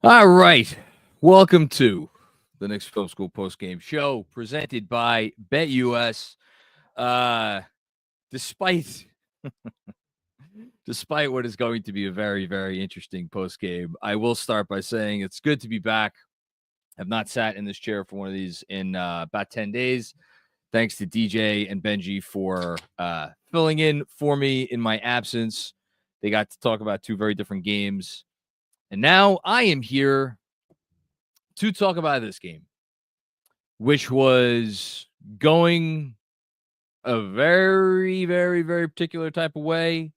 All right. Welcome to the Knicks Film School Postgame Show presented by BetUS. Uh, despite despite what is going to be a very, very interesting postgame, I will start by saying it's good to be back. I've not sat in this chair for one of these in about 10 days. Thanks to DJ and Benji for filling in for me in my absence. They got to talk about two very different games. And now I am here to talk about this game, which was going a very, very, very particular type of way.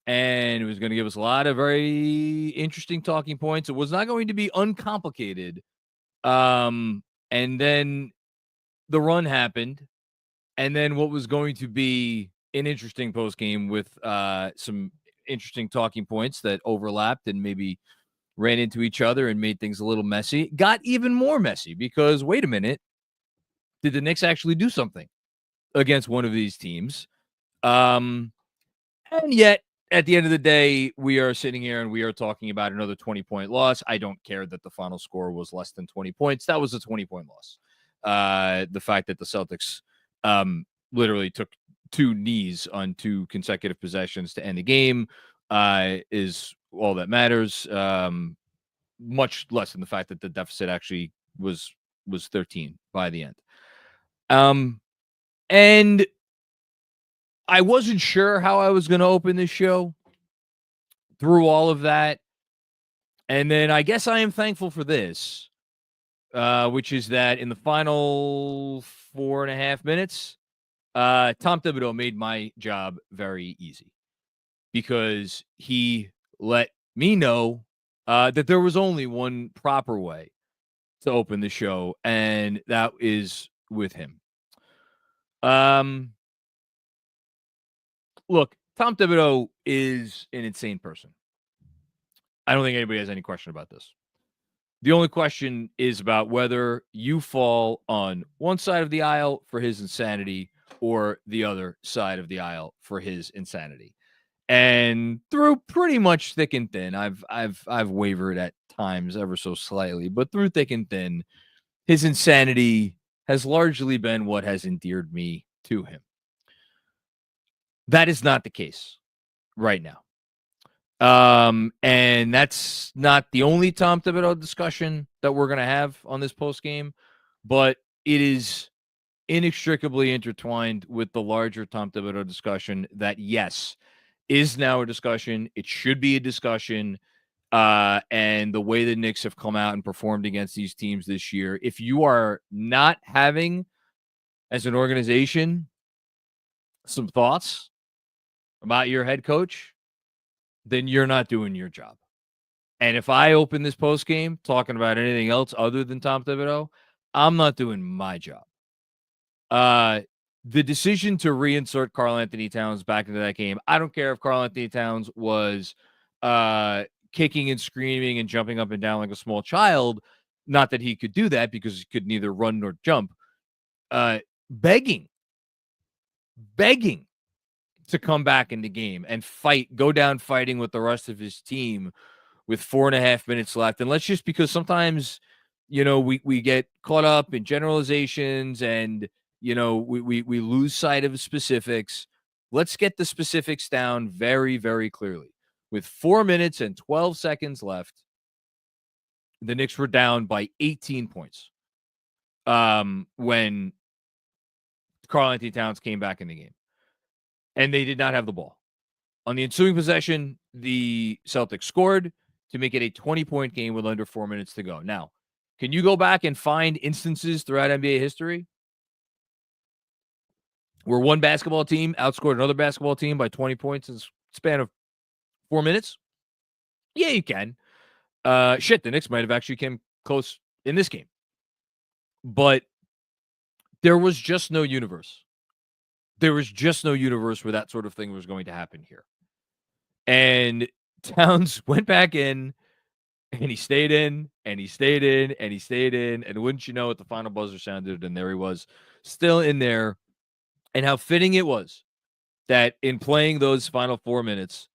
And it was going to give us a lot of very interesting talking points. It was not going to be uncomplicated. And then the run happened. And then what was going to be an interesting post game with some interesting talking points that overlapped and maybe ran into each other and made things a little messy, got even more messy because, wait a minute, did the Knicks actually do something against one of these teams? And yet, at the end of the day, we are sitting here and we are talking about another 20-point loss. I don't care that the final score was less than 20 points. That was a 20-point loss. The fact that the Celtics literally took two knees on two consecutive possessions to end the game is all that matters. Much less than the fact that the deficit actually was 13 by the end. And I wasn't sure how I was going to open this show through all of that. And then I guess I am thankful for this, which is that in the final 4.5 minutes, Tom Thibodeau made my job very easy because he let me know that there was only one proper way to open the show, and that is with him. Look, Tom Thibodeau is an insane person. I don't think anybody has any question about this. The only question is about whether you fall on one side of the aisle for his insanity or the other side of the aisle for his insanity. And through pretty much thick and thin, I've wavered at times ever so slightly, but through thick and thin, his insanity has largely been what has endeared me to him. That is not the case right now. And that's not the only Tom Thibodeau discussion that we're going to have on this post game, but it is inextricably intertwined with the larger Tom Thibodeau discussion that, yes, is now a discussion. It should be a discussion. And the way the Knicks have come out and performed against these teams this year, if you are not having, as an organization, some thoughts about your head coach, then you're not doing your job. And if I open this post game talking about anything else other than Tom Thibodeau, I'm not doing my job. The decision to reinsert Karl-Anthony Towns back into that game, I don't care if Karl-Anthony Towns was kicking and screaming and jumping up and down like a small child. Not that he could do that because he could neither run nor jump. Begging to come back in the game and fight, go down fighting with the rest of his team with 4.5 minutes left. And let's just, because sometimes, we get caught up in generalizations and, we lose sight of specifics. Let's get the specifics down very, very clearly. With 4 minutes and 12 seconds left, the Knicks were down by 18 points when Karl-Anthony Towns came back in the game. And they did not have the ball. On the ensuing possession, the Celtics scored to make it a 20-point game with under 4 minutes to go. Now, can you go back and find instances throughout NBA history where one basketball team outscored another basketball team by 20 points in the span of 4 minutes? Yeah, you can. The Knicks might have actually came close in this game. But there was just no universe. There was just no universe where that sort of thing was going to happen here. And Towns went back in, and he stayed in, and he stayed in, and he stayed in. And wouldn't you know it, the final buzzer sounded, and there he was, still in there. And how fitting it was that in playing those final 4 minutes,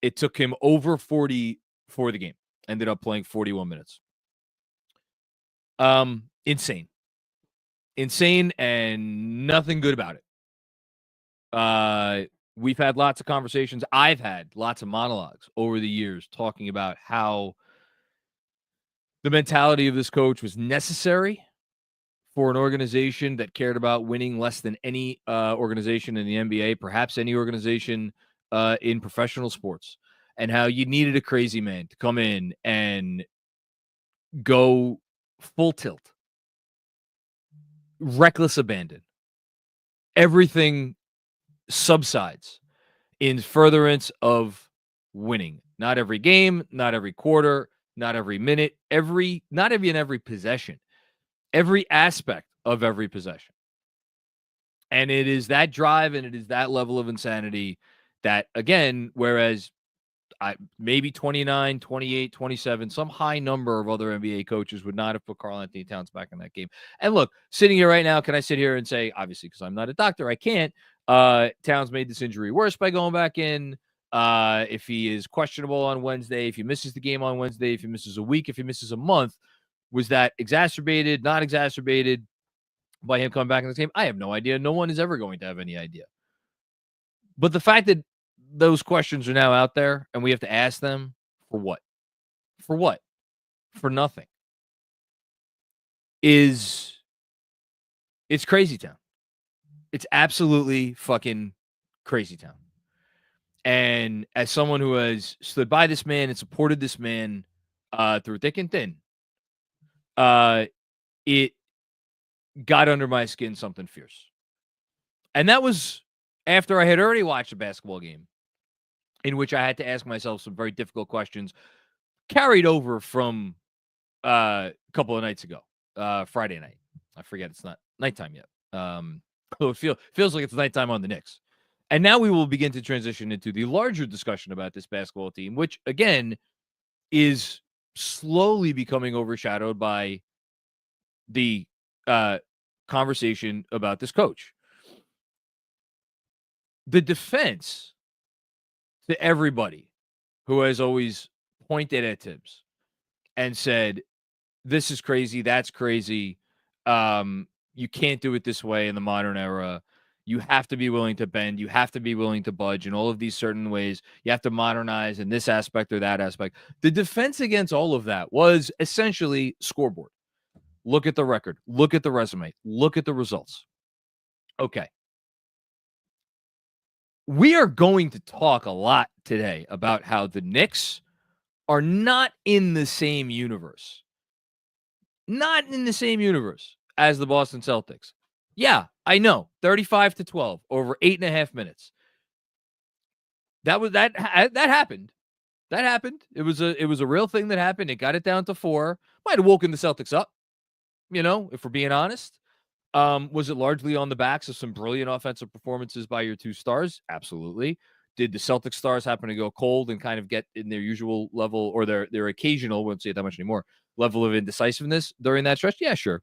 it took him over 40 for the game. Ended up playing 41 minutes. Insane, and nothing good about it. We've had lots of conversations. I've had lots of monologues over the years talking about how the mentality of this coach was necessary for an organization that cared about winning less than any organization in the NBA, perhaps any organization in professional sports, and how you needed a crazy man to come in and go full tilt, reckless abandon. Everything subsides in furtherance of winning. Not every game, not every quarter, not every minute, not even every possession, every aspect of every possession. And it is that drive and it is that level of insanity that, again, whereas maybe 29, 28, 27, some high number of other NBA coaches would not have put Karl-Anthony Towns back in that game. And look, sitting here right now, can I sit here and say, obviously, because I'm not a doctor, I can't. Towns made this injury worse by going back in. If he is questionable on Wednesday, if he misses the game on Wednesday, if he misses a week, if he misses a month, was that exacerbated, not exacerbated by him coming back in this game? I have no idea. No one is ever going to have any idea. But the fact that those questions are now out there and we have to ask them for what? For what? For nothing. It's crazy town. It's absolutely fucking crazy town. And as someone who has stood by this man and supported this man through thick and thin, it got under my skin something fierce. And that was after I had already watched a basketball game in which I had to ask myself some very difficult questions carried over from a couple of nights ago, Friday night. I forget it's not nighttime yet. It feels like it's nighttime on the Knicks. And now we will begin to transition into the larger discussion about this basketball team, which, again, is slowly becoming overshadowed by the conversation about this coach. The defense to everybody who has always pointed at Tibbs and said, this is crazy, that's crazy, you can't do it this way in the modern era. You have to be willing to bend. You have to be willing to budge in all of these certain ways. You have to modernize in this aspect or that aspect. The defense against all of that was essentially scoreboard. Look at the record. Look at the resume. Look at the results. Okay. We are going to talk a lot today about how the Knicks are not in the same universe. Not in the same universe as the Boston Celtics. Yeah, I know. 35-12 over 8.5 minutes. That happened. That happened. It was a real thing that happened. It got it down to 4. Might have woken the Celtics up, if we're being honest. Was it largely on the backs of some brilliant offensive performances by your two stars? Absolutely. Did the Celtics stars happen to go cold and kind of get in their usual level or their occasional, won't say it that much anymore, level of indecisiveness during that stretch? Yeah, sure.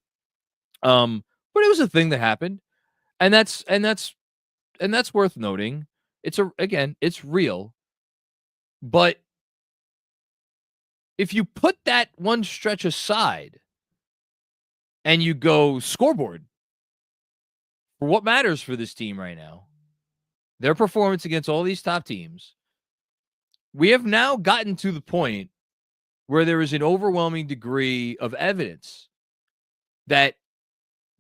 But it was a thing that happened, and that's worth noting. It's real. But if you put that one stretch aside and you go scoreboard for what matters for this team right now, their performance against all these top teams, we have now gotten to the point where there is an overwhelming degree of evidence that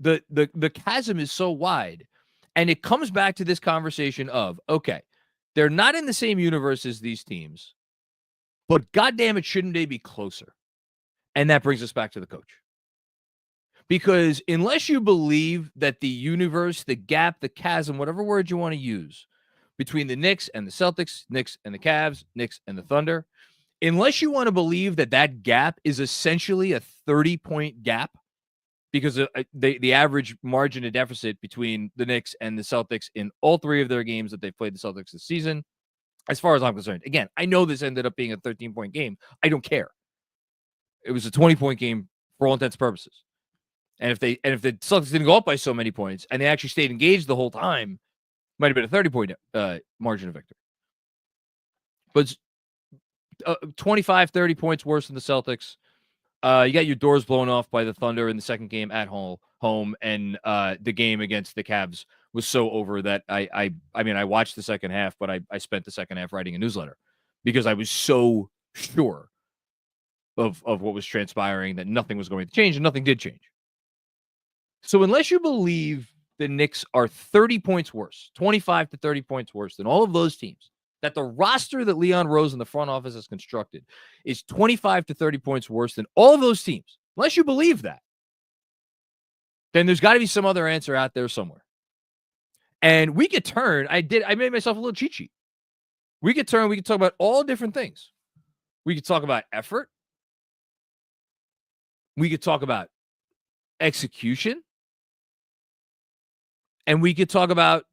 the chasm is so wide. And it comes back to this conversation of, okay, they're not in the same universe as these teams, but goddamn it, shouldn't they be closer? And that brings us back to the coach. Because unless you believe that the universe, the gap, the chasm, whatever word you want to use, between the Knicks and the Celtics, Knicks and the Cavs, Knicks and the Thunder, unless you want to believe that that gap is essentially a 30-point gap, because the average margin of deficit between the Knicks and the Celtics in all 3 of their games that they've played the Celtics this season, as far as I'm concerned, again, I know this ended up being a 13-point game. I don't care. It was a 20-point game for all intents and purposes. And if the Celtics didn't go up by so many points and they actually stayed engaged the whole time, might have been a 30-point margin of victory. But 25, 30 points worse than the Celtics. You got your doors blown off by the Thunder in the second game at home, and the game against the Cavs was so over that I mean, I watched the second half, but I spent the second half writing a newsletter because I was so sure of what was transpiring that nothing was going to change, and nothing did change. So unless you believe the Knicks are 30 points worse, 25 to 30 points worse than all of those teams, that the roster that Leon Rose in the front office has constructed is 25 to 30 points worse than all of those teams, unless you believe that, then there's got to be some other answer out there somewhere. And we could turn, I made myself a little cheat sheet. We could talk about all different things. We could talk about effort. We could talk about execution. And we could talk about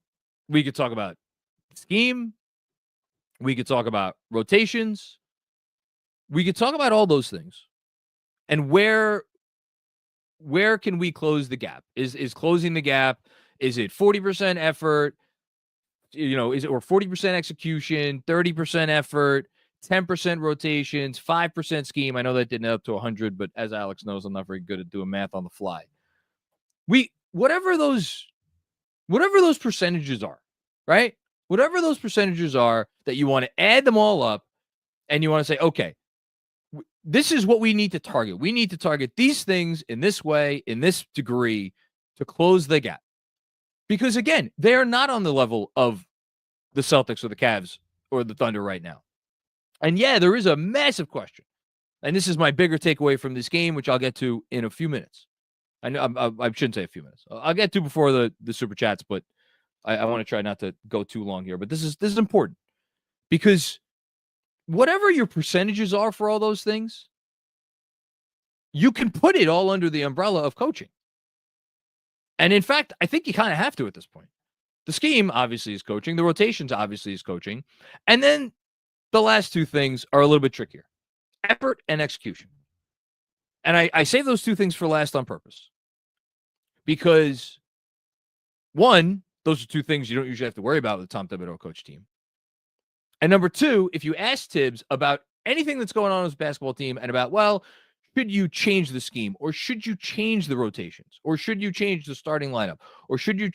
scheme. We could talk about rotations. We could talk about all those things. And where can we close the gap? Is closing the gap, is it 40% effort? Is it or 40% execution, 30% effort, 10% rotations, 5% scheme? I know that didn't add up to 100, but as Alex knows, I'm not very good at doing math on the fly. Whatever those percentages are, right? Whatever those percentages are that you want to add them all up and you want to say, okay, this is what we need to target. We need to target these things in this way, in this degree, to close the gap. Because again, they are not on the level of the Celtics or the Cavs or the Thunder right now. And yeah, there is a massive question. And this is my bigger takeaway from this game, which I'll get to in a few minutes. I know I shouldn't say a few minutes. I'll get to before the super chats, but I want to try not to go too long here. But this is important because whatever your percentages are for all those things, you can put it all under the umbrella of coaching. And in fact, I think you kind of have to at this point. The scheme obviously is coaching. The rotations obviously is coaching. And then the last two things are a little bit trickier. Effort and execution. And I save those two things for last on purpose. Because, one, those are two things you don't usually have to worry about with the Tom Thibodeau coach team. And number two, if you ask Tibbs about anything that's going on with his basketball team and about, well, should you change the scheme, or should you change the rotations, or should you change the starting lineup, or should you,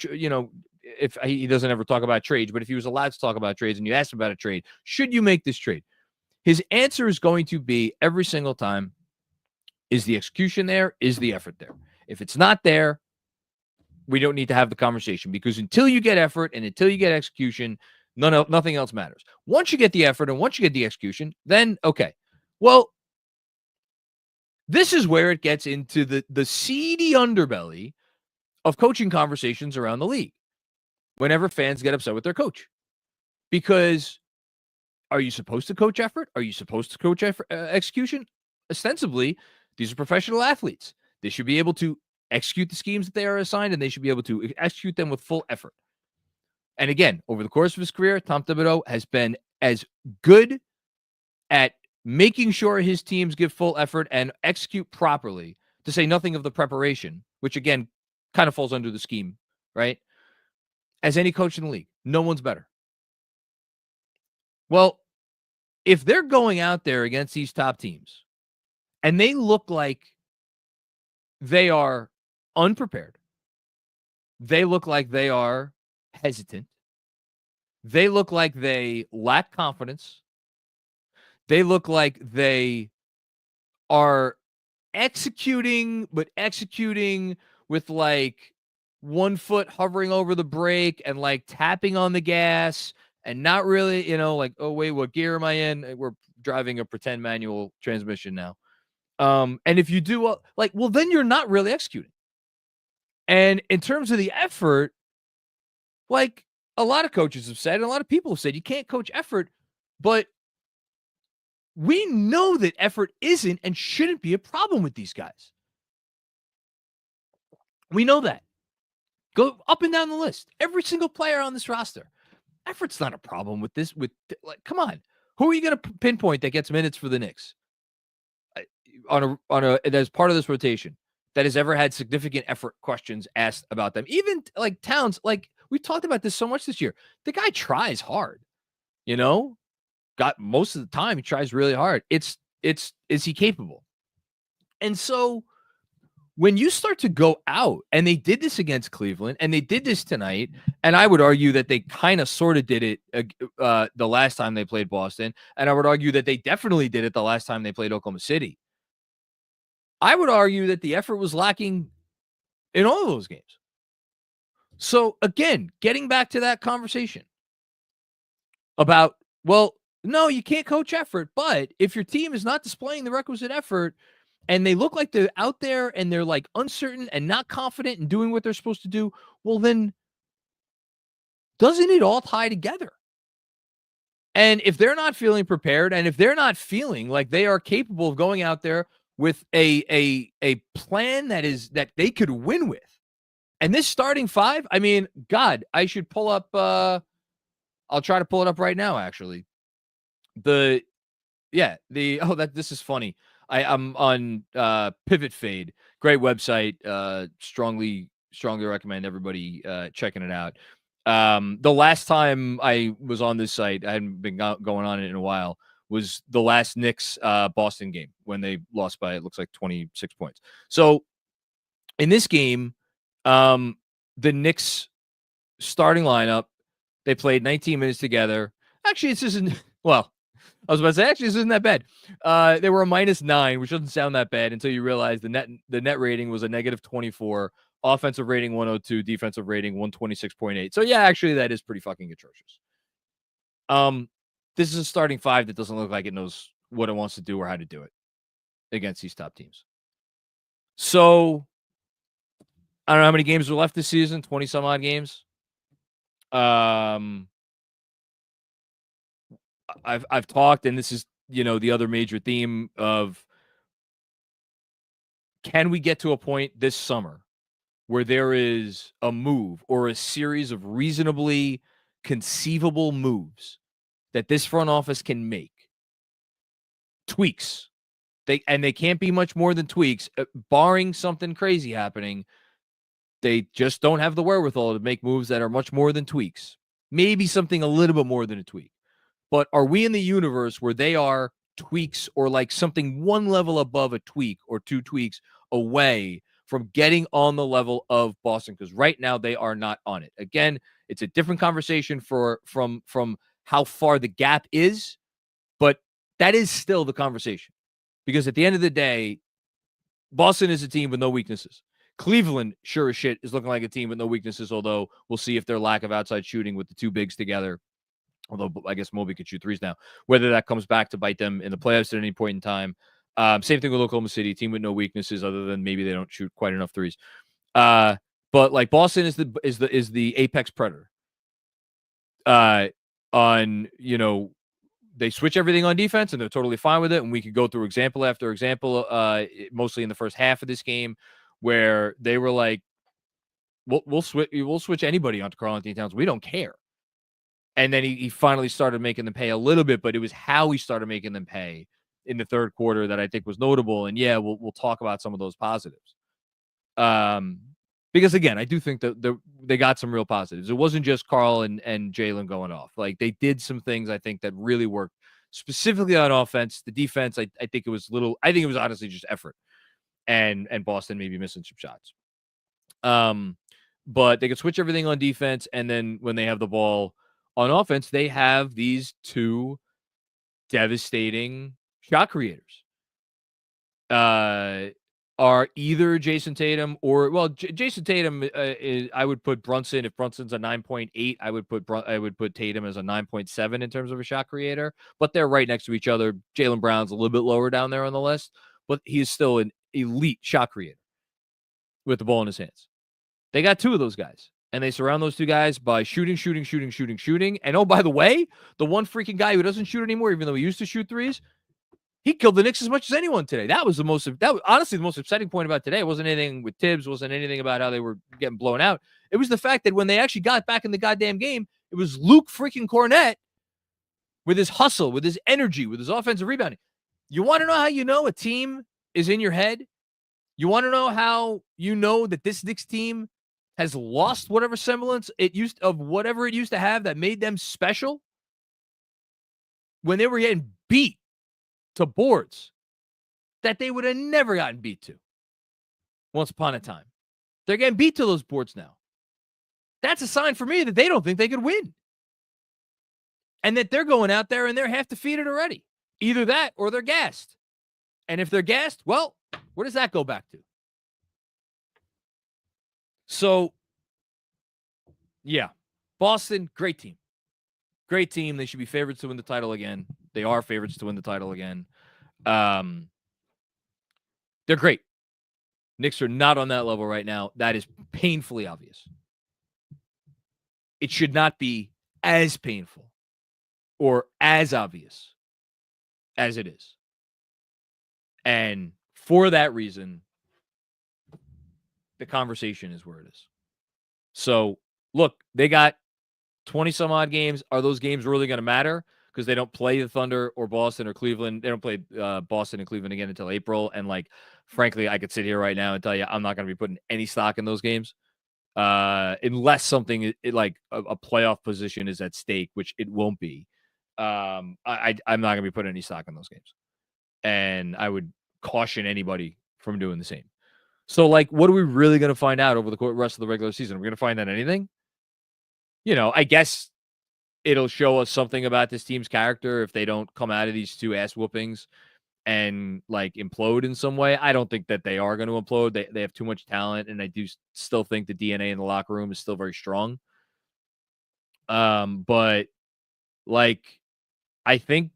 if he doesn't ever talk about trades, but if he was allowed to talk about trades and you asked him about a trade, should you make this trade? His answer is going to be every single time, is the execution there? Is the effort there? If it's not there, we don't need to have the conversation, because until you get effort and until you get execution, nothing else matters. Once you get the effort and once you get the execution, then okay. Well, this is where it gets into the seedy underbelly of coaching conversations around the league whenever fans get upset with their coach. Because are you supposed to coach effort? Are you supposed to coach execution? Ostensibly, these are professional athletes. They should be able to execute the schemes that they are assigned, and they should be able to execute them with full effort. And again, over the course of his career, Tom Thibodeau has been as good at making sure his teams give full effort and execute properly, to say nothing of the preparation, which again kind of falls under the scheme, right? As any coach in the league. No one's better. Well, if they're going out there against these top teams and they look like they are unprepared, they look like they are hesitant, they look like they lack confidence, they look like they are executing with like one foot hovering over the brake and like tapping on the gas and not really, like, oh, wait, what gear am I in? We're driving a pretend manual transmission now. And if you do, well, then you're not really executing. And in terms of the effort, like a lot of coaches have said, and a lot of people have said, you can't coach effort, but we know that effort isn't and shouldn't be a problem with these guys. We know that. Go up and down the list. Every single player on this roster. Effort's not a problem with this. Come on. Who are you going to pinpoint that gets minutes for the Knicks on a as part of this rotation that has ever had significant effort questions asked about them? Even like Towns, like we talked about this so much this year. The guy tries hard, got most of the time. He tries really hard. Is he capable? And so when you start to go out, and they did this against Cleveland, and they did this tonight, and I would argue that they kind of sort of did it the last time they played Boston, and I would argue that they definitely did it the last time they played Oklahoma City. I would argue that the effort was lacking in all of those games. So again, getting back to that conversation about, well, no, you can't coach effort, but if your team is not displaying the requisite effort, and they look like they're out there and they're like uncertain and not confident in doing what they're supposed to do, well, then doesn't it all tie together? And if they're not feeling prepared, and if they're not feeling like they are capable of going out there with a plan that they could win with, and this starting five, I mean, God, I should pull up. I'll try to pull it up right now. Actually, this is funny. I'm on Pivot Fade, great website. Strongly recommend everybody checking it out. The last time I was on this site, I hadn't been going on it in a while, was the last Knicks Boston game when they lost by, it looks like 26 points. So in this game, the Knicks starting lineup, they played 19 minutes together. Actually, this isn't, well, I was about to say, actually, this isn't that bad. They were a -9, which doesn't sound that bad until you realize the net rating was a -24, offensive rating 102, defensive rating 126.8. So yeah, actually, that is pretty fucking atrocious. This is a starting five that doesn't look like it knows what it wants to do or how to do it against these top teams. So I don't know how many games are left this season, 20 some odd games. I've talked, and this is, the other major theme of, can we get to a point this summer where there is a move or a series of reasonably conceivable moves that this front office can make? Tweaks. They can't be much more than tweaks, barring something crazy happening. They just don't have the wherewithal to make moves that are much more than tweaks. Maybe something a little bit more than a tweak. But are we in the universe where they are tweaks, or like something one level above a tweak or two tweaks away from getting on the level of Boston? Because right now they are not on it. Again, it's a different conversation from how far the gap is, but that is still the conversation. Because at the end of the day, Boston is a team with no weaknesses. Cleveland, sure as shit, is looking like a team with no weaknesses, although we'll see if their lack of outside shooting with the two bigs together, although I guess Moby could shoot threes now, whether that comes back to bite them in the playoffs at any point in time. Same thing with Oklahoma City, team with no weaknesses other than maybe they don't shoot quite enough threes. But like Boston is the apex predator. They switch everything on defense and they're totally fine with it. And we could go through example after example, mostly in the first half of this game, where they were like, we'll switch anybody onto Karl-Anthony Towns. We don't care. And then he finally started making them pay a little bit, but it was how he started making them pay in the third quarter that I think was notable. And yeah, we'll talk about some of those positives. Because again, I do think that they got some real positives. It wasn't just Karl and Jalen going off. Like, they did some things I think that really worked, specifically on offense. The defense, I think it was honestly just effort, and Boston maybe missing some shots. But they could switch everything on defense, and then when they have the ball on offense, they have these two devastating shot creators. Are either Jason Tatum or, well, Jason Tatum I would put Brunson. If Brunson's a 9.8, I would put Tatum as a 9.7 in terms of a shot creator. But they're right next to each other. Jaylen Brown's a little bit lower down there on the list, but he is still an elite shot creator with the ball in his hands. They got two of those guys, and they surround those two guys by shooting. And oh, by the way, the one freaking guy who doesn't shoot anymore, even though he used to shoot threes, he killed the Knicks as much as anyone today. That was honestly the most upsetting point about today. It wasn't anything with Tibbs, wasn't anything about how they were getting blown out. It was the fact that when they actually got back in the goddamn game, it was Luke freaking Cornett with his hustle, with his energy, with his offensive rebounding. You want to know how you know a team is in your head? You want to know how you know that this Knicks team has lost whatever semblance it used to have that made them special? when they were getting beat to boards that they would have never gotten beat to once upon a time. They're getting beat to those boards now. That's a sign for me that they don't think they could win. And that they're going out there and they're half defeated already. Either that or they're gassed. And if they're gassed, well, where does that go back to? So, yeah, Boston, great team. Great team. They should be favorites to win the title again. They are favorites to win the title again. They're great. Knicks are not on that level right now. That is painfully obvious. It should not be as painful or as obvious as it is. And for that reason, the conversation is where it is. So, look, they got 20-some-odd games. Are those games really going to matter? Because they don't play the Thunder or Boston or Cleveland. They don't play Boston and Cleveland again until April. And, like, frankly, I could sit here right now and tell you I'm not going to be putting any stock in those games unless something like a playoff position is at stake, which it won't be. I'm not going to be putting any stock in those games. And I would caution anybody from doing the same. So, like, what are we really going to find out over the rest of the regular season? Are we going to find out anything? You know, I guess it'll show us something about this team's character if they don't come out of these two ass whoopings and, like, implode in some way. I don't think that they are going to implode. They have too much talent, and I do still think the DNA in the locker room is still very strong. But, like, I think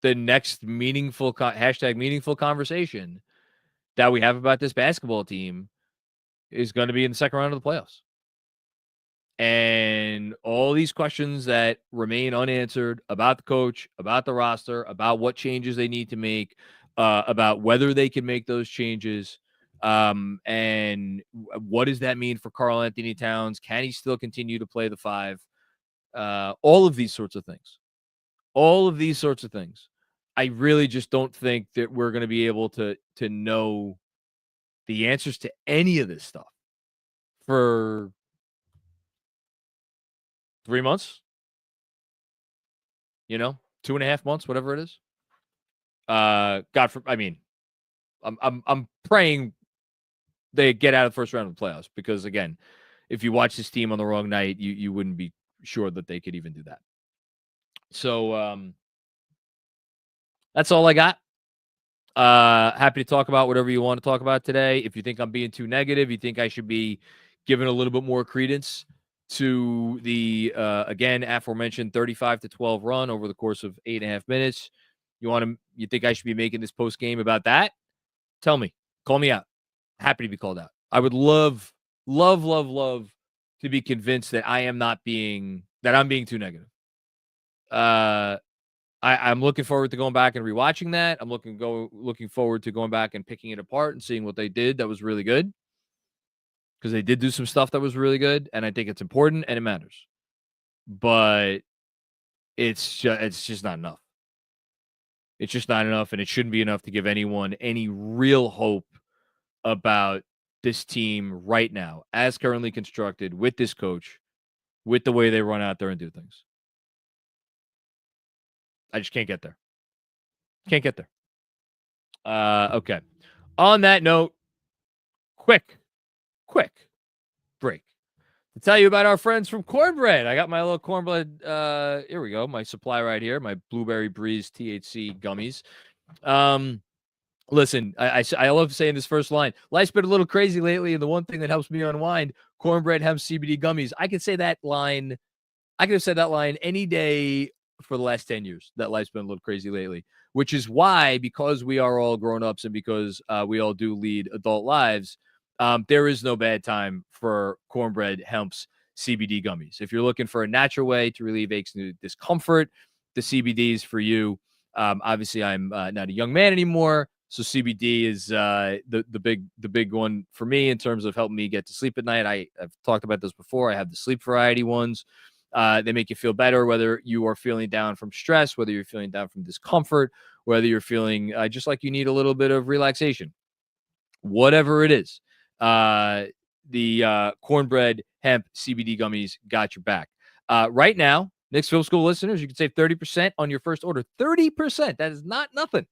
the next meaningful #meaningful conversation that we have about this basketball team is going to be in the second round of the playoffs. And all these questions that remain unanswered about the coach, about the roster, about what changes they need to make, about whether they can make those changes, and what does that mean for Karl-Anthony Towns? Can he still continue to play the 5? All of these sorts of things. All of these sorts of things. I really just don't think that we're going to be able to know the answers to any of this stuff for 3 months, 2.5 months, whatever it is. I'm praying they get out of the first round of the playoffs because, again, if you watch this team on the wrong night, you wouldn't be sure that they could even do that. So that's all I got. Happy to talk about whatever you want to talk about today. If you think I'm being too negative, you think I should be given a little bit more credence to the, again, aforementioned 35-12 run over the course of 8.5 minutes. You think I should be making this post game about that? Tell me. Call me out. Happy to be called out. I would love to be convinced that I'm being too negative. I'm looking forward to going back and rewatching that. I'm looking forward to going back and picking it apart and seeing what they did that was really good. Because they did do some stuff that was really good, and I think it's important and it matters. But it's just not enough. It's just not enough, and it shouldn't be enough to give anyone any real hope about this team right now, as currently constructed, with this coach, with the way they run out there and do things. I just can't get there. Can't get there. Okay. On that note, quick break to tell you about our friends from Cornbread. I got my little Cornbread. Here we go. My supply right here. My Blueberry Breeze THC gummies. Listen, I love saying this first line. Life's been a little crazy lately, and the one thing that helps me unwind, Cornbread hemp CBD gummies. I could say that line. I could have said that line any day for the last 10 years. That life's been a little crazy lately, which is why, because we are all grown-ups and because we all do lead adult lives, there is no bad time for Cornbread Hemp's CBD gummies. If you're looking for a natural way to relieve aches and discomfort, the CBD is for you. Obviously, I'm not a young man anymore, so CBD is the big one for me in terms of helping me get to sleep at night. I've talked about this before. I have the sleep variety ones. They make you feel better, whether you are feeling down from stress, whether you're feeling down from discomfort, whether you're feeling just like you need a little bit of relaxation, whatever it is. The Cornbread Hemp CBD gummies got your back. Right now, Knicks Film School listeners, you can save 30% on your first order. 30%. That is not nothing.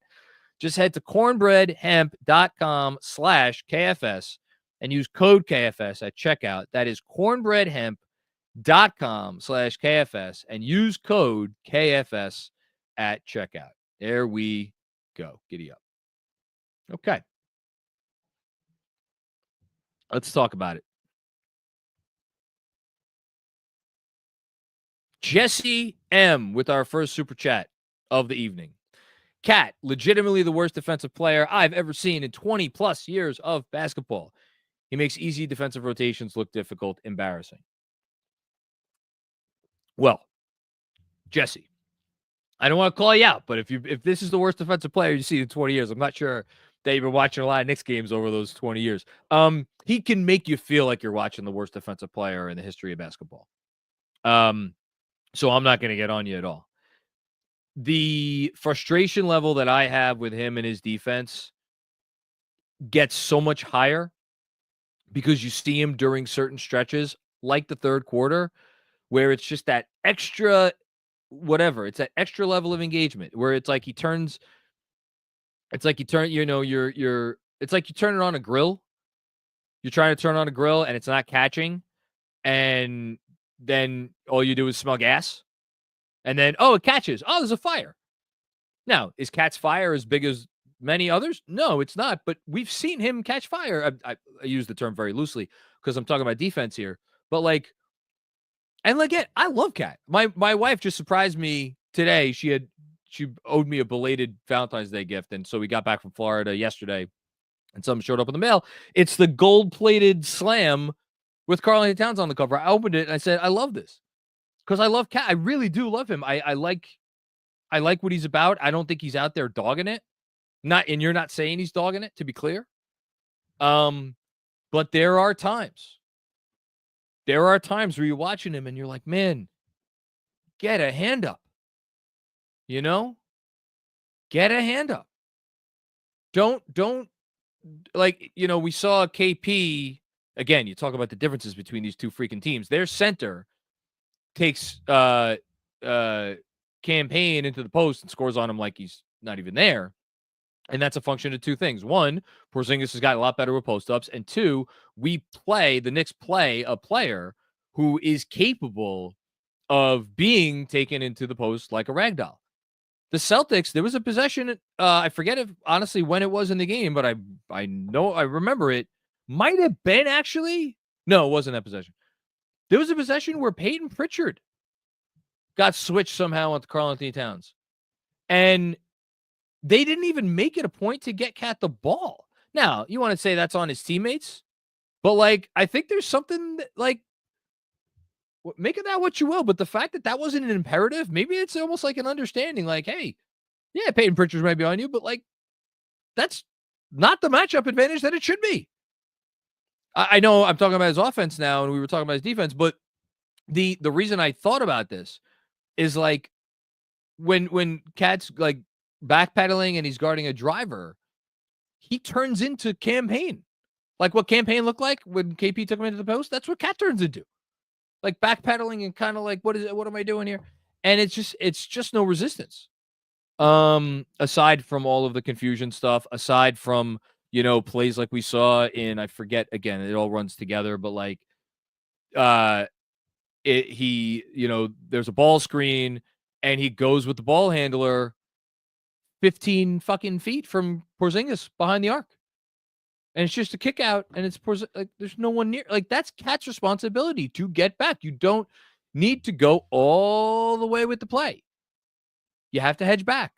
Just head to cornbreadhemp.com/KFS and use code KFS at checkout. That is cornbreadhemp.com/KFS and use code KFS at checkout. There we go. Giddy up. Okay. Let's talk about it. Jesse M. with our first super chat of the evening. Cat, legitimately the worst defensive player I've ever seen in 20 plus years of basketball. He makes easy defensive rotations look difficult, embarrassing. Well, Jesse, I don't want to call you out, but if this is the worst defensive player you see in 20 years, I'm not sure that you've been watching a lot of Knicks games over those 20 years. He can make you feel like you're watching the worst defensive player in the history of basketball. So I'm not going to get on you at all. The frustration level that I have with him and his defense gets so much higher because you see him during certain stretches, like the third quarter, where it's just that extra whatever. It's that extra level of engagement where it's like you turn it on a grill. You're trying to turn on a grill and it's not catching. And then all you do is smell gas. And then, it catches. Oh, there's a fire. Now, is Cat's fire as big as many others? No, it's not. But we've seen him catch fire. I use the term very loosely because I'm talking about defense here. But again, I love Cat. My wife just surprised me today. She owed me a belated Valentine's Day gift. And so we got back from Florida yesterday and something showed up in the mail. It's the gold-plated slam with Karl-Anthony Towns on the cover. I opened it and I said, I love this. Because I love Cat. I really do love him. I like what he's about. I don't think he's out there dogging it. And you're not saying he's dogging it, to be clear. But there are times where you're watching him and you're like, man, get a hand up. You know? Get a hand up. Don't we saw KP again, you talk about the differences between these two freaking teams. Their center takes campaign into the post and scores on him like he's not even there. And that's a function of two things. One, Porzingis has got a lot better with post-ups. And two, the Knicks play a player who is capable of being taken into the post like a ragdoll. The Celtics, there was a possession, I forget honestly when it was in the game, but I know I remember it. Might have been actually. No, it wasn't that possession. There was a possession where Peyton Pritchard got switched somehow onto Karl-Anthony Towns. And they didn't even make it a point to get Cat the ball. Now, you want to say that's on his teammates, but I think there's something that, make of that what you will, but the fact that wasn't an imperative, maybe it's almost like an understanding, hey, yeah, Peyton Pritchard might be on you, but that's not the matchup advantage that it should be. I know I'm talking about his offense now, and we were talking about his defense, but the reason I thought about this is when Cat's backpedaling and he's guarding a driver, he turns into campaign. Like what campaign looked like when KP took him into the post, that's what Cat turns into. Backpedaling and kind of what am I doing here? And it's just no resistance. Aside from all of the confusion stuff, aside from plays like we saw in, I forget again, it all runs together, but there's a ball screen and he goes with the ball handler 15 fucking feet from Porzingis behind the arc. And it's just a kick out and it's there's no one near. That's Cat's responsibility to get back. You don't need to go all the way with the play. You have to hedge back.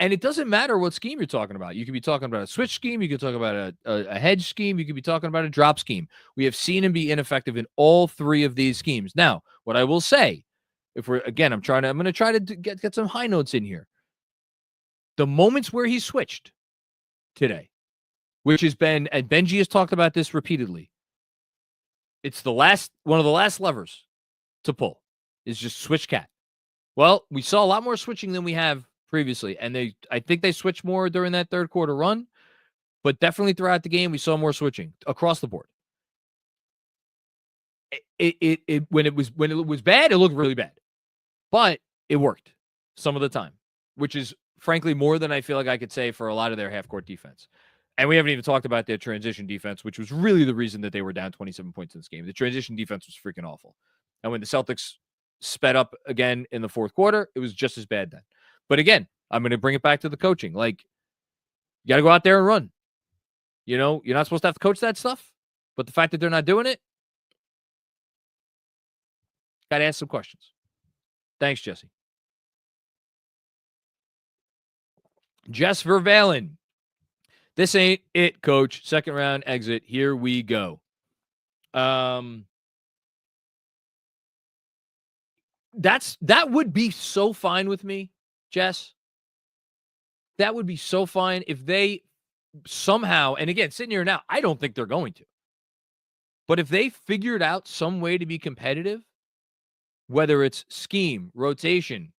And it doesn't matter what scheme you're talking about. You could be talking about a switch scheme. You could talk about a hedge scheme. You could be talking about a drop scheme. We have seen him be ineffective in all three of these schemes. Now, what I will say, I'm going to try to get some high notes in here. The moments where he switched today, which has been, and Benji has talked about this repeatedly, it's one of the last levers to pull is just switch Cat. Well, we saw a lot more switching than we have previously, and I think they switched more during that third quarter run, but definitely throughout the game we saw more switching across the board. it when it was bad, it looked really bad. But it worked some of the time, which is frankly more than I feel like I could say for a lot of their half-court defense. And we haven't even talked about their transition defense, which was really the reason that they were down 27 points in this game. The transition defense was freaking awful. And when the Celtics sped up again in the fourth quarter, it was just as bad then. But again, I'm going to bring it back to the coaching. Like, you got to go out there and run. You know, you're not supposed to have to coach that stuff. But the fact that they're not doing it, got to ask some questions. Thanks, Jesse. Jess Vervalen. This ain't it, coach. Second round exit. Here we go. That would be so fine with me, Jess. That would be so fine if they somehow, and again, sitting here now, I don't think they're going to. But if they figured out some way to be competitive, whether it's scheme, rotation,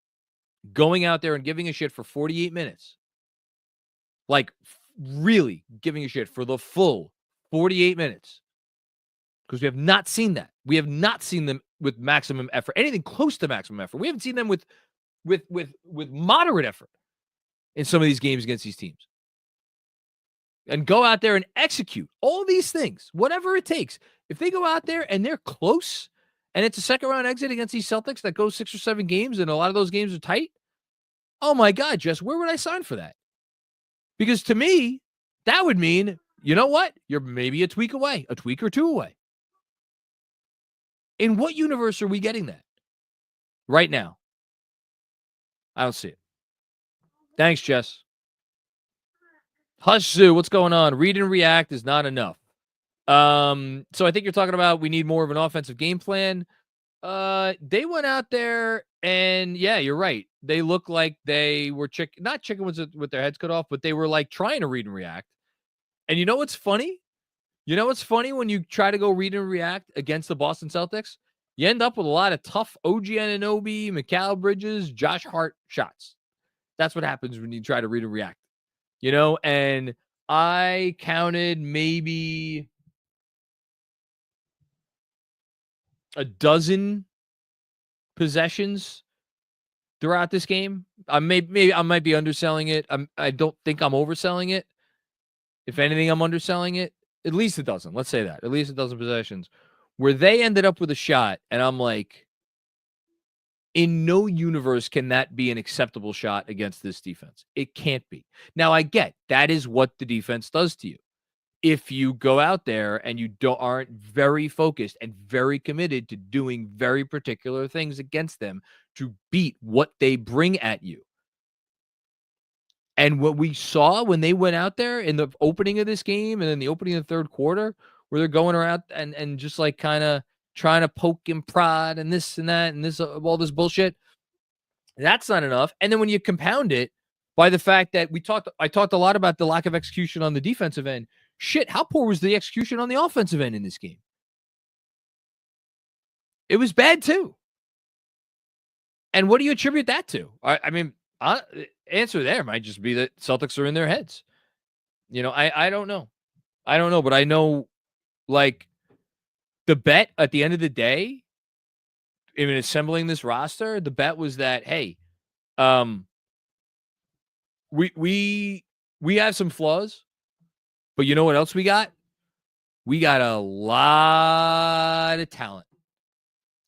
going out there and giving a shit for 48 minutes, like really giving a shit for the full 48 minutes, because we have not seen that. We have not seen them with maximum effort, anything close to maximum effort. We haven't seen them with moderate effort in some of these games against these teams. And go out there and execute all these things, whatever it takes. If they go out there and they're close, and it's a second round exit against these Celtics that goes 6 or 7 games, and a lot of those games are tight, oh my God, Jess, where would I sign for that? Because to me, that would mean, you know what? You're maybe a tweak away, a tweak or two away. In what universe are we getting that? Right now. I don't see it. Thanks, Jess. Hush Zoo, what's going on? Read and react is not enough. So I think you're talking about we need more of an offensive game plan. They went out there and yeah, you're right. They look like they were not chicken with their heads cut off, but they were like trying to read and react. And you know what's funny? You know what's funny when you try to go read and react against the Boston Celtics? You end up with a lot of tough OG Anunoby, Mikal Bridges, Josh Hart shots. That's what happens when you try to read and react. You know, and I counted maybe a dozen possessions throughout this game. Maybe I might be underselling it. I don't think I'm overselling it. If anything, I'm underselling it. At least a dozen. Let's say that. At least a dozen possessions where they ended up with a shot, and I'm like, in no universe can that be an acceptable shot against this defense. It can't be. Now, I get that is what the defense does to you. If you go out there and you aren't very focused and very committed to doing very particular things against them to beat what they bring at you. And what we saw when they went out there in the opening of this game and then the opening of the third quarter, where they're going around and just like kind of trying to poke and prod and this and that and this all this bullshit, that's not enough. And then when you compound it by the fact that I talked a lot about the lack of execution on the defensive end. Shit, how poor was the execution on the offensive end in this game? It was bad too. And what do you attribute that to? I mean, answer there might just be that Celtics are in their heads. You know, I don't know. I don't know, but I know, like, the bet at the end of the day, in assembling this roster, the bet was that, hey, we have some flaws, but you know what else we got? We got a lot of talent.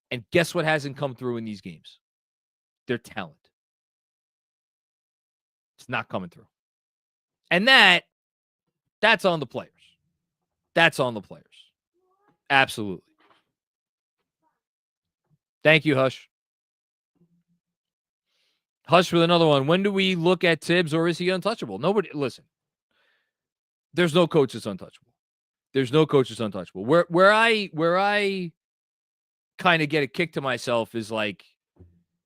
And guess what hasn't come through in these games? Their talent. It's not coming through. And that's on the players. That's on the players. Absolutely. Thank you, Hush. Hush with another one. When do we look at Tibbs, or is he untouchable? Nobody, listen. There's no coach that's untouchable. There's no coach that's untouchable. Where I kind of get a kick to myself is like,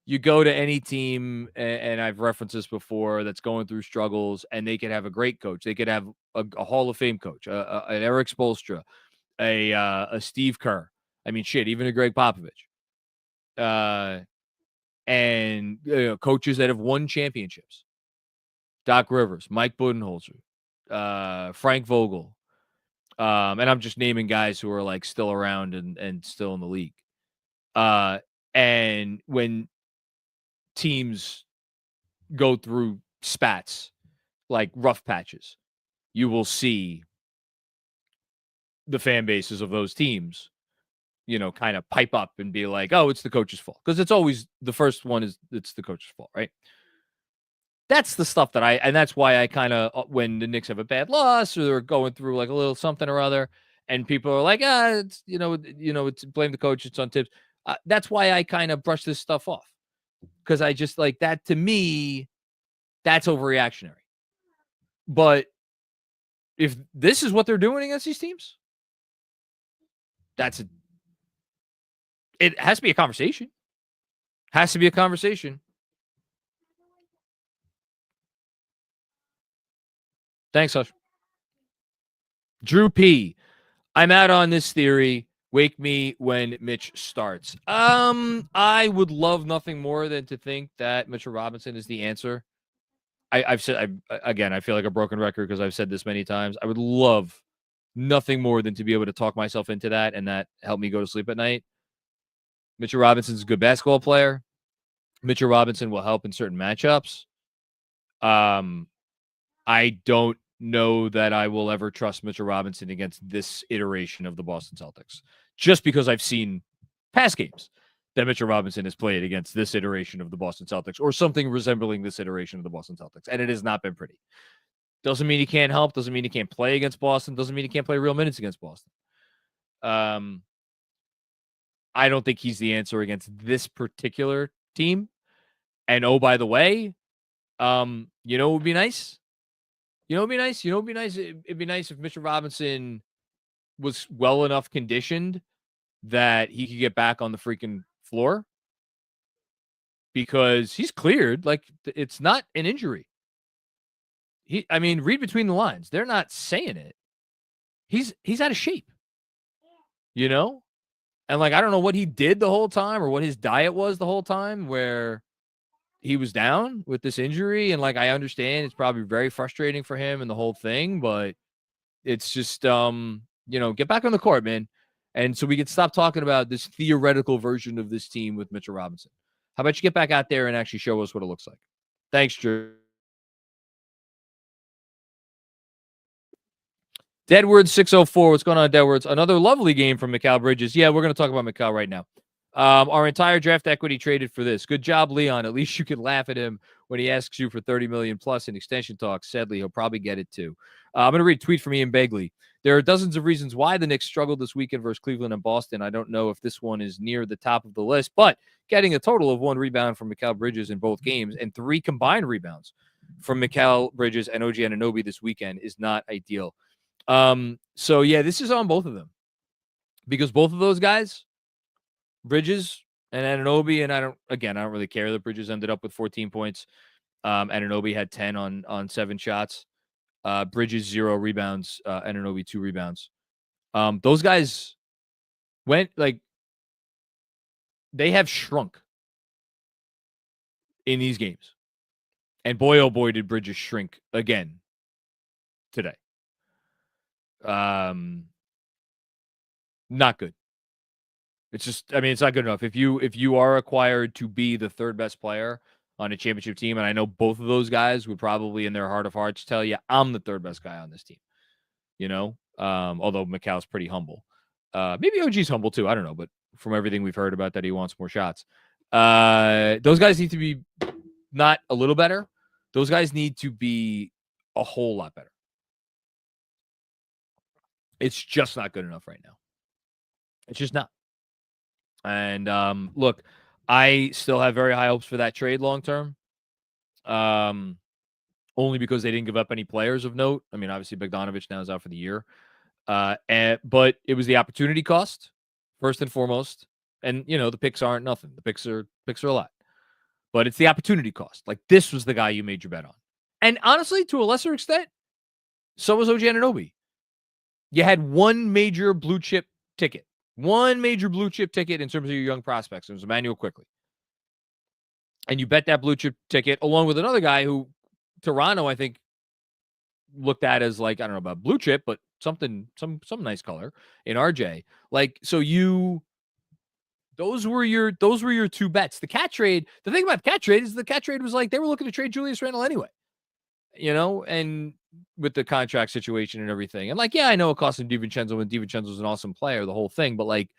you go to any team, and I've referenced this before, that's going through struggles, and they could have a great coach. They could have a Hall of Fame coach, an Eric Spoelstra, a Steve Kerr. I mean, shit, even a Greg Popovich. And coaches that have won championships. Doc Rivers, Mike Budenholzer, Frank Vogel, And I'm just naming guys who are like still around and still in the league. And when teams go through spats, like rough patches, you will see the fan bases of those teams, kind of pipe up and be like, oh, it's the coach's fault. Because it's always the first one is it's the coach's fault, right? That's the stuff and that's why I kind of, when the Knicks have a bad loss or they're going through like a little something or other, and people are like, it's, it's blame the coach, it's on Tibbs. That's why I kind of brush this stuff off. Because I just like that, to me, that's overreactionary. But if this is what they're doing against these teams, it has to be a conversation. Has to be a conversation. Thanks, Hush. Drew P. I'm out on this theory. Wake me when Mitch starts. I would love nothing more than to think that Mitchell Robinson is the answer. I feel like a broken record because I've said this many times. I would love nothing more than to be able to talk myself into that and that help me go to sleep at night. Mitchell Robinson's a good basketball player. Mitchell Robinson will help in certain matchups. I don't know that I will ever trust Mitchell Robinson against this iteration of the Boston Celtics, just because I've seen past games that Mitchell Robinson has played against this iteration of the Boston Celtics or something resembling this iteration of the Boston Celtics, and it has not been pretty. Doesn't mean he can't help. Doesn't mean he can't play against Boston. Doesn't mean he can't play real minutes against Boston. I don't think he's the answer against this particular team. And oh, by the way, it would be nice. It'd be nice. It'd be nice if Mitchell Robinson was well enough conditioned that he could get back on the freaking floor, because he's cleared. Like, it's not an injury. Read between the lines. They're not saying it. He's out of shape, And like, I don't know what he did the whole time or what his diet was the whole time where he was down with this injury. And like, I understand it's probably very frustrating for him and the whole thing, but it's just, get back on the court, man. And so we can stop talking about this theoretical version of this team with Mitchell Robinson. How about you get back out there and actually show us what it looks like? Thanks, Drew. Deadwoods 604. What's going on, Deadwoods? Another lovely game from Mikal Bridges. Yeah, we're going to talk about Mikal right now. Our entire draft equity traded for this. Good job, Leon. At least you can laugh at him when he asks you for $30 million plus in extension talks. Sadly, he'll probably get it too. I'm going to read a tweet from Ian Begley. There are dozens of reasons why the Knicks struggled this weekend versus Cleveland and Boston. I don't know if this one is near the top of the list, but getting a total of 1 rebound from Mikal Bridges in both games and 3 combined rebounds from Mikal Bridges and OG Anunoby this weekend is not ideal. So yeah, this is on both of them, because both of those guys, Bridges and Anunoby, and I don't really care that Bridges ended up with 14 points. Anunoby had 10 on 7 shots. Bridges 0 rebounds. Anunoby 2 rebounds. Those guys went they have shrunk in these games, and boy, oh boy, did Bridges shrink again today. Not good. It's just, it's not good enough. If you are acquired to be the third best player on a championship team, and I know both of those guys would probably in their heart of hearts tell you, I'm the third best guy on this team, although Mikal's pretty humble. Maybe OG's humble too. I don't know, but from everything we've heard about that, he wants more shots. Those guys need to be not a little better. Those guys need to be a whole lot better. It's just not good enough right now. It's just not. And look, I still have very high hopes for that trade long term. Only because they didn't give up any players of note. Obviously Bogdanovich now is out for the year. But it was the opportunity cost first and foremost. And the picks aren't nothing. The picks are a lot. But it's the opportunity cost. Like, this was the guy you made your bet on. And honestly, to a lesser extent, so was OG Anunoby. You had one major blue chip ticket. One major blue chip ticket in terms of your young prospects. It was Emmanuel Quickley. And you bet that blue chip ticket along with another guy who Toronto, I think, looked at as like, I don't know about blue chip, but something, some nice color in RJ. Like, so those were your two bets. The cat trade, the thing about the cat trade is the cat trade was like they were looking to trade Julius Randle anyway, and with the contract situation and everything. And like, yeah, I know it cost him DiVincenzo, and DiVincenzo's an awesome player, the whole thing, but like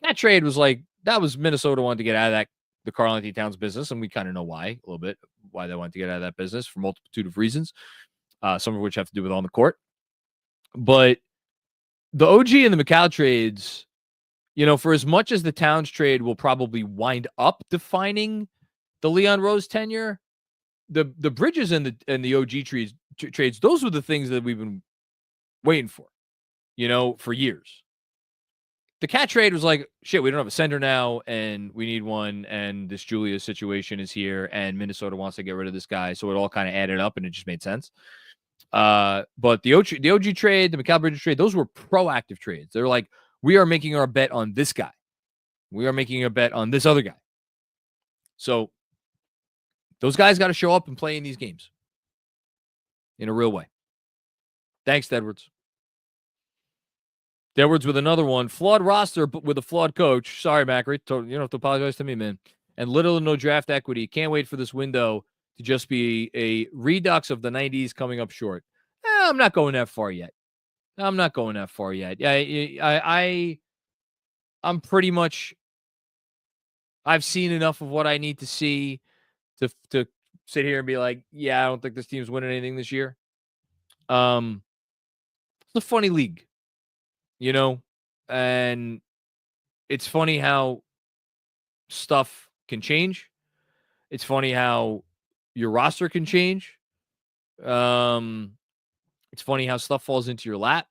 that trade was like, that was Minnesota wanted to get out of the Karl-Anthony Towns business, and we kind of know why, a little bit, why they wanted to get out of that business for multitude of reasons, some of which have to do with on the court. But the OG and the McCall trades, for as much as the Towns trade will probably wind up defining the Leon Rose tenure, the Bridges and the OG trades, those were the things that we've been waiting for, for years. The cat trade was like, shit, we don't have a sender now, and we need one, and this Julius situation is here, and Minnesota wants to get rid of this guy, so it all kind of added up, and it just made sense. But the OG trade, the Mikal Bridges trade, those were proactive trades. They're like, we are making our bet on this guy. We are making a bet on this other guy. So those guys got to show up and play in these games in a real way. Thanks, Edwards. Edwards with another one. Flawed roster, but with a flawed coach. Sorry, Macri. You don't have to apologize to me, man. And little to no draft equity. Can't wait for this window to just be a redux of the 90s coming up short. I'm not going that far yet. Yeah, I'm pretty much, I've seen enough of what I need to see to sit here and be like, yeah, I don't think this team's winning anything this year. It's a funny league, and it's funny how stuff can change. It's funny how your roster can change. It's funny how stuff falls into your lap.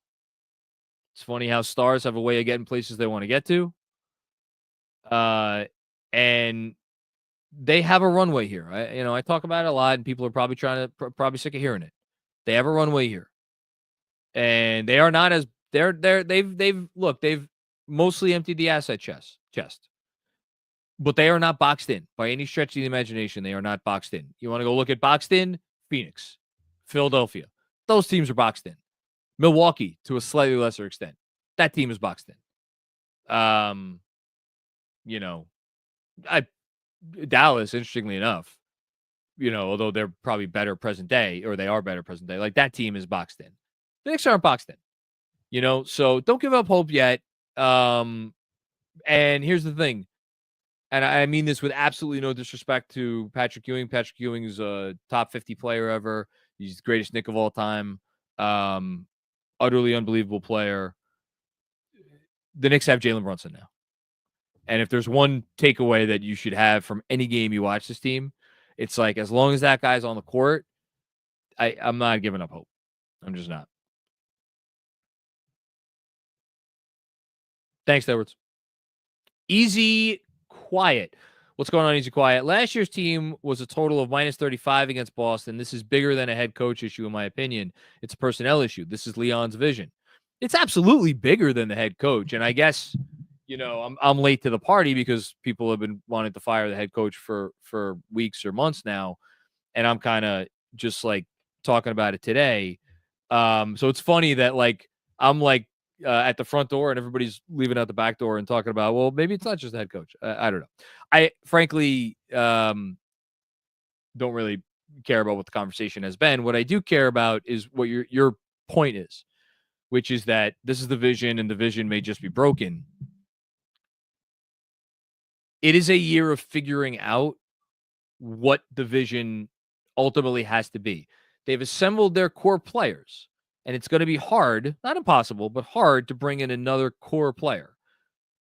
It's funny how stars have a way of getting places they want to get to. And they have a runway here. I talk about it a lot, and people are probably probably sick of hearing it. They have a runway here, and they are not as they've mostly emptied the asset chest, but they are not boxed in by any stretch of the imagination. They are not boxed in. You want to go look at boxed in? Phoenix, Philadelphia, those teams are boxed in. Milwaukee, to a slightly lesser extent, that team is boxed in. Dallas, interestingly enough, although they're probably better present day, or they are better present day, like that team is boxed in. The Knicks aren't boxed in, so don't give up hope yet. And here's the thing, and I mean this with absolutely no disrespect to Patrick Ewing. Patrick Ewing is a top 50 player ever. He's the greatest Knick of all time. Utterly unbelievable player. The Knicks have Jalen Brunson now. And if there's one takeaway that you should have from any game you watch this team, it's like, as long as that guy's on the court, I'm not giving up hope. I'm just not. Thanks, Edwards. Easy Quiet. What's going on, Easy Quiet? Last year's team was a total of minus 35 against Boston. This is bigger than a head coach issue, in my opinion. It's a personnel issue. This is Leon's vision. It's absolutely bigger than the head coach. And I guess, I'm late to the party because people have been wanting to fire the head coach for weeks or months now. And I'm kind of just like talking about it today. So it's funny that I'm at the front door and everybody's leaving out the back door and talking about, well, maybe it's not just the head coach. I don't know. I frankly don't really care about what the conversation has been. What I do care about is what your point is, which is that this is the vision, and the vision may just be broken. It is a year of figuring out what the vision ultimately has to be. They've assembled their core players, and it's going to be hard, not impossible, but hard to bring in another core player.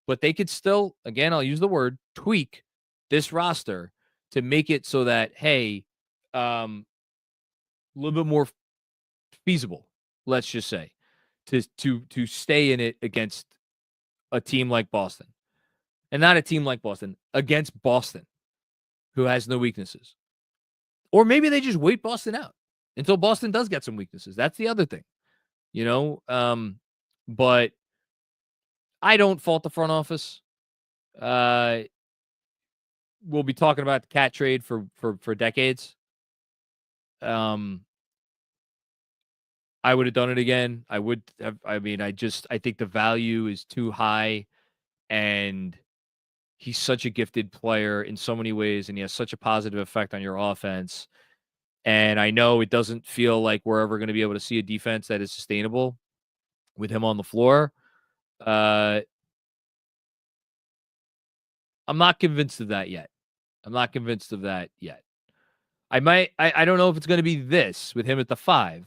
But they could still, again, I'll use the word, tweak this roster to make it so that, hey, a little bit more feasible, let's just say, to stay in it against a team like Boston. And not a team like Boston, against Boston, who has no weaknesses. Or maybe they just wait Boston out until Boston does get some weaknesses. That's the other thing, but I don't fault the front office. We'll be talking about the cat trade for decades. I would have done it again. I think the value is too high, and he's such a gifted player in so many ways, and he has such a positive effect on your offense. And I know it doesn't feel like we're ever going to be able to see a defense that is sustainable with him on the floor. I'm not convinced of that yet. I don't know if it's going to be this with him at the 5,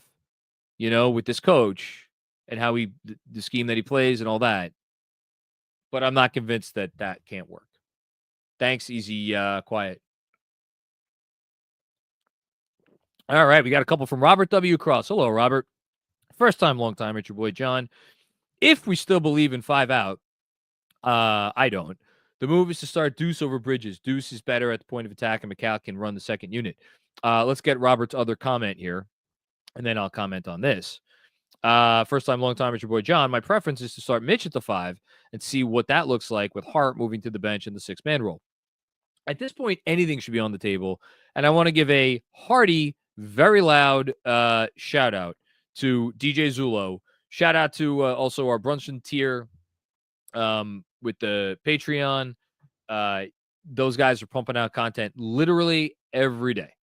with this coach and how the scheme that he plays and all that. But I'm not convinced that can't work. Thanks, Easy Quiet. All right, we got a couple from Robert W. Cross. Hello, Robert. First time, long time. It's your boy, John. If we still believe in 5 out, I don't. The move is to start Deuce over Bridges. Deuce is better at the point of attack, and McCall can run the second unit. Let's get Robert's other comment here, and then I'll comment on this. First time, long time. It's your boy, John. My preference is to start Mitch at the 5 and see what that looks like with Hart moving to the bench in the 6-man role. At this point, anything should be on the table, and I want to give a hearty, very loud shout out to DJ Zulo. Shout out to also our Brunson tier with the Patreon. Those guys are pumping out content literally every day.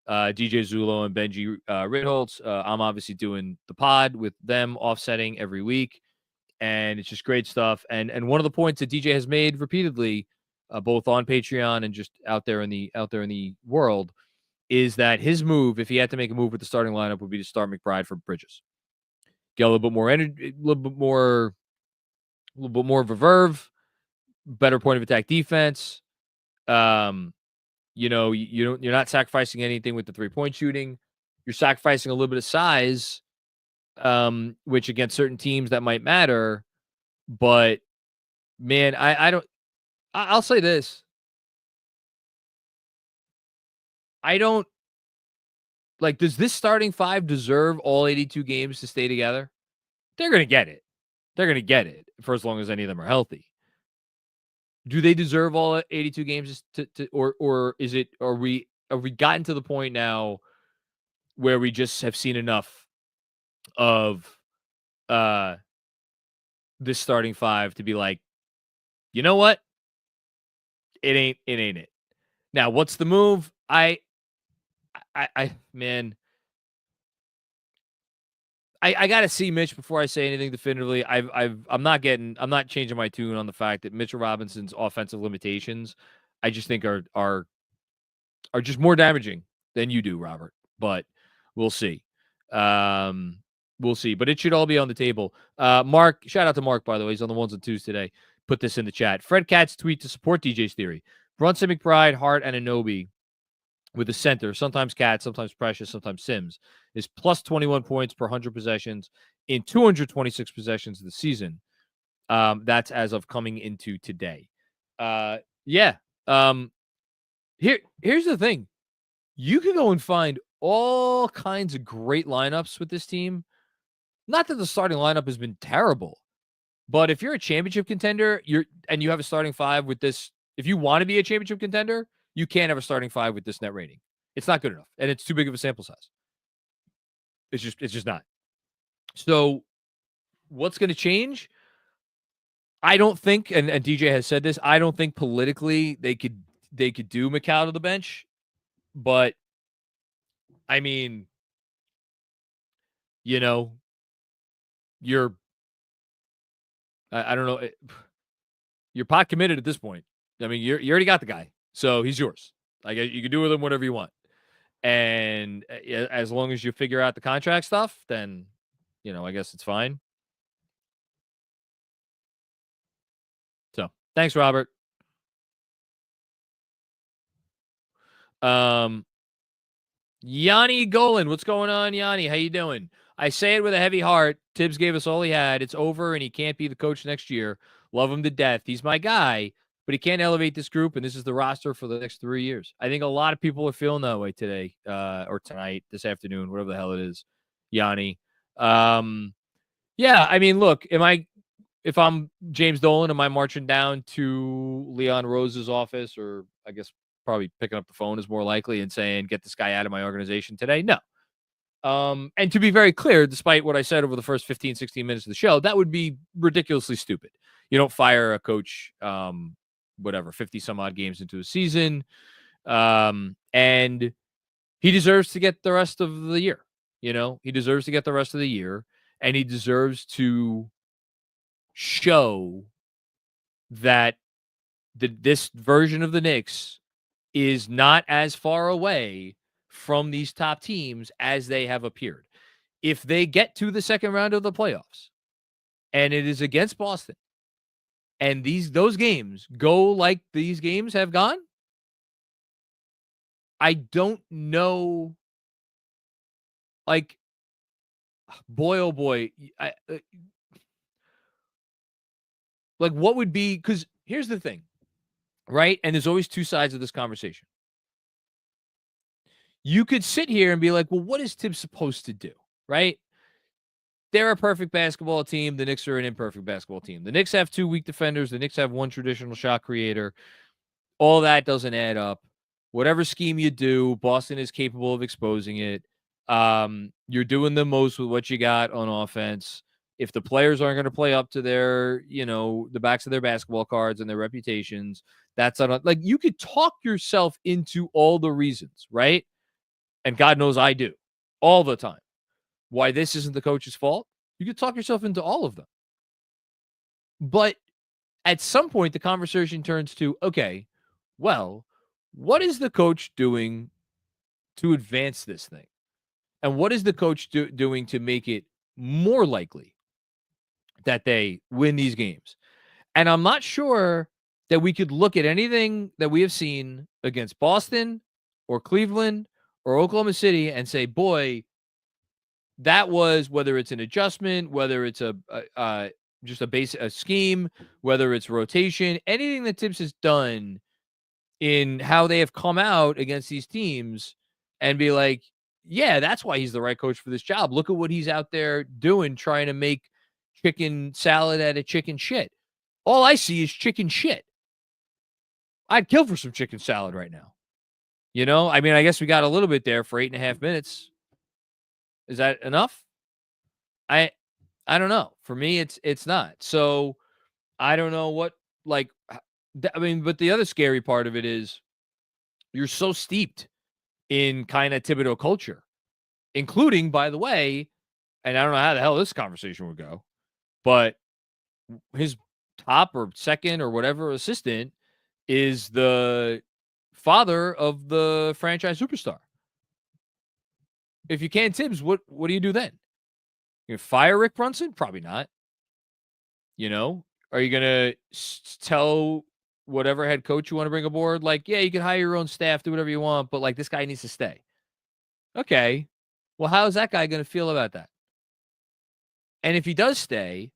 DJ Zulo and Benji Ritholtz. I'm obviously doing the pod with them, offsetting every week, and it's just great stuff. And one of the points that DJ has made repeatedly, both on Patreon and just out there in the world, is that his move, if he had to make a move with the starting lineup, would be to start McBride for Bridges. Get a little bit more energy, a little bit more of a verve, better point of attack defense. You're not sacrificing anything with the 3-point shooting. You're sacrificing a little bit of size, which against certain teams that might matter. But man, I'll say this. I don't like, does this starting 5 deserve all 82 games to stay together? They're going to get it. They're going to get it for as long as any of them are healthy. Do they deserve all 82 games or is it, are we gotten to the point now where we just have seen enough of this starting 5 to be like, you know what? It ain't it. Now, what's the move? Man, I got to see Mitch before I say anything definitively. I'm not changing my tune on the fact that Mitchell Robinson's offensive limitations, I just think are just more damaging than you do, Robert. But we'll see. We'll see. But it should all be on the table. Mark, shout out to Mark, by the way. He's on the 1s and 2s today. Put this in the chat. Fred Katz tweet to support DJ's theory. Brunson, McBride, Hart, and Anunoby with the center, sometimes Katz, sometimes Precious, sometimes Sims, is plus 21 points per 100 possessions in 226 possessions of the season. That's as of coming into today. Here's the thing. You can go and find all kinds of great lineups with this team. Not that the starting lineup has been terrible, but if you're a championship contender, you have a starting 5 with this, if you want to be a championship contender, you can't have a starting 5 with this net rating. It's not good enough, and it's too big of a sample size. It's just not. So what's going to change? I don't think, and DJ has said this, I don't think politically they could do McCall to the bench, but I mean, I don't know. You're pot committed at this point. I mean, you already got the guy, so he's yours. Like, you can do with him whatever you want. And as long as you figure out the contract stuff, then, I guess it's fine. So thanks, Robert. Yanni Golan, what's going on, Yanni? How you doing? I say it with a heavy heart. Tibbs gave us all he had. It's over, and he can't be the coach next year. Love him to death. He's my guy, but he can't elevate this group, and this is the roster for the next 3 years. I think a lot of people are feeling that way today, or tonight, this afternoon, whatever the hell it is, Yanni. Yeah, I mean, look, if I'm James Dolan, am I marching down to Leon Rose's office, or I guess probably picking up the phone is more likely and saying, get this guy out of my organization today? No. And to be very clear, despite what I said over the first 15, 16 minutes of the show, that would be ridiculously stupid. You don't fire a coach, 50 some odd games into a season. And he deserves to get the rest of the year. He deserves to get the rest of the year, and he deserves to show that this version of the Knicks is not as far away from these top teams as they have appeared. If they get to the second round of the playoffs and it is against Boston and those games go like these games have gone, I don't know. Like, boy, oh boy. Like, what would be, because here's the thing, right? And there's always two sides of this conversation. You could sit here and be like, well, what is Tibbs supposed to do, right? They're a perfect basketball team. The Knicks are an imperfect basketball team. The Knicks have 2 weak defenders. The Knicks have 1 traditional shot creator. All that doesn't add up. Whatever scheme you do, Boston is capable of exposing it. You're doing the most with what you got on offense. If the players aren't going to play up to their, the backs of their basketball cards and their reputations, that's not like, you could talk yourself into all the reasons, right? And God knows I do all the time. Why this isn't the coach's fault? You could talk yourself into all of them. But at some point, the conversation turns to, okay, well, what is the coach doing to advance this thing? And what is the coach doing to make it more likely that they win these games? And I'm not sure that we could look at anything that we have seen against Boston or Cleveland or Oklahoma City and say, boy, that was, whether it's an adjustment, whether it's just a scheme, whether it's rotation, anything that Tibbs has done in how they have come out against these teams and be like, yeah, that's why he's the right coach for this job. Look at what he's out there doing, trying to make chicken salad out of chicken shit. All I see is chicken shit. I'd kill for some chicken salad right now. I mean, I guess we got a little bit there for 8.5 minutes. Is that enough? I don't know. For me, it's not. So I don't know what, but the other scary part of it is you're so steeped in kind of Thibodeau culture, including, by the way, and I don't know how the hell this conversation would go, but his top or second or whatever assistant is the father of the franchise superstar. If you can't Tibbs, what do you do then? You fire Rick Brunson? Probably not. Are you going to tell whatever head coach you want to bring aboard, like, yeah, you can hire your own staff, do whatever you want, but like, this guy needs to stay? Okay. Well, how is that guy going to feel about that? And if he does stay,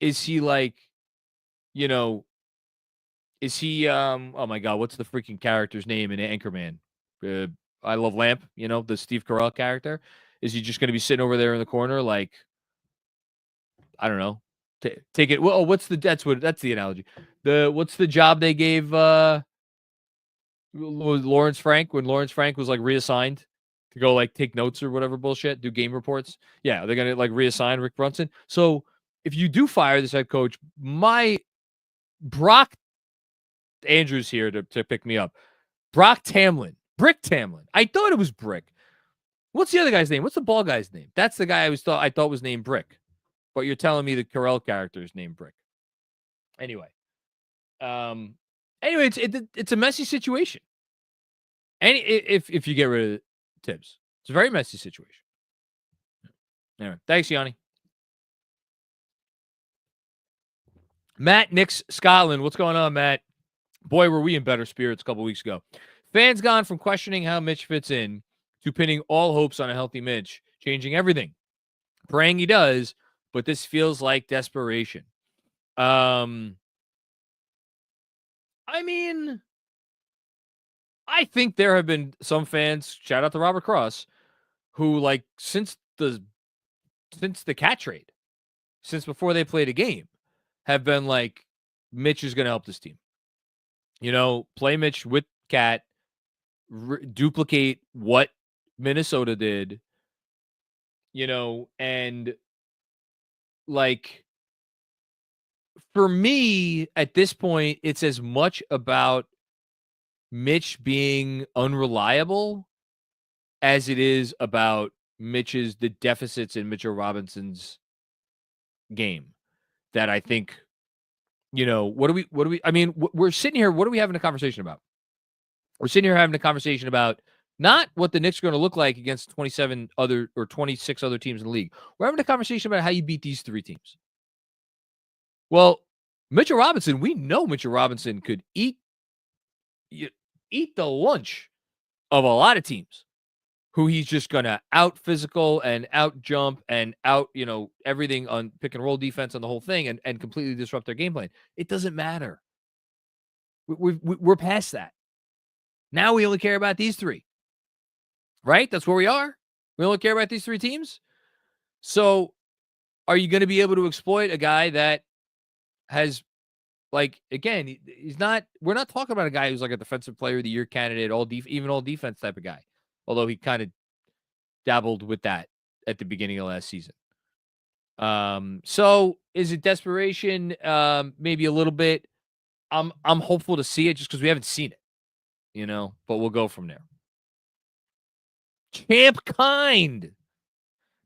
is he like, is he, oh my God, what's the freaking character's name in Anchorman? I Love Lamp, the Steve Carell character. Is he just going to be sitting over there in the corner, like, I don't know, take it? Well, that's the analogy. What's the job they gave Lawrence Frank when Lawrence Frank was like reassigned to go like take notes or whatever bullshit, do game reports? Yeah, they're gonna like reassign Rick Brunson. So if you do fire this head coach, Brock Andrews here to pick me up. Brick Tamlin. I thought it was Brick. What's the other guy's name? What's the ball guy's name? That's the guy I thought was named Brick. But you're telling me the Carell character is named Brick. Anyway. It's a messy situation. And if you get rid of Tibbs, it's a very messy situation. Anyway, thanks, Yanni. Matt Knicks Scotland. What's going on, Matt? Boy, were we in better spirits a couple weeks ago. Fans gone from questioning how Mitch fits in to pinning all hopes on a healthy Mitch, changing everything. Praying he does, but this feels like desperation. I mean, I think there have been some fans, shout out to Robert Cross, who like since the cat trade, since before they played a game, have been like, Mitch is going to help this team. Play Mitch with Cat, duplicate what Minnesota did, and like for me at this point, it's as much about Mitch being unreliable as it is about the deficits in Mitchell Robinson's game that I think, I mean, we're sitting here, what are we having a conversation about? We're sitting here having a conversation about not what the Knicks are going to look like against 27 other or 26 other teams in the league. We're having a conversation about how you beat these three teams. Well, Mitchell Robinson, we know Mitchell Robinson could eat the lunch of a lot of teams who he's just going to out physical and out jump and out, everything on pick and roll defense on the whole thing and completely disrupt their game plan. It doesn't matter. We're past that. Now we only care about these three, right? That's where we are. We only care about these three teams. So are you going to be able to exploit a guy that has, like, again, we're not talking about a guy who's like a defensive player of the year candidate, even all defense type of guy. Although he kind of dabbled with that at the beginning of last season. So is it desperation? Maybe a little bit. I'm hopeful to see it just because we haven't seen it, but we'll go from there. Champ Kind.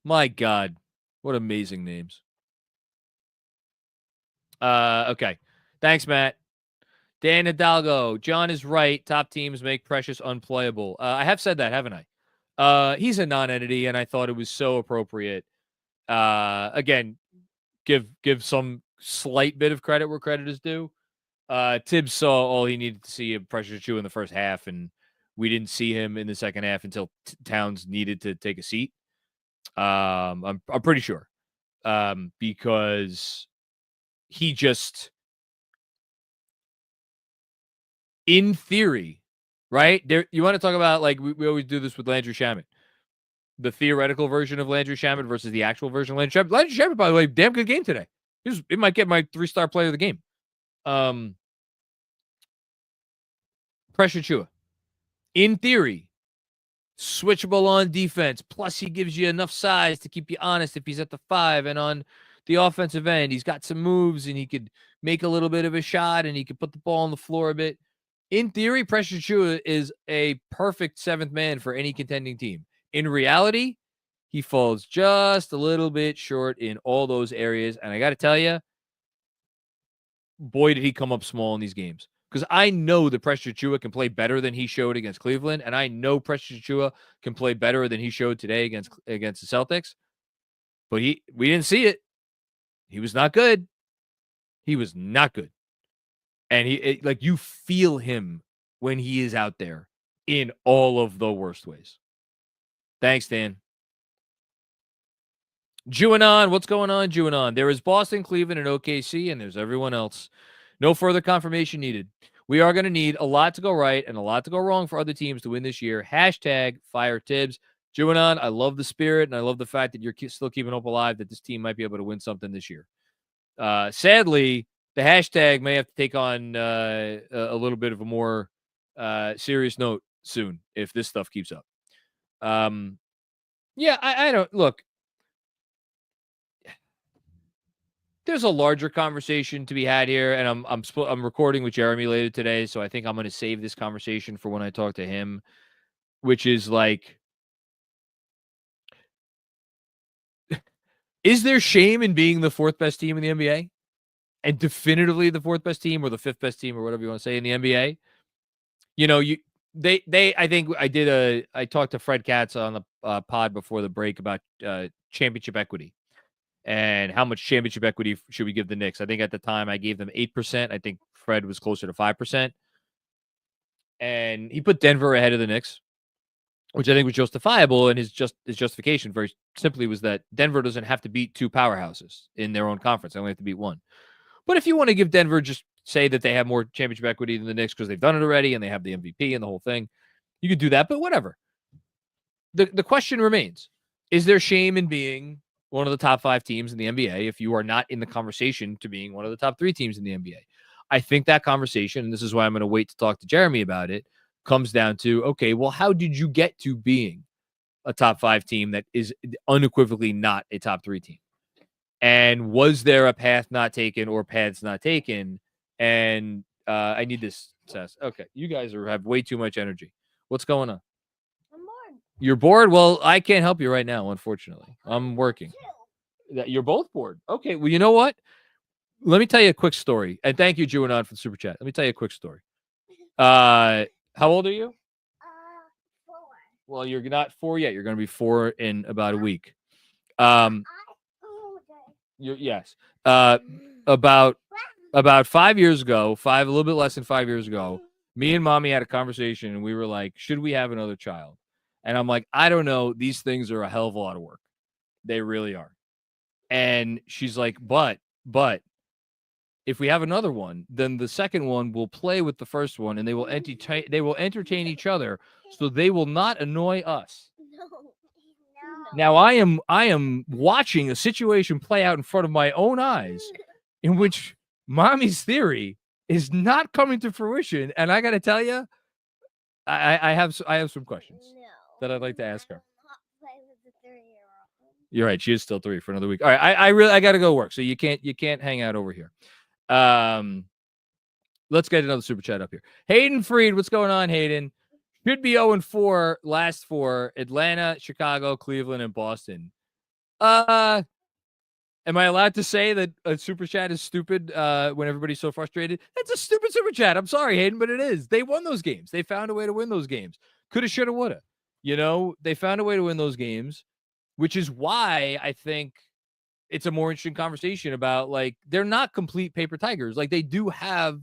My God. What amazing names. Okay. Thanks, Matt. Dan Hidalgo. John is right. Top teams make Precious unplayable. I have said that, haven't I? He's a non-entity, and I thought it was so appropriate. Again, give some slight bit of credit where credit is due. Tibbs saw all he needed to see of Precious Achiuwa in the first half, and we didn't see him in the second half until Towns needed to take a seat. I'm pretty sure, because he just, in theory, right there, you want to talk about, like, we always do this with Landry Shamet, the theoretical version of Landry Shamet versus the actual version of Landry Shamet. Landry Shamet, by the way, damn good game today. It might get my 3-star player of the game. Precious Achiuwa, in theory, switchable on defense. Plus, he gives you enough size to keep you honest if he's at the 5. And on the offensive end, he's got some moves, and he could make a little bit of a shot, and he could put the ball on the floor a bit. In theory, Precious Achiuwa is a perfect 7th man for any contending team. In reality, he falls just a little bit short in all those areas. And I got to tell you, boy, did he come up small in these games. Because I know that Precious Achiuwa can play better than he showed against Cleveland, and I know Precious Achiuwa can play better than he showed today against the Celtics. But we didn't see it. He was not good. He was not good. And you feel him when he is out there in all of the worst ways. Thanks, Dan. Juanon, what's going on, Juanon? There is Boston, Cleveland, and OKC, and there's everyone else. No further confirmation needed. We are going to need a lot to go right and a lot to go wrong for other teams to win this year. #fire Tibbs. Juanon, I love the spirit, and I love the fact that you're still keeping hope alive that this team might be able to win something this year. Sadly, the hashtag may have to take on a little bit of a more serious note soon if this stuff keeps up. Yeah, I don't look. There's a larger conversation to be had here, and I'm recording with Jeremy later today, so I think I'm going to save this conversation for when I talk to him, which is like, is there shame in being the 4th best team in the NBA? And definitively the 4th best team or the 5th best team or whatever you want to say in the NBA? I think I talked to Fred Katz on the pod before the break about championship equity and how much championship equity should we give the Knicks. I think at the time I gave them 8%. I think Fred was closer to 5%. And he put Denver ahead of the Knicks, which I think was justifiable. And his justification very simply was that Denver doesn't have to beat 2 powerhouses in their own conference. They only have to beat 1. But if you want to give Denver, just say that they have more championship equity than the Knicks because they've done it already and they have the MVP and the whole thing, you could do that, but whatever. The question remains, is there shame in being one of the top 5 teams in the NBA if you are not in the conversation to being one of the top 3 teams in the NBA? I think that conversation, and this is why I'm going to wait to talk to Jeremy about it, comes down to, okay, well, how did you get to being a top 5 team that is unequivocally not a top 3 team. And was there a path not taken or paths not taken? And I need this test. Okay, you guys have way too much energy. What's going on? I'm bored. You're bored? Well, I can't help you right now, unfortunately. I'm working. You're both bored. Okay, well, you know what? Let me tell you a quick story. And thank you, Juanon, for the super chat. Let me tell you a quick story. How old are you? 4. Well, you're not 4 yet. You're going to be 4 in about a week. Yes. About 5 years ago, a little bit less than 5 years ago, me and mommy had a conversation and we were like, should we have another child? And I'm like, I don't know. These things are a hell of a lot of work. They really are. And she's like, but if we have another one, then the second one will play with the first one and they will entertain each other, so they will not annoy us. No. Now I am watching a situation play out in front of my own eyes in which mommy's theory is not coming to fruition, and I got to tell you, I have some questions that I'd like to ask her. You're right, she is still 3 for another week. All right, I got to go work, so you can't hang out over here. Let's get another super chat up here. Hayden Freed, what's going on, Hayden? Should be 0-4 last 4: Atlanta, Chicago, Cleveland, and Boston. Am I allowed to say that a super chat is stupid when everybody's so frustrated? That's a stupid super chat. I'm sorry, Hayden, but it is. They won those games. They found a way to win those games. Coulda, shoulda, woulda. They found a way to win those games, which is why I think it's a more interesting conversation about, like, they're not complete paper tigers. Like, they do have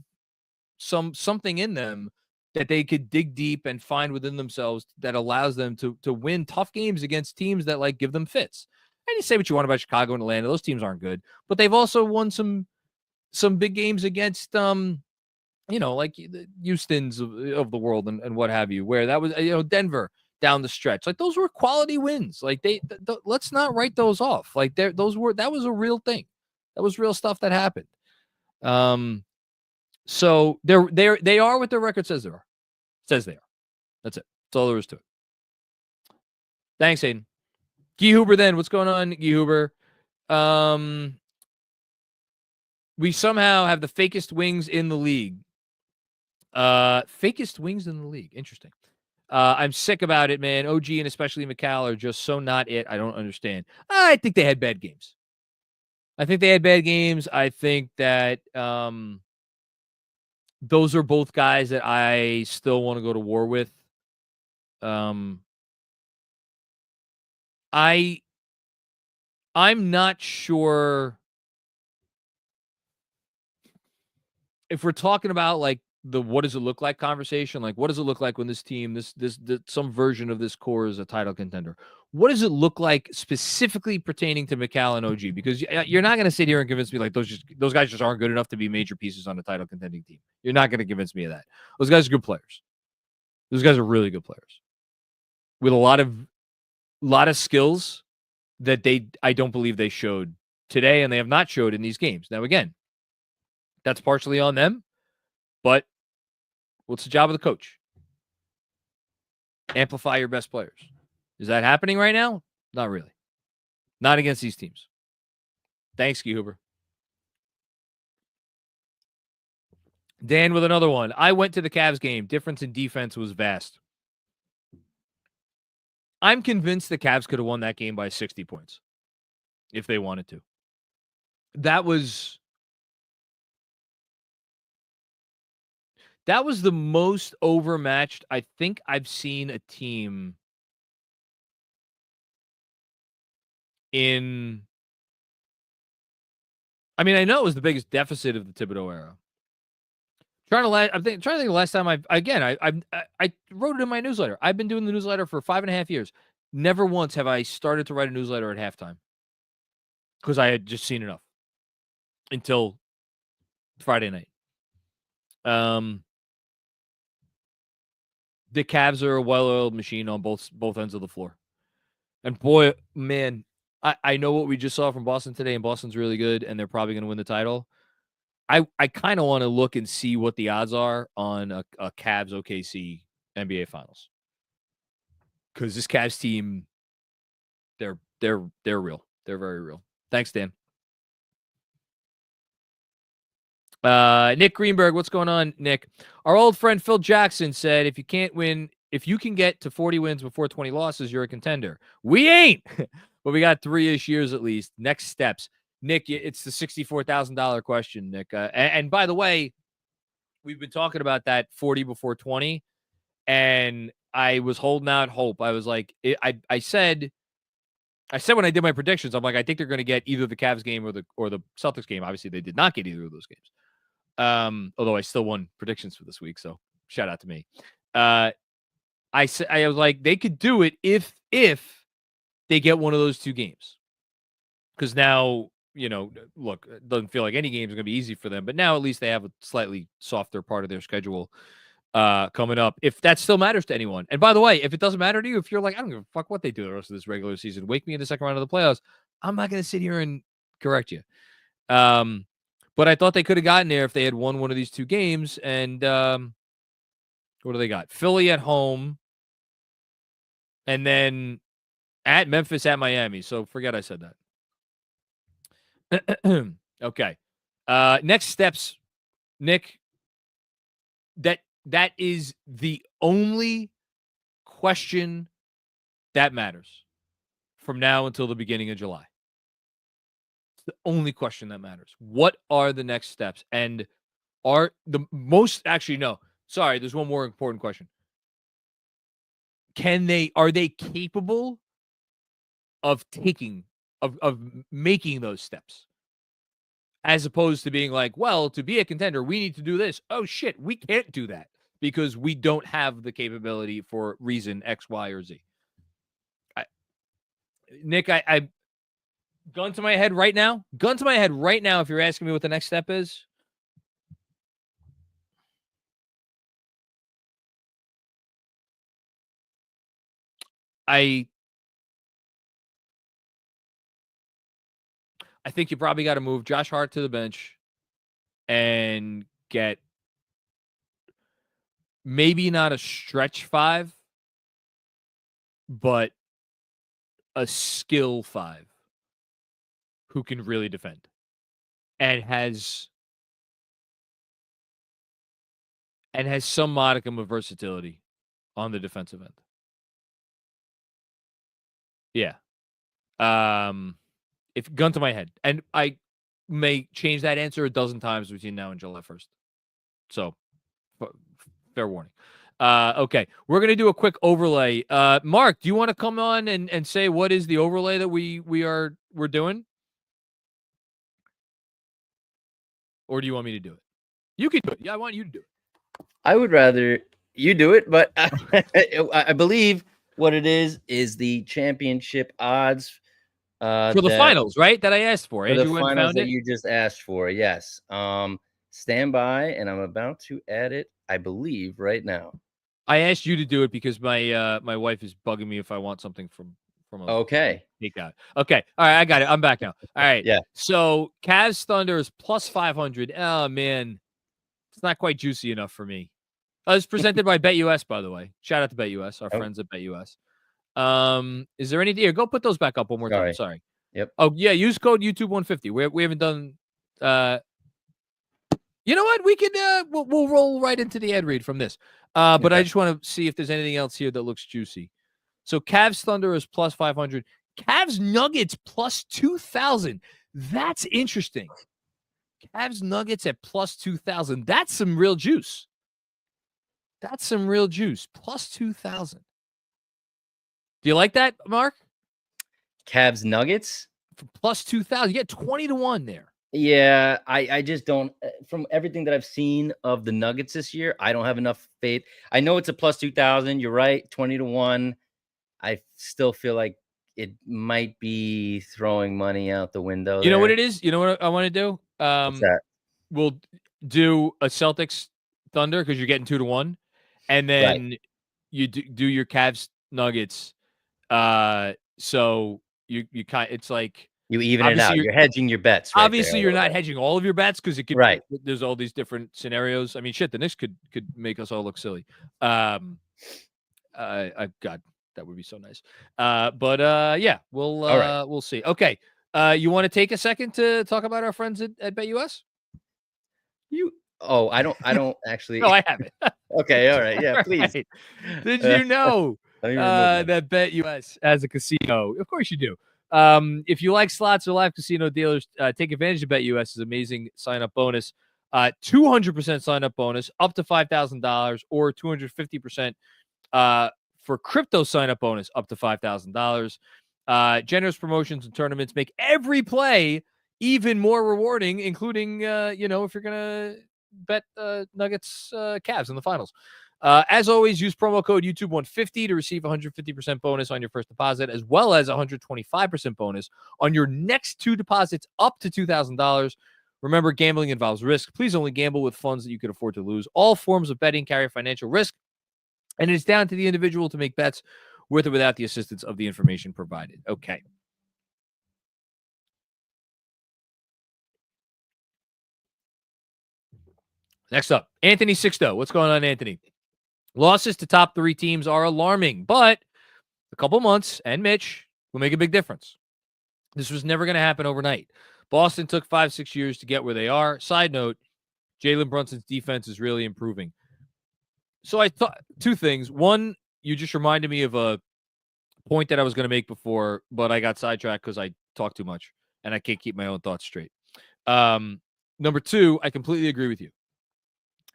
something in them that they could dig deep and find within themselves that allows them to win tough games against teams that, like, give them fits. And you say what you want about Chicago and Atlanta. Those teams aren't good, but they've also won some big games against, like the Houstons of the world and what have you, where that was, Denver down the stretch. Like, those were quality wins. Like, let's not write those off. Like, that was a real thing. That was real stuff that happened. So they are what their record says they are. Says they are. That's it. That's all there is to it. Thanks, Hayden. Guy Huber, then. What's going on, Guy Huber? We somehow have the fakest wings in the league. Fakest wings in the league. Interesting. I'm sick about it, man. OG and especially McCall are just so not it. I don't understand. I think they had bad games. I think that those are both guys that I still want to go to war with. I'm not sure if we're talking about, like, the what does it look like conversation. Like, what does it look like when this team, this some version of this core is a title contender? What does it look like specifically pertaining to McCall and OG? Because you're not going to sit here and convince me like those guys just aren't good enough to be major pieces on a title contending team. You're not going to convince me of that. Those guys are good players. Those guys are really good players with a lot of skills that I don't believe they showed today, and they have not showed in these games. Now, again, that's partially on them, but what's the job of the coach? Amplify your best players. Is that happening right now? Not really. Not against these teams. Thanks, Guy Huber. Dan with another one. I went to the Cavs game. Difference in defense was vast. I'm convinced the Cavs could have won that game by 60 points if they wanted to. That was the most overmatched I think I've seen a team in. I mean, I know it was the biggest deficit of the Thibodeau era. I'm trying to think the last time I wrote it in my newsletter. I've been doing the newsletter for 5.5 years. Never once have I started to write a newsletter at halftime because I had just seen enough until Friday night. The Cavs are a well-oiled machine on both ends of the floor. And boy, man, I know what we just saw from Boston today, and Boston's really good, and they're probably going to win the title. I kind of want to look and see what the odds are on a Cavs OKC NBA Finals. because this Cavs team, they're real. They're very real. Thanks, Dan. Nick Greenberg, what's going on, Nick? Our old friend Phil Jackson said, if you can get to 40 wins before 20 losses, you're a contender. We ain't, but we got 3-ish years at least. Next steps. Nick, it's the $64,000 question, Nick. And by the way, we've been talking about that 40 before 20, and I was holding out hope. I was like, I said when I did my predictions, I'm like, I think they're going to get either the Cavs game or the Celtics game. Obviously, they did not get either of those games. Although I still won predictions for this week, so shout out to me. I was like, they could do it if they get one of those two games. Because now, look, it doesn't feel like any game is going to be easy for them, but now at least they have a slightly softer part of their schedule coming up, if that still matters to anyone. And by the way, if it doesn't matter to you, if you're like, I don't give a fuck what they do the rest of this regular season, wake me in the second round of the playoffs, I'm not going to sit here and correct you. But I thought they could have gotten there if they had won one of these two games. And what do they got? Philly at home, and then at Memphis, at Miami. So forget I said that. Okay. Next steps, Nick. That is the only question that matters from now until the beginning of July. It's the only question that matters. What are the next steps? And are the most actually no. Sorry, there's one more important question. Are they capable of making those steps? As opposed to being like, well, to be a contender, we need to do this. Oh shit, we can't do that because we don't have the capability for reason X, Y, or Z. Nick, I gun to my head right now. If you're asking me what the next step is, I think you probably got to move Josh Hart to the bench and get maybe not a stretch 5, but a skill 5 who can really defend and has some modicum of versatility on the defensive end. Yeah. If gun to my head, and I may change that answer a dozen times between now and July 1st. So fair warning. Okay. We're going to do a quick overlay. Mark, do you want to come on and say what is the overlay that we're doing? Or do you want me to do it? You can do it. Yeah, I want you to do it. I would rather you do it, but I believe what it is the championship odds for the finals, right? That I asked for. For Andrew the finals that it? you just asked for, yes. Stand by, and I'm about to add it, I believe, right now. I asked you to do it because my wife is bugging me if I want something from a takeout. Okay. All right, I got it. I'm back now. All right. Yeah. So Cavs Thunder is plus 500. Oh man, it's not quite juicy enough for me. It's presented by BetUS, by the way. Shout out to BetUS, our friends at BetUS. Is there anything here? Go put those back up one more time. Sorry. Yep. Oh yeah, use code YouTube 150. We haven't done. You know what? We could we'll roll right into the ad read from this. But okay. I just want to see if there's anything else here that looks juicy. So Cavs Thunder is plus 500. Cavs Nuggets plus 2,000. That's interesting. Cavs Nuggets at plus 2,000. That's some real juice. Plus 2,000. Do you like that, Mark? Cavs Nuggets? For plus 2,000. You get 20-1 there. Yeah, I just don't. From everything that I've seen of the Nuggets this year, I don't have enough faith. I know it's a plus 2,000. You're right, 20-1. I still feel like it might be throwing money out the window. You know what it is? You know what I want to do? What's that? We'll do a Celtics Thunder because you're getting 2-1, and then you do your Cavs Nuggets. So you kind, it's like you even it out. You're hedging your bets. Right obviously, you're not hedging all of your bets because it could. Right. There's all these different scenarios. I mean, shit, the Knicks could make us all look silly. God, That would be so nice. Yeah, we'll see. Okay. You want to take a second to talk about our friends at BetUS? I don't actually. No, I haven't. Okay, all right, yeah, please. Right. Did you know that that BetUS has a casino? Of course you do. If you like slots or live casino dealers, take advantage of BetUS's amazing sign-up bonus. 200% sign-up bonus, up to $5,000, or 250% for crypto sign-up bonus, up to $5,000. Generous promotions and tournaments make every play even more rewarding, including, if you're going to bet Nuggets Cavs in the finals. As always, use promo code YouTube150 to receive 150% bonus on your first deposit, as well as 125% bonus on your next 2 deposits up to $2,000. Remember, gambling involves risk. Please only gamble with funds that you can afford to lose. All forms of betting carry financial risk, and it's down to the individual to make bets with or without the assistance of the information provided. Okay. Next up, Anthony Sixto. What's going on, Anthony? Losses to top 3 teams are alarming, but a couple months and Mitch will make a big difference. This was never going to happen overnight. Boston took 5-6 years to get where they are. Side note, Jalen Brunson's defense is really improving. So I thought 2 things. One, you just reminded me of a point that I was going to make before, but I got sidetracked because I talk too much and I can't keep my own thoughts straight. Number 2, I completely agree with you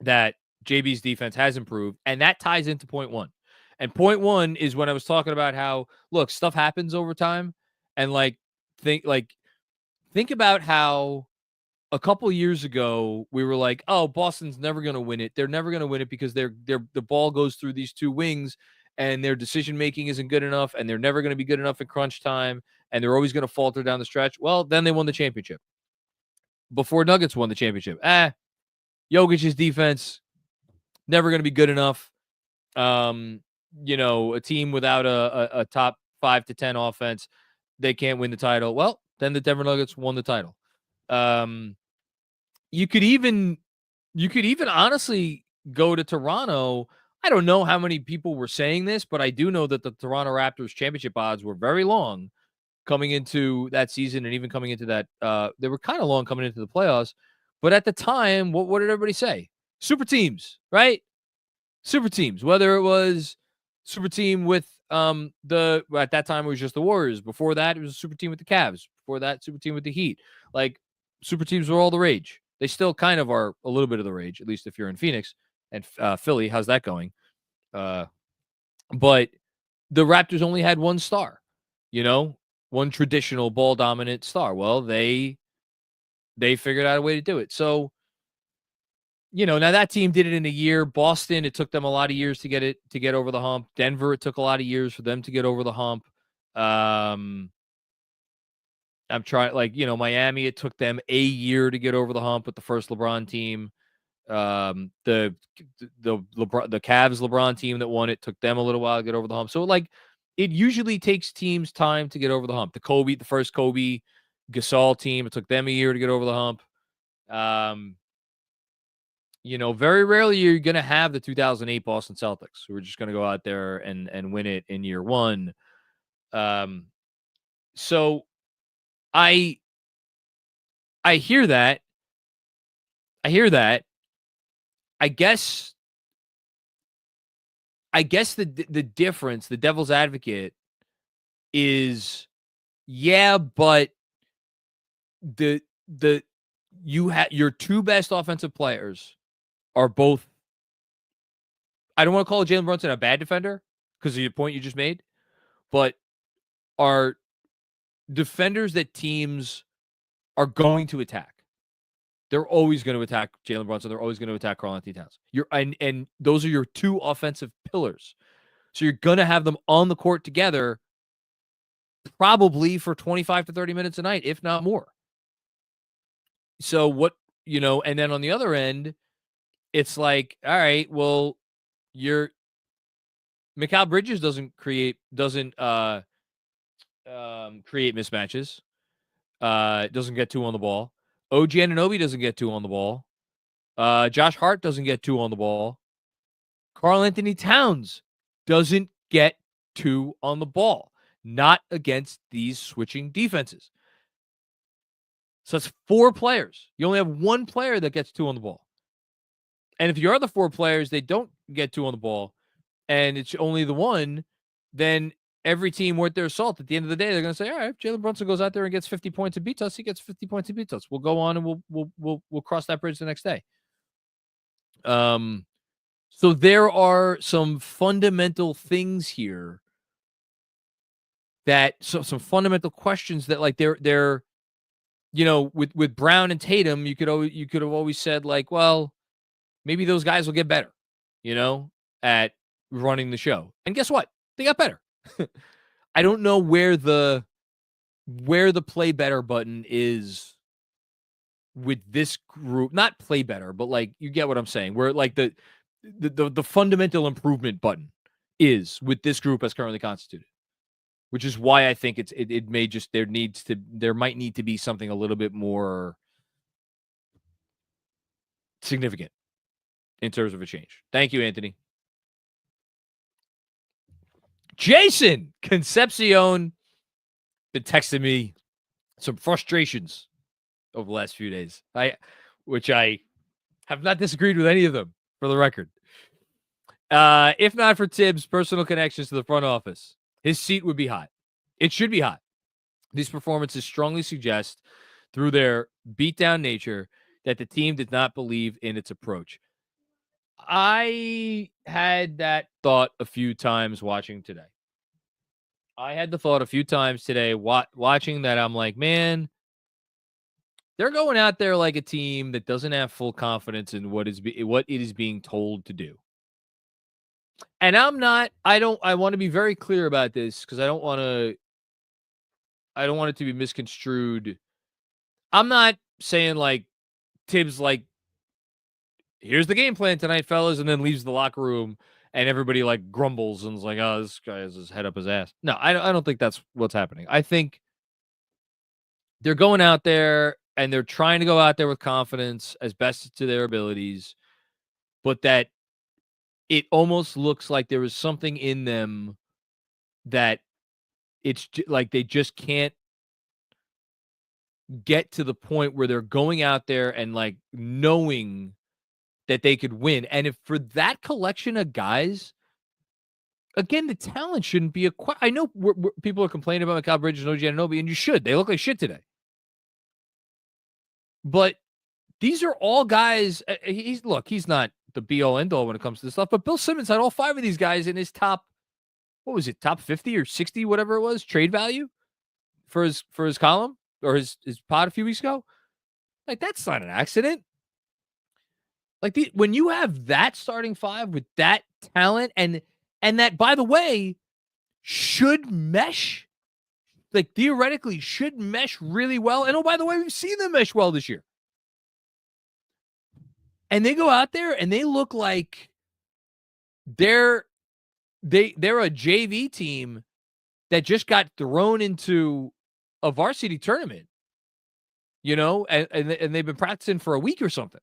that JB's defense has improved, and that ties into point 1. And point 1 is when I was talking about how, look, stuff happens over time, and think about how a couple years ago we were like, oh, Boston's never going to win it. They're never going to win it because the ball goes through these 2 wings, and their decision making isn't good enough, and they're never going to be good enough in crunch time, and they're always going to falter down the stretch. Well, then they won the championship. Before Nuggets won the championship, Jokic's defense never going to be good enough. A team without a top 5 to 10 offense, they can't win the title. Well, then the Denver Nuggets won the title. You could even honestly go to Toronto. I don't know how many people were saying this, but I do know that the Toronto Raptors championship odds were very long coming into that season, and even coming into that, they were kind of long coming into the playoffs. But at the time, what did everybody say? Super teams, right? Super teams. Whether it was super team with at that time it was just the Warriors. Before that, it was a super team with the Cavs. Before that, super team with the Heat. Like, super teams were all the rage. They still kind of are a little bit of the rage, at least if you're in Phoenix and Philly. How's that going? But the Raptors only had one star, one traditional ball dominant star. Well, they figured out a way to do it. So, now that team did it in a year. Boston, it took them a lot of years to get over the hump. Denver, it took a lot of years for them to get over the hump. I'm trying, Miami, it took them a year to get over the hump with the first LeBron team. The Cavs LeBron team that won it took them a little while to get over the hump. So, it usually takes teams time to get over the hump. The first Kobe Gasol team, it took them a year to get over the hump. Very rarely you're going to have the 2008 Boston Celtics who are just going to go out there and win it in year 1. So I hear that. I guess the difference, the devil's advocate is, but your 2 best offensive players are both, I don't want to call Jalen Brunson a bad defender because of your point you just made, but are defenders that teams are going to attack. They're always going to attack Jalen Brunson. They're always going to attack Karl-Anthony Towns. And those are your 2 offensive pillars. So you're going to have them on the court together probably for 25 to 30 minutes a night, if not more. So and then on the other end, it's like, all right, well, Mikal Bridges doesn't create mismatches. Doesn't get 2 on the ball. OG Anunoby doesn't get 2 on the ball. Josh Hart doesn't get 2 on the ball. Karl-Anthony Towns doesn't get 2 on the ball, not against these switching defenses. So it's 4 players. You only have 1 player that gets 2 on the ball. And if your other 4 players, they don't get 2 on the ball, and it's only the 1, then every team worth their salt, at the end of the day, they're going to say, all right, Jalen Brunson goes out there and gets 50 points and beats us. He gets 50 points and beats us. We'll go on and we'll cross that bridge the next day. So there are some fundamental things here that some fundamental questions that like they're with Brown and Tatum, you could have always said like, well, maybe those guys will get better, at running the show. And guess what? They got better. I don't know where the play better button is with this group. Not play better, but like you get what I'm saying. Where like the fundamental improvement button is with this group as currently constituted. Which is why I think it may just there might need to be something a little bit more significant in terms of a change. Thank you, Anthony. Jason Concepcion been texting me some frustrations over the last few days. Which I have not disagreed with any of them, for the record. If not for Tibbs' personal connections to the front office, his seat would be hot. It should be hot. These performances strongly suggest, through their beatdown nature, that the team did not believe in its approach. I had that thought a few times watching today. Watching that. I'm like, man, they're going out there like a team that doesn't have full confidence in what it is being told to do. And I want to be very clear about this because I don't want it to be misconstrued. I'm not saying like Tibbs like, here's the game plan tonight, fellas, and then leaves the locker room and everybody like grumbles and is like, oh, this guy has his head up his ass. No, I don't think that's what's happening. I think they're going out there and they're trying to go out there with confidence as best to their abilities, but that it almost looks like there is something in them that it's like they just can't get to the point where they're going out there and like knowing that they could win. And if for that collection of guys, again, the talent shouldn't be I know people are complaining about Mikal Bridges and OG Anunoby, and you should. They look like shit today. But these are all guys. He's not the be-all, end-all when it comes to this stuff. But Bill Simmons had all 5 of these guys in his top, what was it, top 50 or 60, whatever it was, trade value for his column or his pod a few weeks ago. Like, that's not an accident. Like, when you have that starting 5 with that talent and that, by the way, should mesh, like theoretically should mesh really well. And oh, by the way, we've seen them mesh well this year. And they go out there and they look like they're a JV team that just got thrown into a varsity tournament, and they've been practicing for a week or something.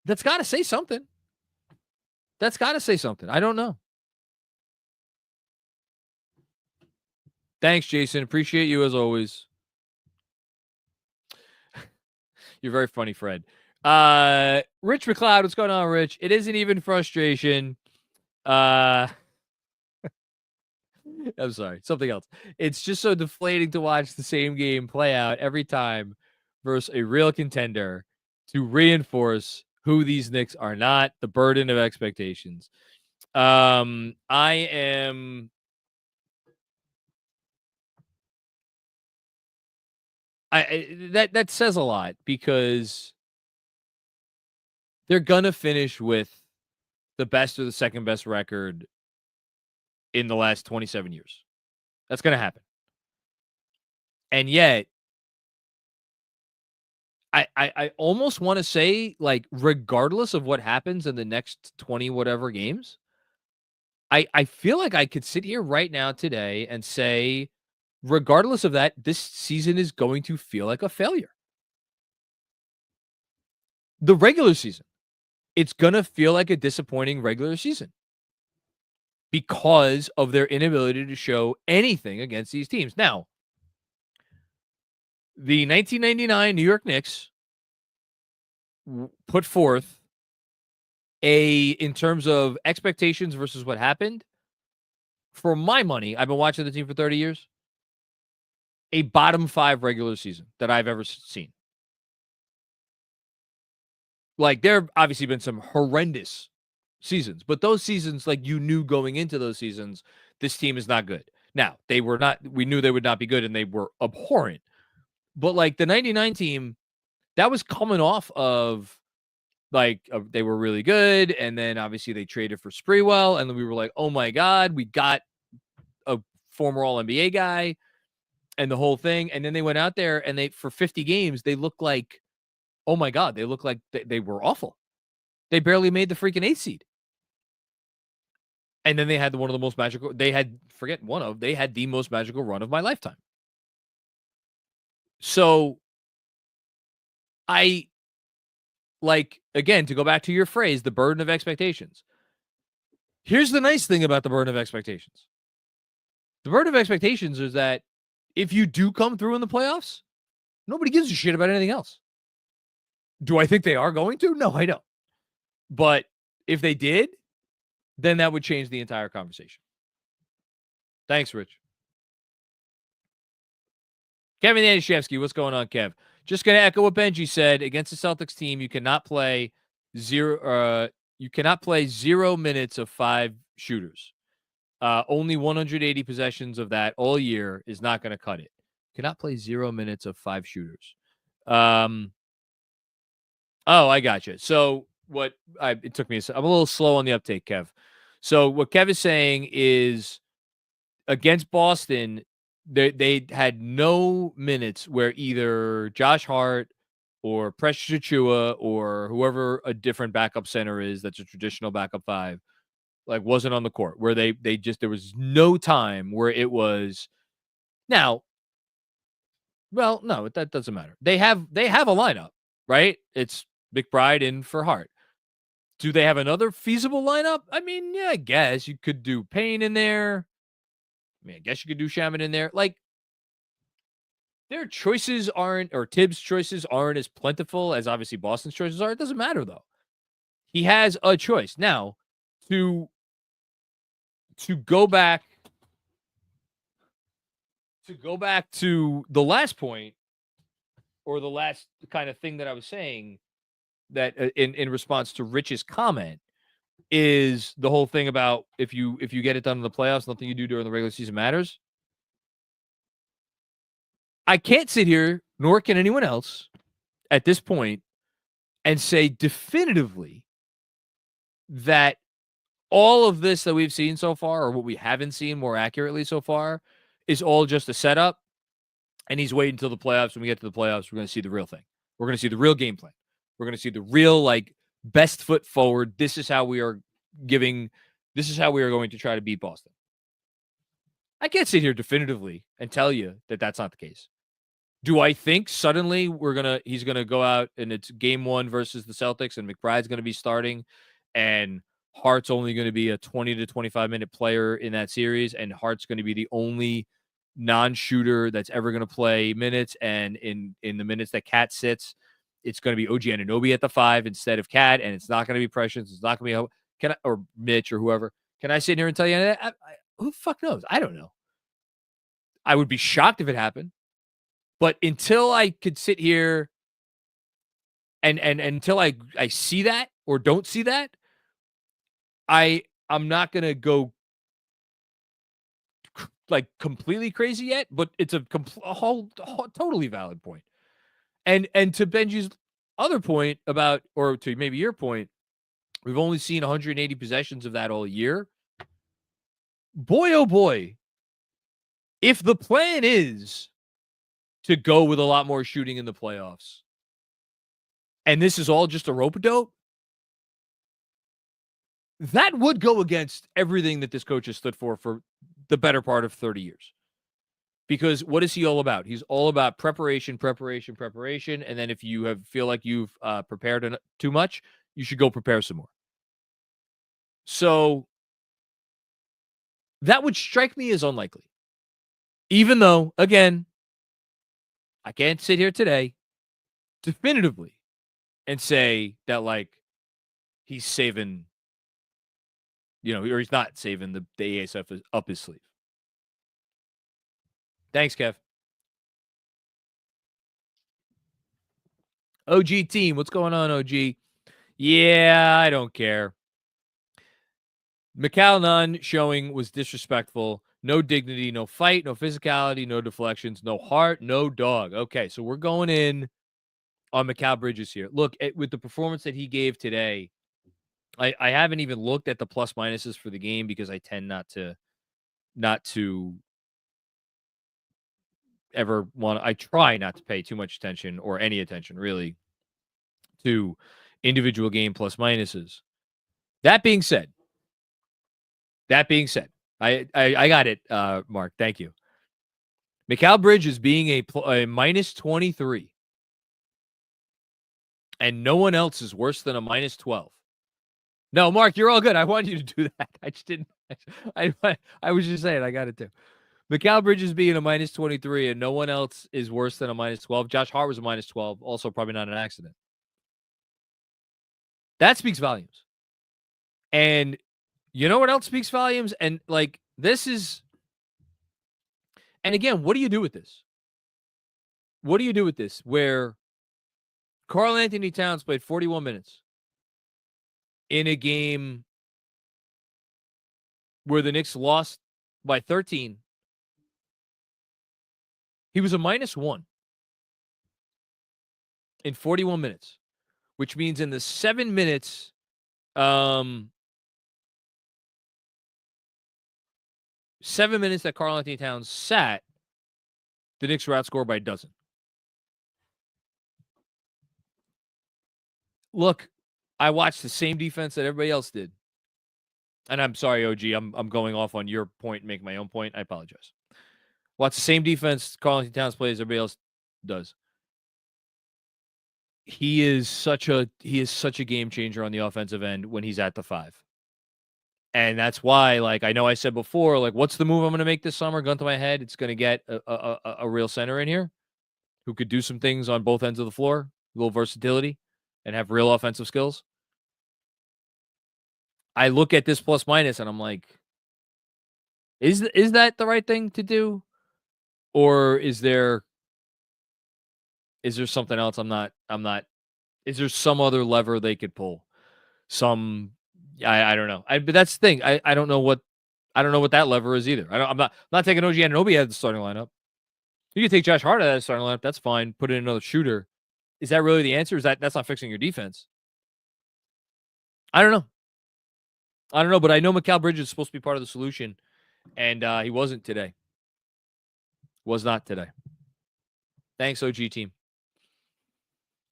That's got to say something. I don't know. Thanks, Jason. Appreciate you as always. You're very funny, Fred. Rich McLeod, what's going on, Rich? It isn't even frustration. I'm sorry, something else. It's just so deflating to watch the same game play out every time versus a real contender to reinforce who these Knicks are not, the burden of expectations. That says a lot because they're gonna finish with the best or the second best record in the last 27 years. That's gonna happen. And yet, I almost want to say, like, regardless of what happens in the next 20 whatever games, I feel like I could sit here right now today and say, regardless of that, this season is going to feel like a failure. The regular season, it's going to feel like a disappointing regular season. because of their inability to show anything against these teams. Now, the 1999 New York Knicks put forth in terms of expectations versus what happened, for my money, I've been watching the team for 30 years, a bottom 5 regular season that I've ever seen. Like, there have obviously been some horrendous seasons, but those seasons, like, you knew going into those seasons, this team is not good. Now, we knew they would not be good, and they were abhorrent. But, like, the 99 team, that was coming off of, like, they were really good, and then obviously they traded for Sprewell, and then we were like, oh my God, we got a former All-NBA guy, and the whole thing. And then they went out there, and for 50 games, they looked like, oh my God, they looked like they were awful. They barely made the freaking 8th seed. And then they had the most magical run of my lifetime. So again, to go back to your phrase, the burden of expectations. Here's the nice thing about the burden of expectations. The burden of expectations is that if you do come through in the playoffs, nobody gives a shit about anything else. Do I think they are going to? No, I don't. But if they did, then that would change the entire conversation. Thanks, Rich. Kevin Anishevsky, what's going on, Kev? Just going to echo what Benji said. Against the Celtics team, you cannot play 0 minutes of 5 shooters. Only 180 possessions of that all year is not going to cut it. Cannot play 0 minutes of 5 shooters. Oh, I got you. So it took me I'm a little slow on the uptake, Kev. So what Kev is saying is against Boston, they had no minutes where either Josh Hart or Precious Achiuwa or whoever a different backup center is that's a traditional backup 5, like, wasn't on the court, where there was no time where it was. Now, well, no, that doesn't matter. They have a lineup, right? It's McBride in for Hart. Do they have another feasible lineup? I mean, yeah, I guess you could do Payne in there. I mean, I guess you could do Shaman in there. Like, their choices or Tibbs' choices aren't as plentiful as obviously Boston's choices are. It doesn't matter, though. He has a choice. Now, to go back to the last point, or the last kind of thing that I was saying, that in response to Rich's comment, is the whole thing about if you get it done in the playoffs, nothing you do during the regular season matters. I can't sit here, nor can anyone else at this point, and say definitively that all of this that we've seen so far, or what we haven't seen more accurately so far, is all just a setup, and he's waiting until the playoffs. When we get to the playoffs, we're going to see the real thing. We're going to see the real game plan. We're going to see the real, like, best foot forward. This is how we are going to try to beat Boston. I can't sit here definitively and tell you that that's not the case. Do I think suddenly he's going to go out and it's game 1 versus the Celtics and McBride's going to be starting and Hart's only going to be a 20 to 25 minute player in that series, and Hart's going to be the only non-shooter that's ever going to play minutes, and in the minutes that Cat sits, it's going to be OG Anunoby at the 5 instead of Cat, and it's not going to be Precious. It's not going to be or Mitch or whoever. Can I sit here and tell you that? Who the fuck knows? I don't know. I would be shocked if it happened. But until I could sit here and until I see that or don't see that, I'm not going to go like completely crazy yet, but it's a totally valid point. And to Benji's other point about, or to maybe your point, we've only seen 180 possessions of that all year. Boy, oh boy, if the plan is to go with a lot more shooting in the playoffs, and this is all just a rope-a-dope, that would go against everything that this coach has stood for the better part of 30 years. Because what is he all about? He's all about preparation. And then if you feel like you've prepared too much, you should go prepare some more. So that would strike me as unlikely. Even though, again, I can't sit here today definitively and say that, like, he's saving, or he's not saving the ASF up his sleeve. Thanks, Kev. OG team, what's going on, OG? Yeah, I don't care. McAllen showing was disrespectful. No dignity, no fight, no physicality, no deflections, no heart, no dog. Okay, so we're going in on Mikal Bridges here. Look, with the performance that he gave today, I haven't even looked at the plus minuses for the game because I tend not to ever I try not to pay too much attention or any attention really to individual game plus minuses. That being said, I got it, Mark. Thank you. Mikal Bridges being a minus 23, and no one else is worse than a minus 12. No, Mark, you're all good. I want you to do that. I just didn't. I was just saying I got it too. Mikal Bridges being a minus 23, and no one else is worse than a minus 12. Josh Hart was a minus 12. Also, probably not an accident. That speaks volumes. And you know what else speaks volumes? And like this is. And again, what do you do with this? What do you do with this? Where Karl Anthony Towns played 41 minutes in a game where the Knicks lost by 13. He was a minus 1 in 41 minutes, which means in the 7 minutes, 7 minutes that Karl Anthony Towns sat, the Knicks were outscored by a dozen. Look, I watched the same defense that everybody else did. And I'm sorry, OG, I'm going off on your point and making my own point. I apologize. Watch the same defense Karl Anthony Towns plays everybody else does. He is such a game changer on the offensive end when he's at the 5. And that's why, like, I know I said before, like, what's the move I'm going to make this summer? Gun to my head, it's going to get a real center in here who could do some things on both ends of the floor, a little versatility, and have real offensive skills. I look at this plus minus and I'm like, is that the right thing to do? Or is there something else I'm not, is there some other lever they could pull? I don't know. But that's the thing. I don't know what that lever is either. I'm not taking OG Anunoby out of the starting lineup. You can take Josh Hart out of the starting lineup. That's fine. Put in another shooter. Is that really the answer? That's not fixing your defense? I don't know. But I know Mikal Bridges is supposed to be part of the solution, and he wasn't today. Was not today. Thanks, OG team.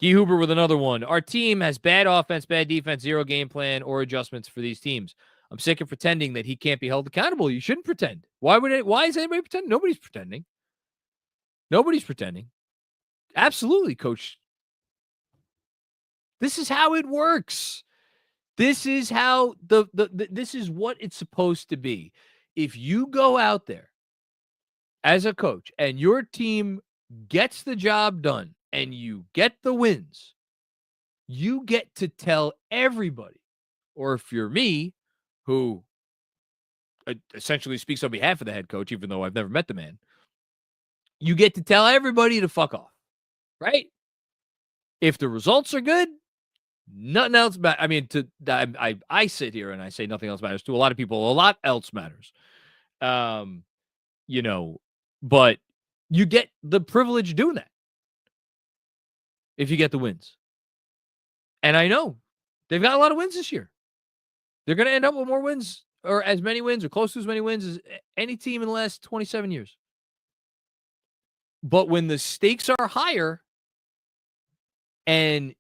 Guy Huber with another one. Our team has bad offense, bad defense, zero game plan or adjustments for these teams. I'm sick of pretending that he can't be held accountable. You shouldn't pretend. Why is anybody pretending? Nobody's pretending. Absolutely, coach. This is how it works. This is how this is what it's supposed to be. If you go out there as a coach and your team gets the job done and you get the wins, you get to tell everybody, or if you're me, who essentially speaks on behalf of the head coach, even though I've never met the man, you get to tell everybody to fuck off, right? If the results are good, nothing else matters. I mean, I sit here and I say nothing else matters. To a lot of people, a lot else matters. But you get the privilege doing that if you get the wins. And I know they've got a lot of wins this year. They're going to end up with more wins, or as many wins, or close to as many wins as any team in the last 27 years. But when the stakes are higher, and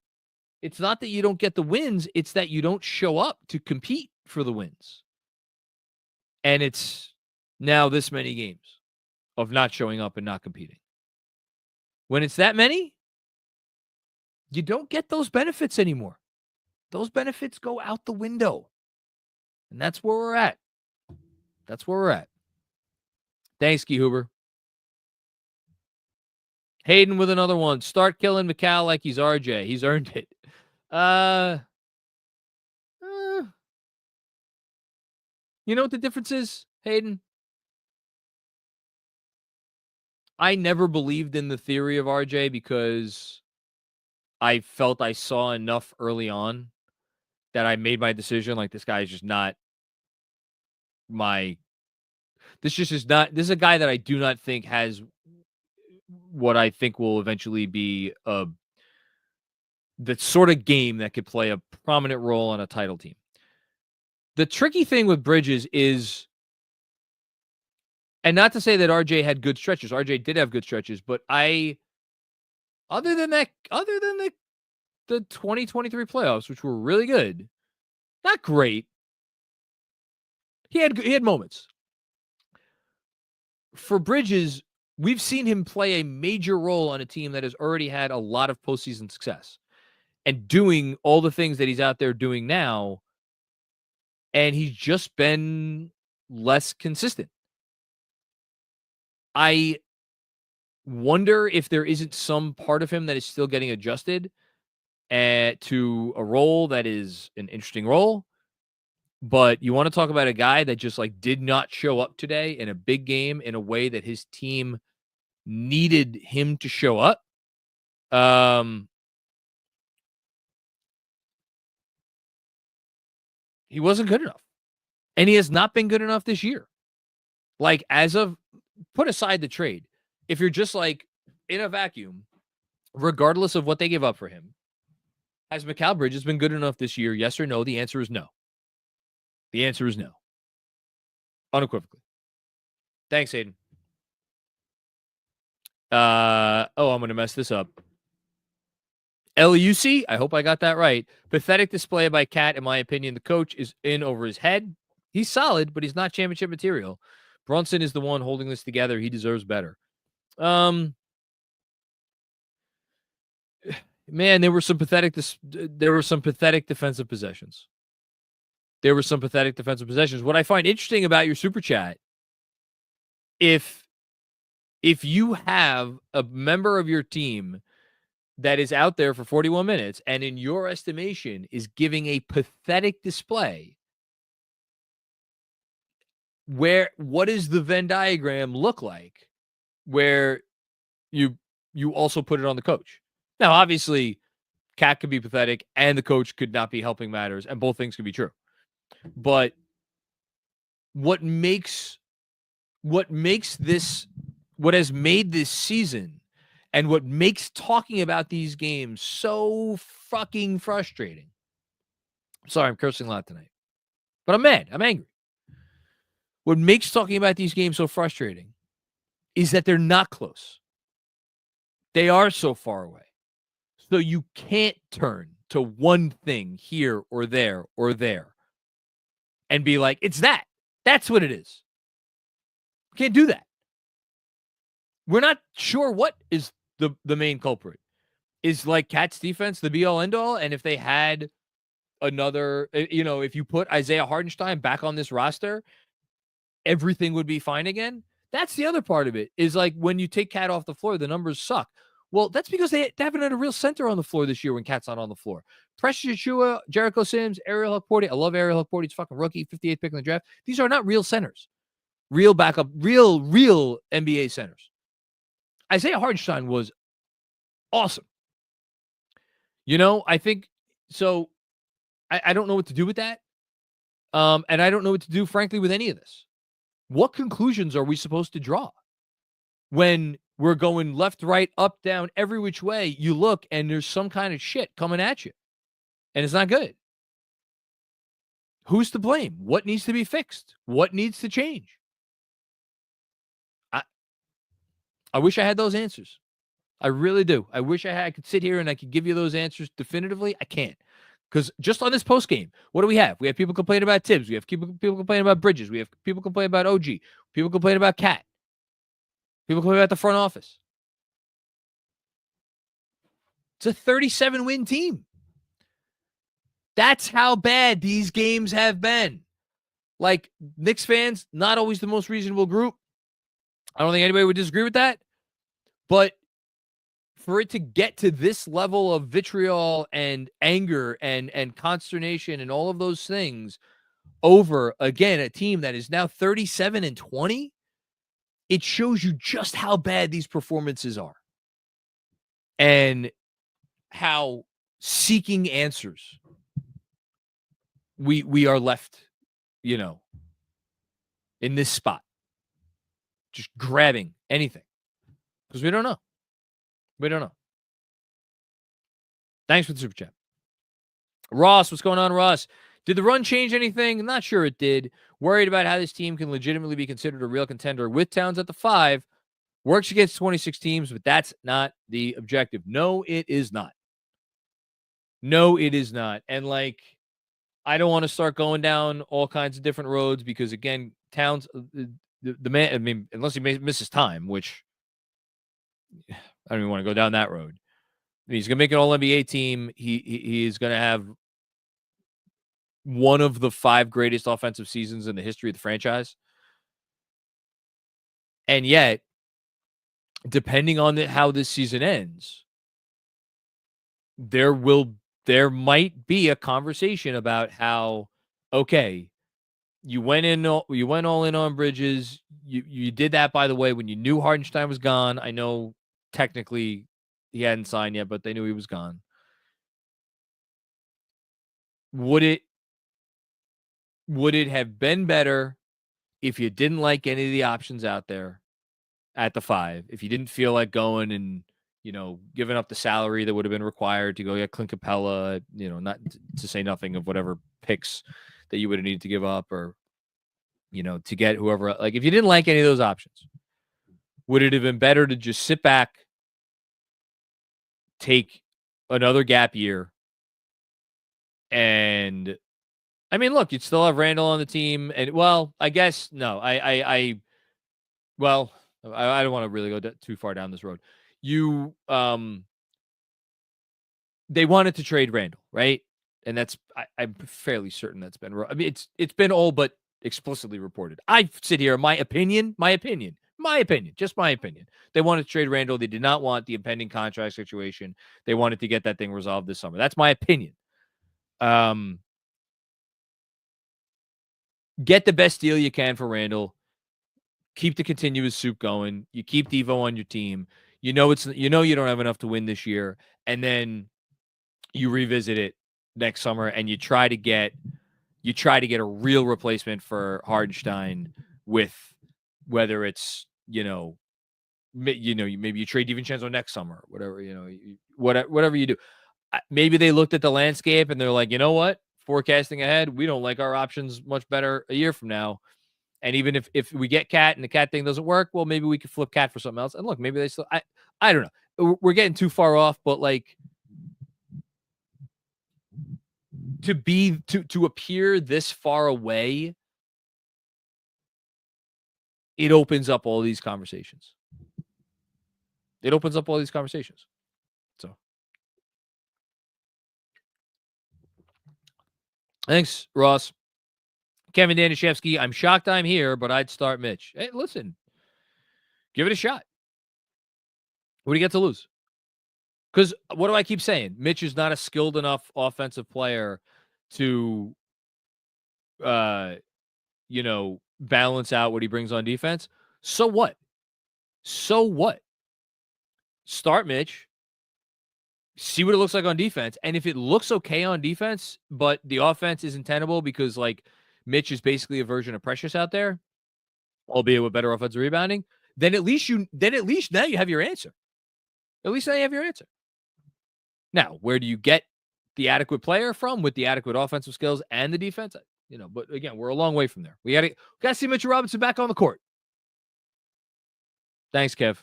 it's not that you don't get the wins, it's that you don't show up to compete for the wins. And it's now this many games of not showing up and not competing. When it's that many, you don't get those benefits anymore. Those benefits go out the window. And that's where we're at. That's where we're at. Thanks, Key Huber. Hayden with another one. Start killing McCall like he's RJ. He's earned it. You know what the difference is, Hayden? I never believed in the theory of RJ because I felt I saw enough early on that I made my decision. Like, this guy is just not this is a guy that I do not think has what I think will eventually be the sort of game that could play a prominent role on a title team. The tricky thing with Bridges is, and not to say that RJ had good stretches. RJ did have good stretches, but other than the 2023 playoffs, which were really good, not great. He had moments. For Bridges, we've seen him play a major role on a team that has already had a lot of postseason success and doing all the things that he's out there doing now. And he's just been less consistent. I wonder if there isn't some part of him that is still getting adjusted to a role that is an interesting role. But you want to talk about a guy that just did not show up today in a big game in a way that his team needed him to show up. He wasn't good enough. And he has not been good enough this year. Put aside the trade, if you're just in a vacuum, regardless of what they give up for him, has Mikal Bridges been good enough this year? Yes or no? The answer is no. The answer is no. Unequivocally. Thanks, Aiden. I'm going to mess this up. LUC, I hope I got that right. Pathetic display by Cat, in my opinion. The coach is in over his head. He's solid, but he's not championship material. Brunson is the one holding this together. He deserves better. Man, there were some pathetic defensive possessions. What I find interesting about your super chat, if you have a member of your team that is out there for 41 minutes and in your estimation is giving a pathetic display, what does the Venn diagram look like where you also put it on the coach? Now, obviously, Cat could be pathetic and the coach could not be helping matters, and both things could be true. But what has made this season and what makes talking about these games so fucking frustrating. Sorry, I'm cursing a lot tonight. But I'm mad. I'm angry. What makes talking about these games so frustrating is that they're not close. They are so far away. So you can't turn to one thing here or there and be like, it's that. That's what it is. Can't do that. We're not sure what is the main culprit. Is Cat's defense the be-all, end-all? And if they had another, if you put Isaiah Hartenstein back on this roster, everything would be fine again? That's the other part of it, is when you take Cat off the floor, the numbers suck. Well, that's because they haven't had a real center on the floor this year when Cat's not on the floor. Precious Achiuwa, Jericho Sims, Ariel Hukporti. I love Ariel Hukporti. He's fucking rookie, 58th pick in the draft. These are not real centers. Real backup, real NBA centers. Isaiah Hartenstein was awesome. I think so. I don't know what to do with that. And I don't know what to do, frankly, with any of this. What conclusions are we supposed to draw when we're going left, right, up, down, every which way you look and there's some kind of shit coming at you and it's not good? Who's to blame? What needs to be fixed? What needs to change? I wish I had those answers. I really do. I wish I could sit here and I could give you those answers definitively. I can't. Because just on this post game, what do we have? We have people complaining about Tibbs. We have people complaining about Bridges. We have people complaining about OG. People complaining about Cat. People complaining about the front office. It's a 37-win team. That's how bad these games have been. Like, Knicks fans, not always the most reasonable group. I don't think anybody would disagree with that. But for it to get to this level of vitriol and anger and consternation and all of those things over, again, a team that is now 37-20, it shows you just how bad these performances are and how seeking answers we are left, in this spot, just grabbing anything because we don't know. We don't know. Thanks for the super chat. Ross, what's going on, Ross? Did the run change anything? I'm not sure it did. Worried about how this team can legitimately be considered a real contender with Towns at the 5. Works against 26 teams, but that's not the objective. No, it is not. No, it is not. And, I don't want to start going down all kinds of different roads because, again, Towns, the man, I mean, unless he misses time, which I don't even want to go down that road. He's going to make an All-NBA team. He is going to have one of the 5 greatest offensive seasons in the history of the franchise. And yet, depending on how this season ends, there might be a conversation about how, okay, you went all in on Bridges. You did that, by the way, when you knew Hardenstein was gone. I know technically he hadn't signed yet, but they knew he was gone. Would it have been better if you didn't like any of the options out there at the 5? If you didn't feel like going and, giving up the salary that would have been required to go get Clint Capella, not to say nothing of whatever picks that you would have needed to give up or, to get whoever, if you didn't like any of those options, would it have been better to just sit back, take another gap year, and I mean, look, you'd still have Randall on the team, and I guess no. I don't want to really go too far down this road. They wanted to trade Randall, right? And that's I'm fairly certain that's been. I mean, it's been all but explicitly reported. I sit here, my opinion, just my opinion. They wanted to trade Randall. They did not want the impending contract situation. They wanted to get that thing resolved this summer. That's my opinion. Get the best deal you can for Randall. Keep the continuous soup going. You keep Devo on your team. You don't have enough to win this year, and then you revisit it next summer and you try to get a real replacement for Hardenstein with whether it's maybe you trade DiVincenzo next summer, whatever whatever you do. Maybe they looked at the landscape and they're like, you know what? Forecasting ahead, we don't like our options much better a year from now. And even if we get Cat and the Cat thing doesn't work, well, maybe we could flip Cat for something else. And look, maybe they still, I don't know. We're getting too far off, but to appear this far away, it opens up all these conversations. So thanks, Ross. Kevin Danishevsky, I'm shocked I'm here, but I'd start Mitch. Hey, listen, give it a shot. What do you get to lose? Because what do I keep saying? Mitch is not a skilled enough offensive player to, balance out what he brings on defense. So what? Start Mitch. See what it looks like on defense. And if it looks okay on defense, but the offense isn't tenable because, Mitch is basically a version of Precious out there, albeit with better offensive rebounding, then at least now you have your answer. Now, where do you get the adequate player from with the adequate offensive skills and the defense? But again, we're a long way from there. We got to see Mitchell Robinson back on the court. Thanks, Kev.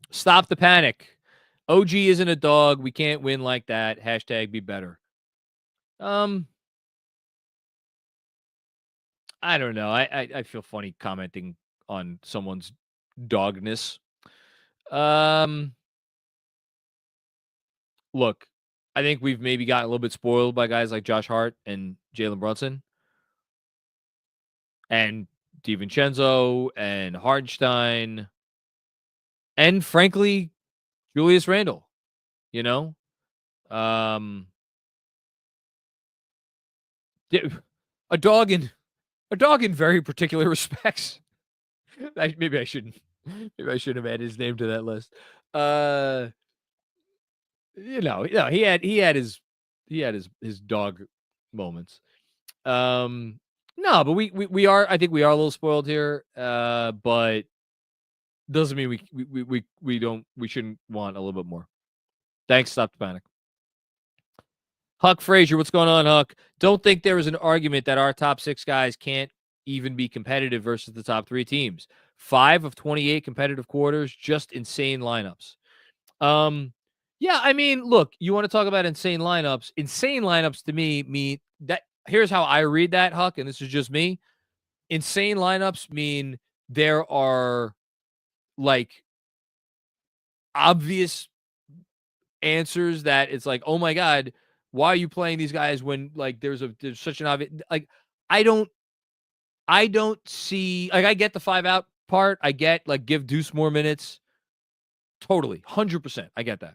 Stop the panic. OG isn't a dog. We can't win like that. # be better. I don't know. I feel funny commenting on someone's dogness. Look, I think we've maybe gotten a little bit spoiled by guys like Josh Hart and Jalen Brunson and DiVincenzo and Hardenstein and, frankly, Julius Randle, you know? A dog in very particular respects. Maybe I shouldn't have added his name to that list. He had his dog moments. No, but we are, I think we are a little spoiled here. But doesn't mean we shouldn't want a little bit more. Thanks. Stop the panic. Huck Frazier, what's going on, Huck? Don't think there is an argument that our top 6 guys can't even be competitive versus the top 3 teams. 5 of 28 competitive quarters, just insane lineups. Yeah, I mean, look, you want to talk about insane lineups. Insane lineups to me mean that, here's how I read that, Huck, and this is just me. Insane lineups mean there are like obvious answers that it's like, oh my God, why are you playing these guys when like there's such an obvious, like, I don't see, like, I get the 5 out part. I get like give Deuce more minutes. Totally. 100%. I get that.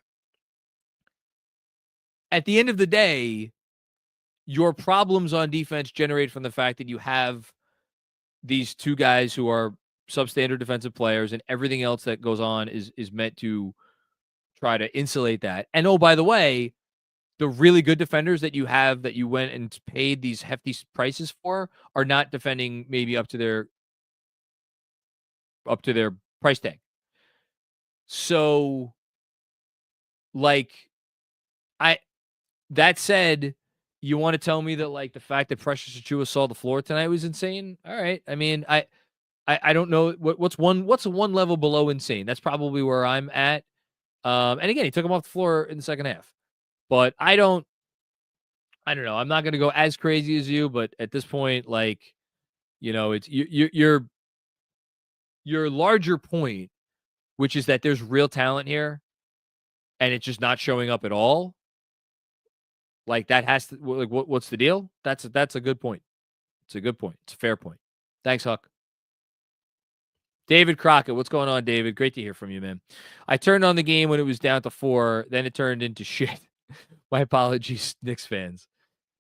At the end of the day, your problems on defense generate from the fact that you have these 2 guys who are substandard defensive players, and everything else that goes on is meant to try to insulate that. And oh, by the way, the really good defenders that you have that you went and paid these hefty prices for are not defending maybe up to their price tag. So, like, that said, you want to tell me that like the fact that Precious Achiuwa saw the floor tonight was insane? All right. I mean, I don't know what's one level below insane. That's probably where I'm at. And again, he took him off the floor in the second half. But I don't know. I'm not going to go as crazy as you, but at this point, like, it's your larger point, which is that there's real talent here, and it's just not showing up at all. Like, that has to, like, what's the deal? That's a good point. It's a good point. It's a fair point. Thanks, Huck. David Crockett, what's going on, David? Great to hear from you, man. I turned on the game when it was down to 4, then it turned into shit. My apologies, Knicks fans.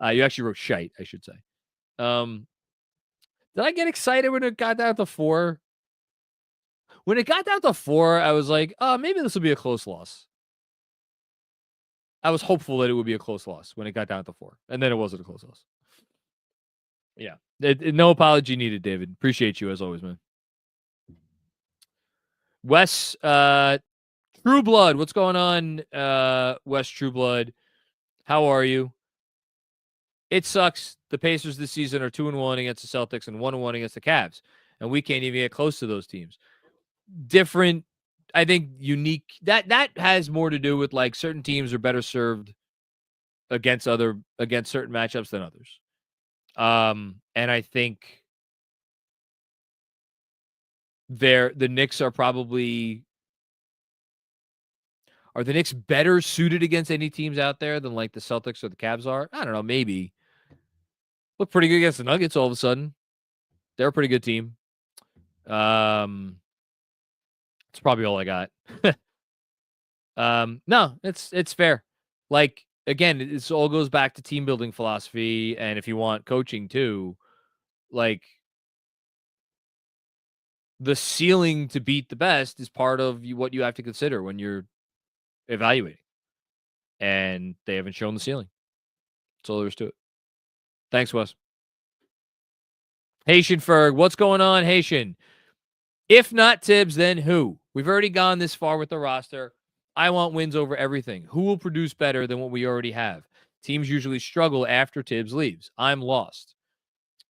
You actually wrote shite, I should say. Did I get excited when it got down to 4? When it got down to 4, I was like, oh, maybe this will be a close loss. I was hopeful that it would be a close loss when it got down to 4. And then it wasn't a close loss. Yeah. No apology needed, David. Appreciate you as always, man. Wes, True Blood, what's going on, Wes True Blood? How are you? It sucks. The Pacers this season are 2-1 against the Celtics and 1-1 against the Cavs, and we can't even get close to those teams. Different, I think, unique. That has more to do with like certain teams are better served against certain matchups than others. And I think the Knicks are probably. Are the Knicks better suited against any teams out there than like the Celtics or the Cavs are? I don't know. Maybe. Look pretty good against the Nuggets all of a sudden. They're a pretty good team. That's probably all I got. No, it's fair. Like, again, this all goes back to team building philosophy. And if you want coaching too, like, the ceiling to beat the best is part of what you have to consider when you're evaluating. And they haven't shown the ceiling. That's all there is to it. Thanks, Wes. Haitian Ferg, what's going on, Haitian? If not Tibbs, then who? We've already gone this far with the roster. I want wins over everything. Who will produce better than what we already have? Teams usually struggle after Tibbs leaves. I'm lost.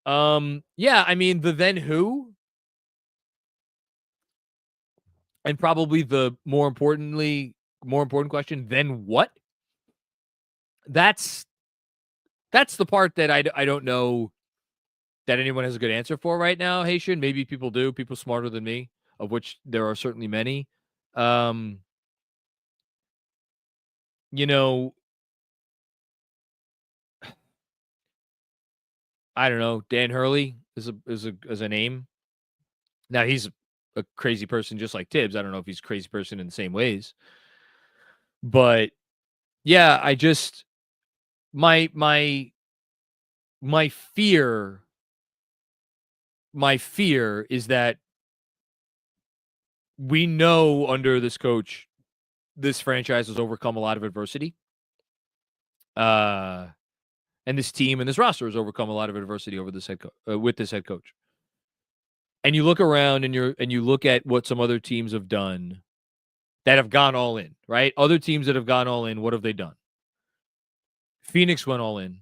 Yeah, I mean, the then who? And probably the more important question, then what? That's the part that I don't know that anyone has a good answer for right now, Haitian. Maybe people do, people smarter than me, of which there are certainly many. I don't know. Dan Hurley is a name. Now he's a crazy person just like Tibbs. I don't know if he's a crazy person in the same ways. But yeah, I just my fear is that we know under this coach, this franchise has overcome a lot of adversity. And this team and this roster has overcome a lot of adversity over this with this head coach. And you look around and you look at what some other teams have done that have gone all in, right? Other teams that have gone all in, what have they done? Phoenix went all in.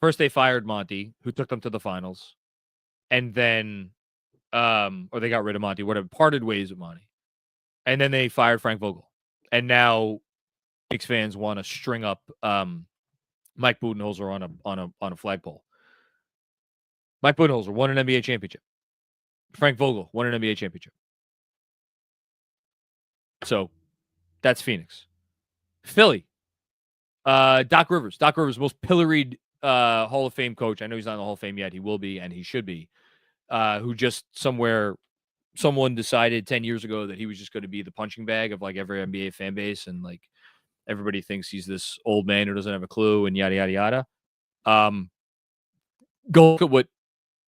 First, they fired Monty, who took them to the finals. And then, or they got rid of Monty, whatever, parted ways with Monty. And then they fired Frank Vogel. And now Knicks fans want to string up Mike Budenholzer on a flagpole. Mike Budenholzer won an NBA championship. Frank Vogel won an NBA championship. So that's Phoenix. Philly. Doc Rivers. Doc Rivers, most pilloried Hall of Fame coach. I know he's not in the Hall of Fame yet. He will be, and he should be. Who just someone decided 10 years ago that he was just going to be the punching bag of like every NBA fan base, and like everybody thinks he's this old man who doesn't have a clue and yada, yada, yada. Go look at what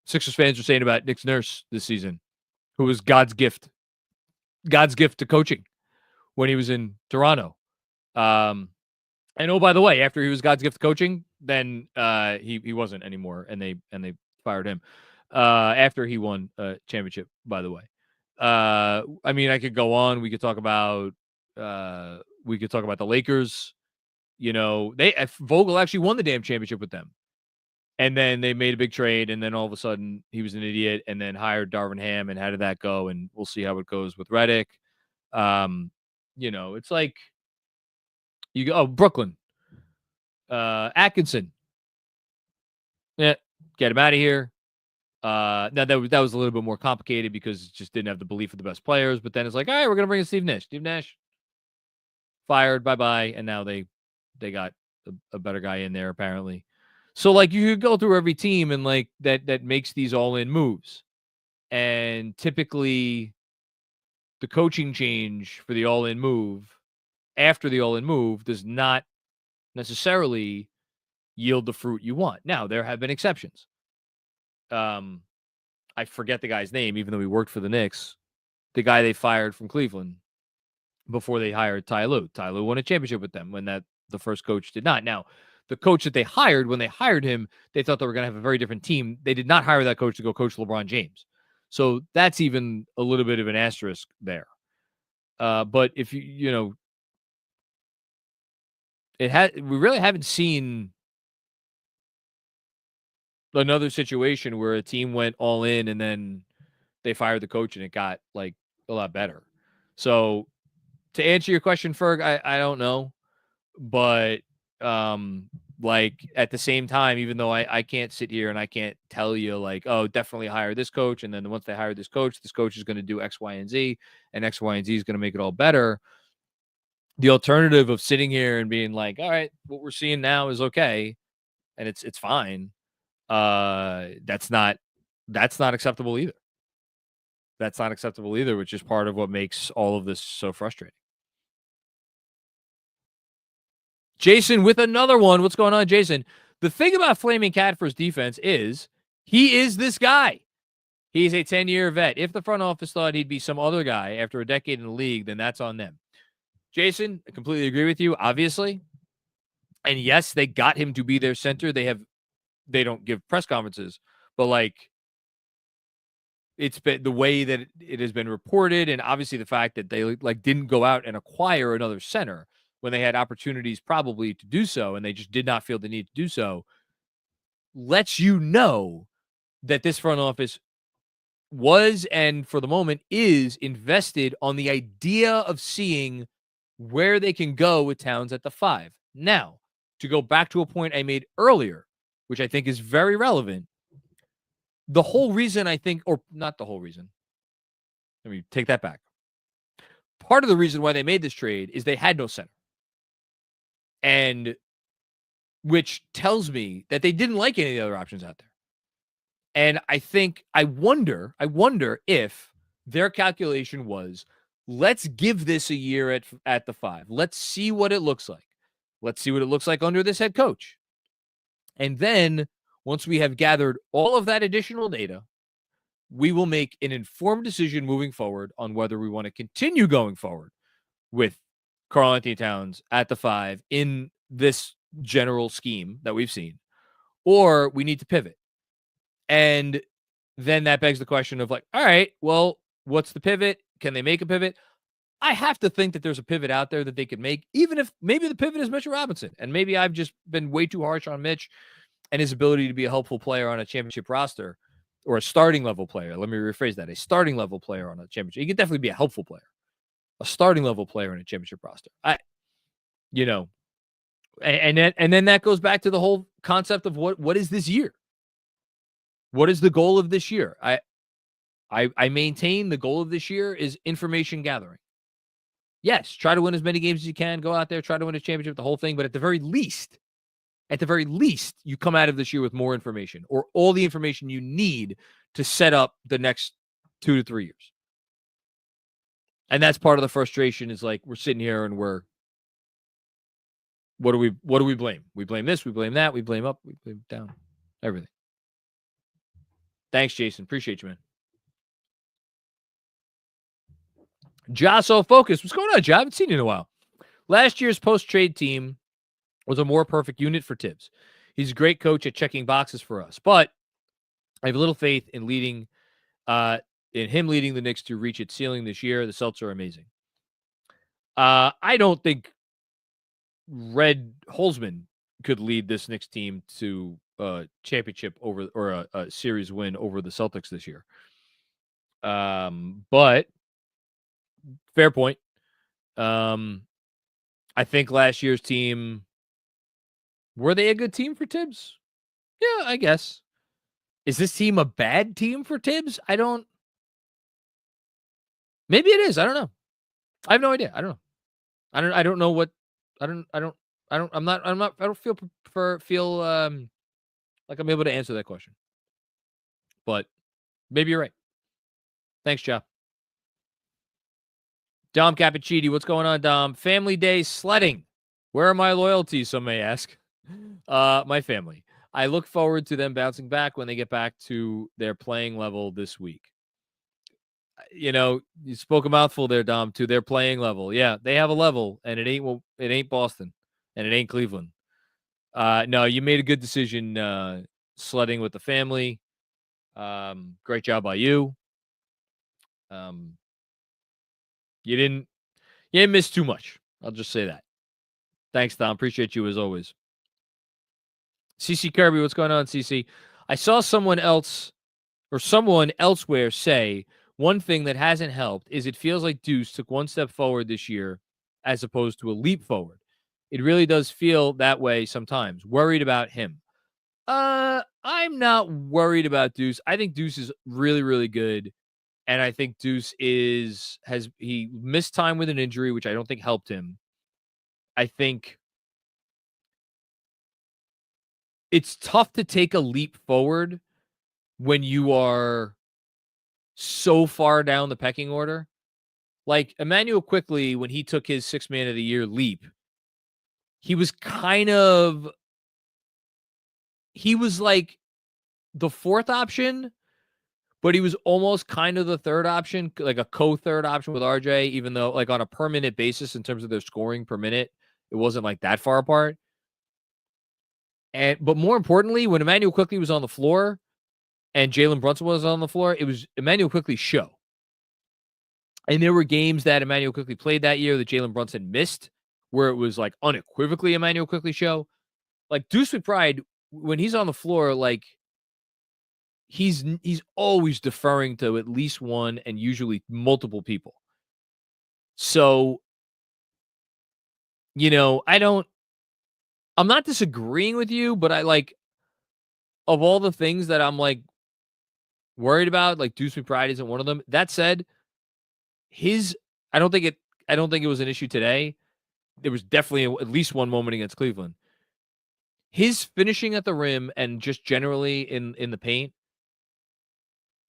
Sixers fans are saying about Nick Nurse this season, who was God's gift to coaching when he was in Toronto. And oh, by the way, after he was God's gift to coaching, then he wasn't anymore, and they fired him after he won a championship, by the way. I mean, I could go on. We could talk about the Lakers. You know, Vogel actually won the damn championship with them. And then they made a big trade, and then all of a sudden he was an idiot, and then hired Darvin Ham, and how did that go? And we'll see how it goes with Redick. You know, it's like you go, Brooklyn. Atkinson. Yeah, get him out of here. Now that was a little bit more complicated because it just didn't have the belief of the best players. But then it's like, all right, we're gonna bring in Steve Nash. Steve Nash fired, bye, and now they got a better guy in there apparently. So like you could go through every team and like that makes these all-in moves, and typically the coaching change for the all-in move after the all-in move does not necessarily yield the fruit you want. Now there have been exceptions. I forget the guy's name, even though he worked for the Knicks. The guy they fired from Cleveland before they hired Ty Lue. Ty Lue won a championship with them when the first coach did not. Now, the coach that they hired, when they hired him, they thought they were going to have a very different team. They did not hire that coach to go coach LeBron James. So that's even a little bit of an asterisk there. But if you know, we really haven't seen another situation where a team went all in and then they fired the coach and it got like a lot better. So to answer your question, Ferg, I don't know, but like at the same time, even though I can't sit here and I can't tell you like, oh, definitely hire this coach, and then once they hire this coach is going to do X, Y, and Z, and X, Y, and Z is going to make it all better. The alternative of sitting here and being like, all right, what we're seeing now is okay, and it's fine. That's not acceptable either. That's not acceptable either, which is part of what makes all of this so frustrating. Jason with another one. What's going on, Jason? The thing about Flaming Cat for his defense is he is this guy. He's a 10-year vet. If the front office thought he'd be some other guy after a decade in the league, then that's on them. Jason, I completely agree with you, obviously. And yes, they got him to be their center. They don't give press conferences, but like it's been the way that it has been reported, and obviously the fact that they like didn't go out and acquire another center when they had opportunities probably to do so, and they just did not feel the need to do so, lets you know that this front office was, and for the moment is, invested on the idea of seeing where they can go with Towns at the 5. Now, to go back to a point I made earlier, which I think is very relevant, the whole reason I think, or not the whole reason, let me take that back. Part of the reason why they made this trade is they had no center. And which tells me that they didn't like any of the other options out there. And I wonder if their calculation was, let's give this a year at the 5. Let's see what it looks like. Let's see what it looks like under this head coach. And then once we have gathered all of that additional data, we will make an informed decision moving forward on whether we want to continue going forward with Karl-Anthony Towns at the 5 in this general scheme that we've seen, or we need to pivot. And then that begs the question of like, all right, well, what's the pivot? Can they make a pivot? I have to think that there's a pivot out there that they could make, even if maybe the pivot is Mitchell Robinson. And maybe I've just been way too harsh on Mitch and his ability to be a helpful player on a championship roster, or a starting level player. Let me rephrase that. A starting level player on a championship. He could definitely be a helpful player. A starting level player in a championship roster. And then that goes back to the whole concept of what is this year? What is the goal of this year? I maintain the goal of this year is information gathering. Yes, try to win as many games as you can. Go out there, try to win a championship, the whole thing. But at the very least, you come out of this year with more information, or all the information you need to set up the next 2 to 3 years. And that's part of the frustration, is like, we're sitting here and what do we blame? We blame this, we blame that, we blame up, we blame down, everything. Thanks, Jason. Appreciate you, man. Jasso Focus. What's going on, Ja? I haven't seen you in a while. Last year's post-trade team was a more perfect unit for Tibbs. He's a great coach at checking boxes for us, but I have little faith in him leading the Knicks to reach its ceiling this year. The Celtics are amazing. I don't think Red Holzman could lead this Knicks team to a championship or a series win over the Celtics this year. But fair point. I think last year's team, were they a good team for Tibbs? Yeah, I guess. Is this team a bad team for Tibbs? Maybe it is. I don't know. I have no idea. I don't know. I don't know what. I don't feel like I'm able to answer that question. But maybe you're right. Thanks, Joe. Dom Cappuccini, what's going on, Dom? Family day sledding. Where are my loyalties, some may ask. My family. I look forward to them bouncing back when they get back to their playing level this week. You spoke a mouthful there, Dom, to their playing level. Yeah, they have a level, and it ain't Boston, and it ain't Cleveland. No, you made a good decision sledding with the family. Great job by you. You didn't miss too much. I'll just say that. Thanks, Dom. Appreciate you as always. CC Kirby, what's going on, CC? I saw someone elsewhere say one thing that hasn't helped is it feels like Deuce took one step forward this year as opposed to a leap forward. It really does feel that way sometimes. Worried about him. I'm not worried about Deuce. I think Deuce is really, really good. And I think Deuce he missed time with an injury, which I don't think helped him. I think it's tough to take a leap forward when you are so far down the pecking order. Like Emmanuel Quickley, when he took his 6th Man of the Year leap, he was like the 4th option, but he was almost kind of the 3rd option, like a co-3rd option with RJ, even though like on a per minute basis in terms of their scoring per minute, it wasn't like that far apart. But more importantly, when Emmanuel Quickley was on the floor and Jalen Brunson was on the floor, it was Emmanuel Quickley's show. And there were games that Emmanuel Quickley played that year that Jalen Brunson missed, where it was like unequivocally Emmanuel Quickley show. Like Deuce McBride, when he's on the floor, like he's always deferring to at least one and usually multiple people. So, I'm not disagreeing with you, but I of all the things that I'm like worried about, like Deuce McBride isn't one of them. That said, I don't think it was an issue today. There was definitely at least one moment against Cleveland. his finishing at the rim and just generally in the paint,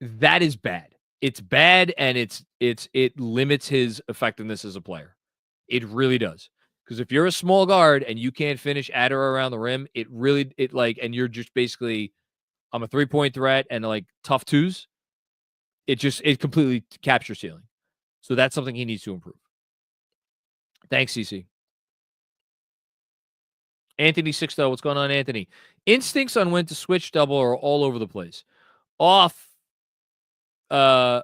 that is bad. It's bad, and it limits his effectiveness as a player. It really does. Because if you're a small guard and you can't finish at or around the rim, and you're just basically, I'm a 3-point threat and like tough twos, it completely caps your ceiling. So that's something he needs to improve. Thanks, CC. Anthony Sixto, what's going on, Anthony? Instincts on when to switch double are all over the place. Off, I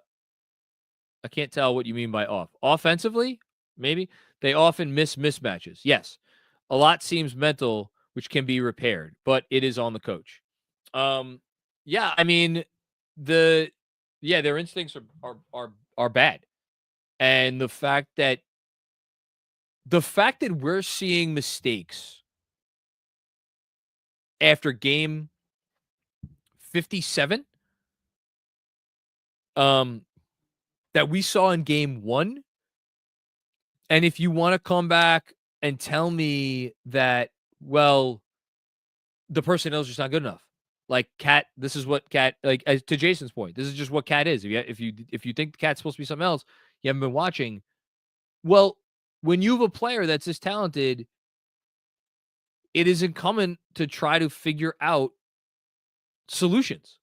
can't tell what you mean by off. Offensively, maybe they often miss mismatches. Yes, a lot seems mental, which can be repaired, but it is on the coach. Yeah, I mean, their instincts are bad, and the fact that we're seeing mistakes after game 57, that we saw in game 1. And if you want to come back and tell me that, well, the personnel is just not good enough. Like Cat, this is what Cat, like, as to Jason's point, this is just what Cat is. If you think the Cat's supposed to be something else, you haven't been watching. Well, when you have a player that's this talented, it is incumbent to try to figure out solutions.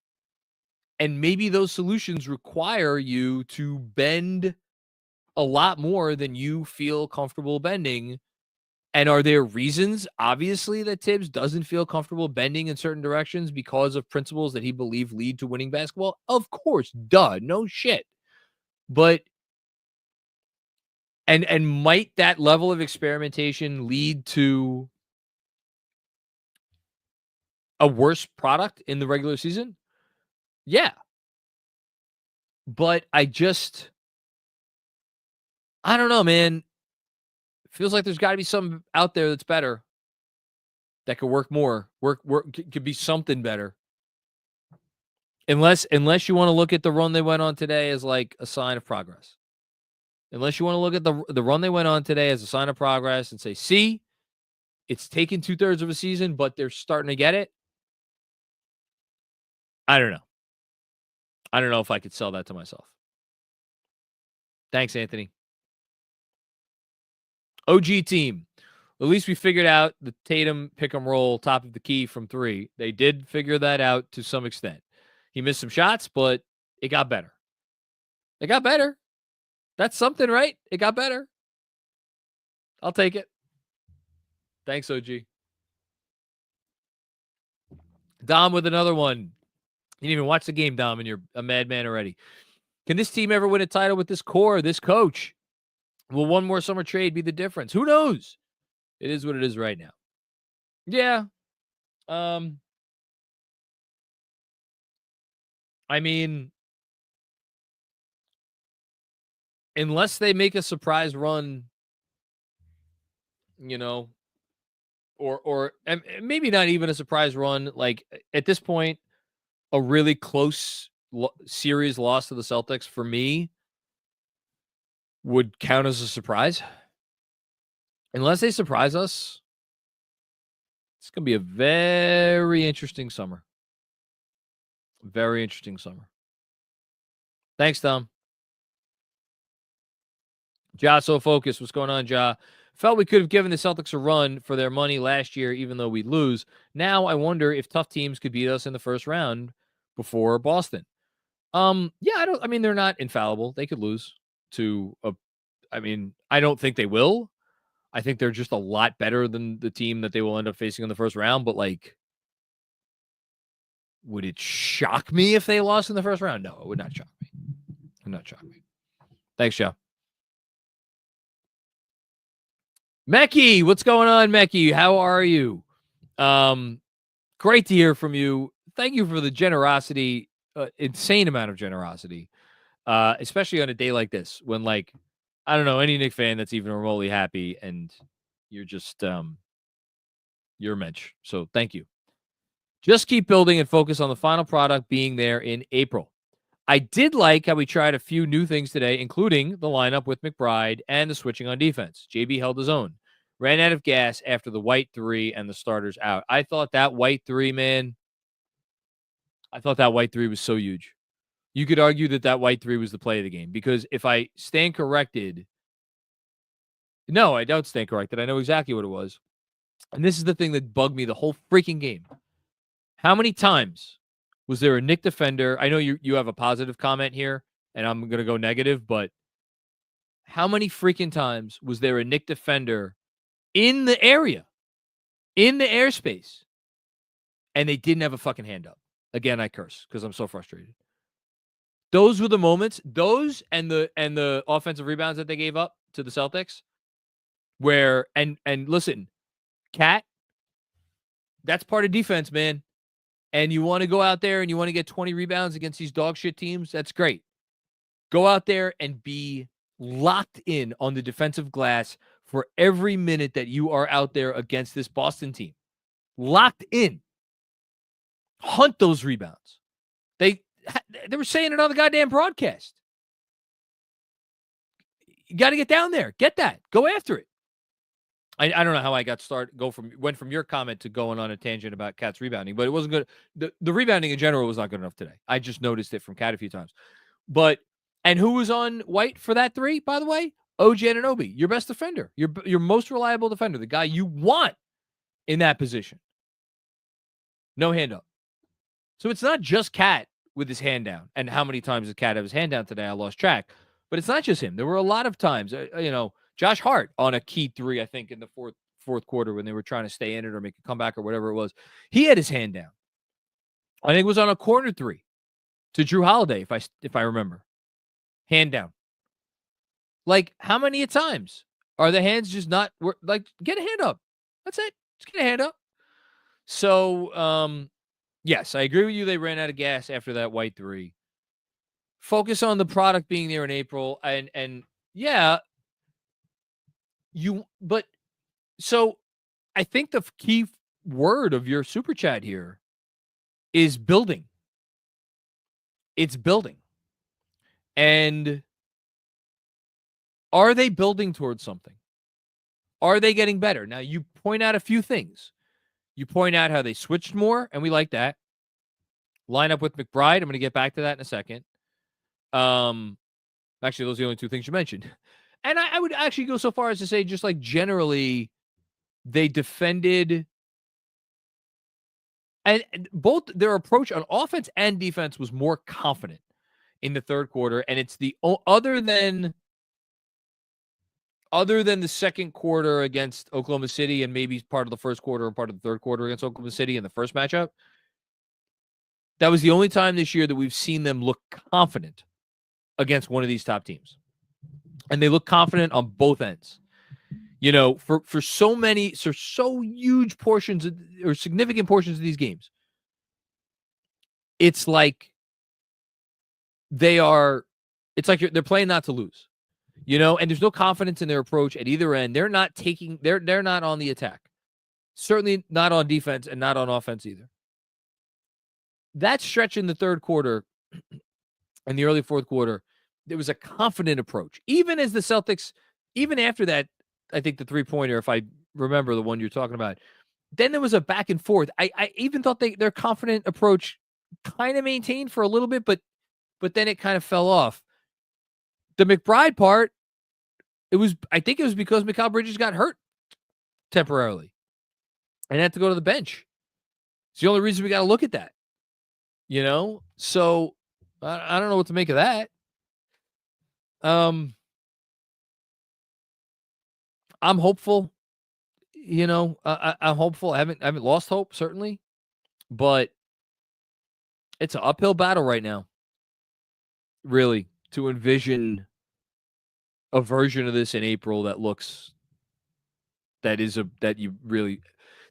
And maybe those solutions require you to bend a lot more than you feel comfortable bending. And are there reasons, obviously, that Tibbs doesn't feel comfortable bending in certain directions because of principles that he believed lead to winning basketball? Of course, duh, no shit. But and might that level of experimentation lead to a worse product in the regular season? Yeah. But I don't know, man. Feels like there's got to be something out there that's better, that could work more, could be something better. Unless you want to look at the run they went on today as like a sign of progress. Unless you want to look at the run they went on today as a sign of progress and say, see, it's taken 2/3 of a season, but they're starting to get it. I don't know. I don't know if I could sell that to myself. Thanks, Anthony. OG team. At least we figured out the Tatum pick 'em roll top of the key from 3. They did figure that out to some extent. He missed some shots, but it got better. It got better. That's something, right? It got better. I'll take it. Thanks, OG. Dom with another one. You didn't even watch the game, Dom, and you're a madman already. Can this team ever win a title with this core, this coach? Will one more summer trade be the difference? Who knows? It is what it is right now. Yeah. I mean, unless they make a surprise run, or maybe not even a surprise run, like at this point, a really close series loss to the Celtics for me would count as a surprise. Unless they surprise us, it's going to be a very interesting summer. Very interesting summer. Thanks, Tom. Ja, so focused. What's going on, Ja? Felt we could have given the Celtics a run for their money last year, even though we'd lose. Now I wonder if tough teams could beat us in the first round before Boston. Yeah, they're not infallible. They could lose to I don't think they will. I think they're just a lot better than the team that they will end up facing in the first round. But like, would it shock me if they lost in the first round? No, it would not shock me. It would not shock me. Thanks, Joe. Mecky, what's going on, Mecky? How are you? Great to hear from you. Thank you for the generosity, insane amount of generosity, especially on a day like this when, like, I don't know any Knicks fan that's even remotely happy, and you're just you're a mensch. So thank you. Just keep building and focus on the final product being there in April. I did like how we tried a few new things today, including the lineup with McBride and the switching on defense. JB held his own. ran out of gas after the white three and the starters out. I thought that white three, man, was so huge. You could argue that white three was the play of the game because if I stand corrected, no, I don't stand corrected. I know exactly what it was. And this is the thing that bugged me the whole freaking game. How many times was there a Knick defender? I know you have a positive comment here, and I'm going to go negative, but how many freaking times was there a Knick defender in the area, in the airspace, and they didn't have a fucking hand up? Again, I curse because I'm so frustrated. Those were the moments, those and the offensive rebounds that they gave up to the Celtics, where, and listen, Cat, that's part of defense, man. And you want to go out there and you want to get 20 rebounds against these dog shit teams, that's great. Go out there and be locked in on the defensive glass for every minute that you are out there against this Boston team. Locked in. Hunt those rebounds. They were saying it on the goddamn broadcast. You got to get down there. Get that. Go after it. I don't know how I got started. Went from your comment to going on a tangent about Cat's rebounding, but it wasn't good. The rebounding in general was not good enough today. I just noticed it from Cat a few times. And who was on White for that three, by the way? OG Anunoby, your best defender, your most reliable defender, the guy you want in that position. No hand up. So it's not just Cat with his hand down. And how many times did Cat have his hand down today? I lost track. But it's not just him. There were a lot of times, Josh Hart on a key three, I think, in the fourth quarter when they were trying to stay in it or make a comeback or whatever it was. He had his hand down. I think it was on a corner three to Drew Holiday, if I remember. Hand down. Like, how many times are the hands just not like, get a hand up? That's it. Just get a hand up. So, yes, I agree with you. They ran out of gas after that white three. Focus on the product being there in April. And yeah, so I think the key word of your super chat here is building. It's building. And are they building towards something? Are they getting better? Now, you point out a few things. You point out how they switched more, and we like that. Line up with McBride. I'm going to get back to that in a second. Actually, those are the only two things you mentioned. And I would actually go so far as to say, just like generally, they defended, and both their approach on offense and defense was more confident in the third quarter. And it's the other than the second quarter against Oklahoma City and maybe part of the first quarter and part of the third quarter against Oklahoma City in the first matchup, that was the only time this year that we've seen them look confident against one of these top teams. And they look confident on both ends. For so huge portions or significant portions of these games, it's like they're playing not to lose. And there's no confidence in their approach at either end. They're not on the attack. Certainly not on defense and not on offense either. That stretch in the third quarter and the early fourth quarter, there was a confident approach. Even as the Celtics, even after that, I think the three-pointer, if I remember the one you're talking about, then there was a back and forth. I even thought their confident approach kind of maintained for a little bit, but then it kind of fell off. The McBride part, I think it was because Mikal Bridges got hurt temporarily and had to go to the bench. It's the only reason we got to look at that. So I don't know what to make of that. I'm hopeful. I'm hopeful. I haven't lost hope, certainly, but it's an uphill battle right now. Really, to envision a version of this in April that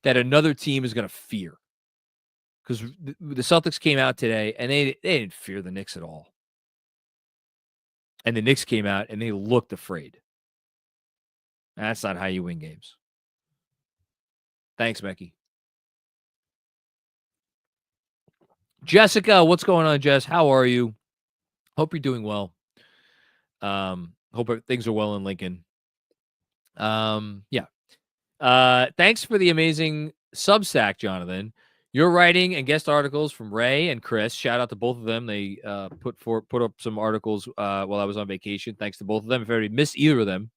another team is going to fear. Because the Celtics came out today and they didn't fear the Knicks at all. And the Knicks came out and they looked afraid. That's not how you win games. Thanks, Becky. Jessica, what's going on, Jess? How are you? Hope you're doing well. Hope things are well in Lincoln. Yeah. Thanks for the amazing Substack, Jonathan. Your writing and guest articles from Ray and Chris. Shout out to both of them. They put up some articles while I was on vacation. Thanks to both of them. If you missed either of them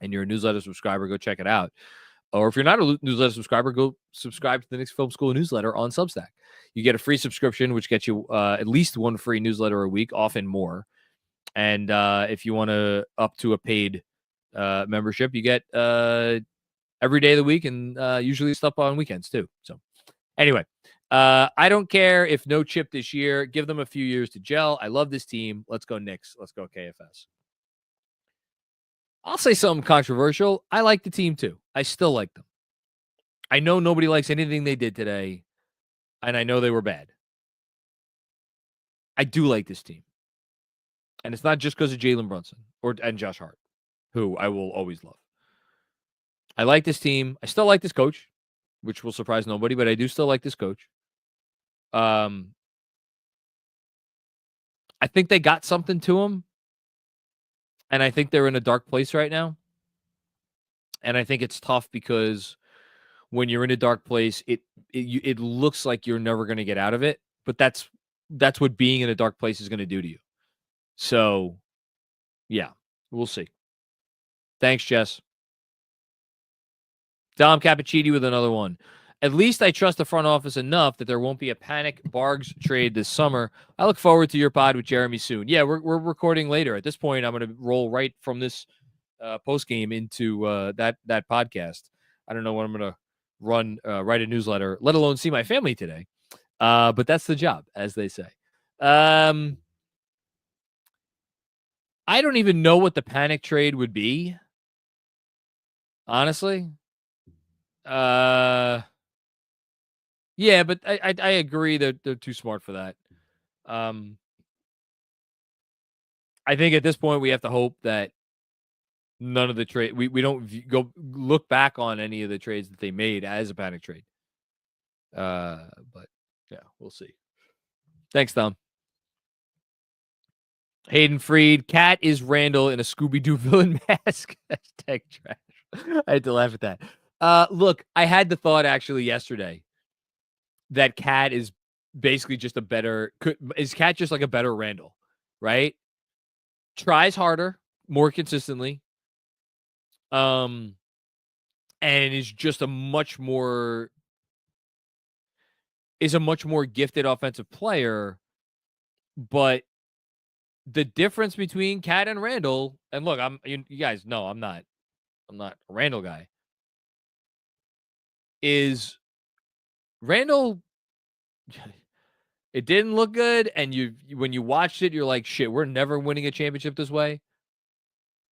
and you're a newsletter subscriber, go check it out. Or if you're not a newsletter subscriber, go subscribe to the Knicks Film School newsletter on Substack. You get a free subscription, which gets you at least one free newsletter a week, often more. And if you want to up to a paid membership, you get every day of the week and usually stuff on weekends too. So anyway, I don't care if no chip this year. Give them a few years to gel. I love this team. Let's go Knicks. Let's go KFS. I'll say something controversial. I like the team too. I still like them. I know nobody likes anything they did today, and I know they were bad. I do like this team. And it's not just because of Jalen Brunson and Josh Hart, who I will always love. I like this team. I still like this coach, which will surprise nobody, but I do still like this coach. I think they got something to him. And I think they're in a dark place right now. And I think it's tough because when you're in a dark place, it looks like you're never going to get out of it. But that's what being in a dark place is going to do to you. So, yeah, we'll see. Thanks, Jess. Dom Cappuccini with another one. At least I trust the front office enough that there won't be a panic Bargs trade this summer. I look forward to your pod with Jeremy soon. Yeah, we're recording later. At this point, I'm going to roll right from this post game into that podcast. I don't know when I'm going to write a newsletter, let alone see my family today. But that's the job, as they say. I don't even know what the panic trade would be. Honestly. Yeah, but I agree that they're too smart for that. I think at this point we have to hope that none of the trade we don't go look back on any of the trades that they made as a panic trade. But yeah, we'll see. Thanks, Tom. Hayden Freed, Cat is Randall in a Scooby-Doo villain mask. Hashtag trash. I had to laugh at that. Look, I had the thought actually yesterday that Cat is basically just is Cat just like a better Randall, right? Tries harder, more consistently, and is just a much more gifted offensive player. But the difference between Cat and Randall, and look, you guys know I'm not a Randall guy, is Randall, it didn't look good, and when you watched it, you're like, shit, we're never winning a championship this way.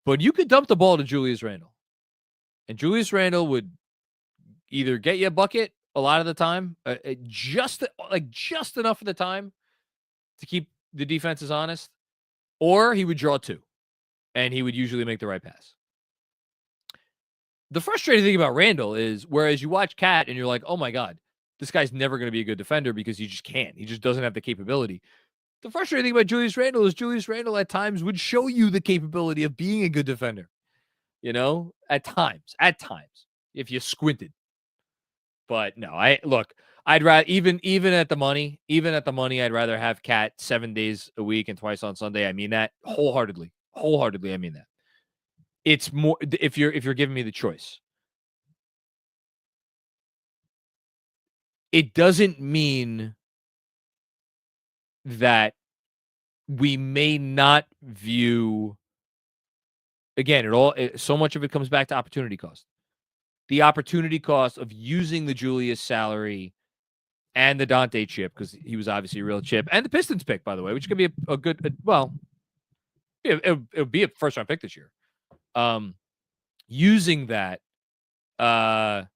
But you could dump the ball to Julius Randle, and Julius Randle would either get you a bucket a lot of the time, just enough of the time to keep the defenses honest, or he would draw two, and he would usually make the right pass. The frustrating thing about Randall is, whereas you watch Cat and you're like, oh my God, this guy's never going to be a good defender because he just can't. He just doesn't have the capability. The frustrating thing about Julius Randle is Julius Randle at times would show you the capability of being a good defender. You know, at times, if you squinted. But no, I'd rather even at the money, I'd rather have Cat 7 days a week and twice on Sunday. I mean that wholeheartedly. I mean that. It's more if you're giving me the choice. It doesn't mean that we may not view, again, so much of it comes back to opportunity cost. The opportunity cost of using the Julius salary and the Dante chip, because he was obviously a real chip, and the Pistons pick, by the way, which could be a good, it'll be a first round pick this year. Using that on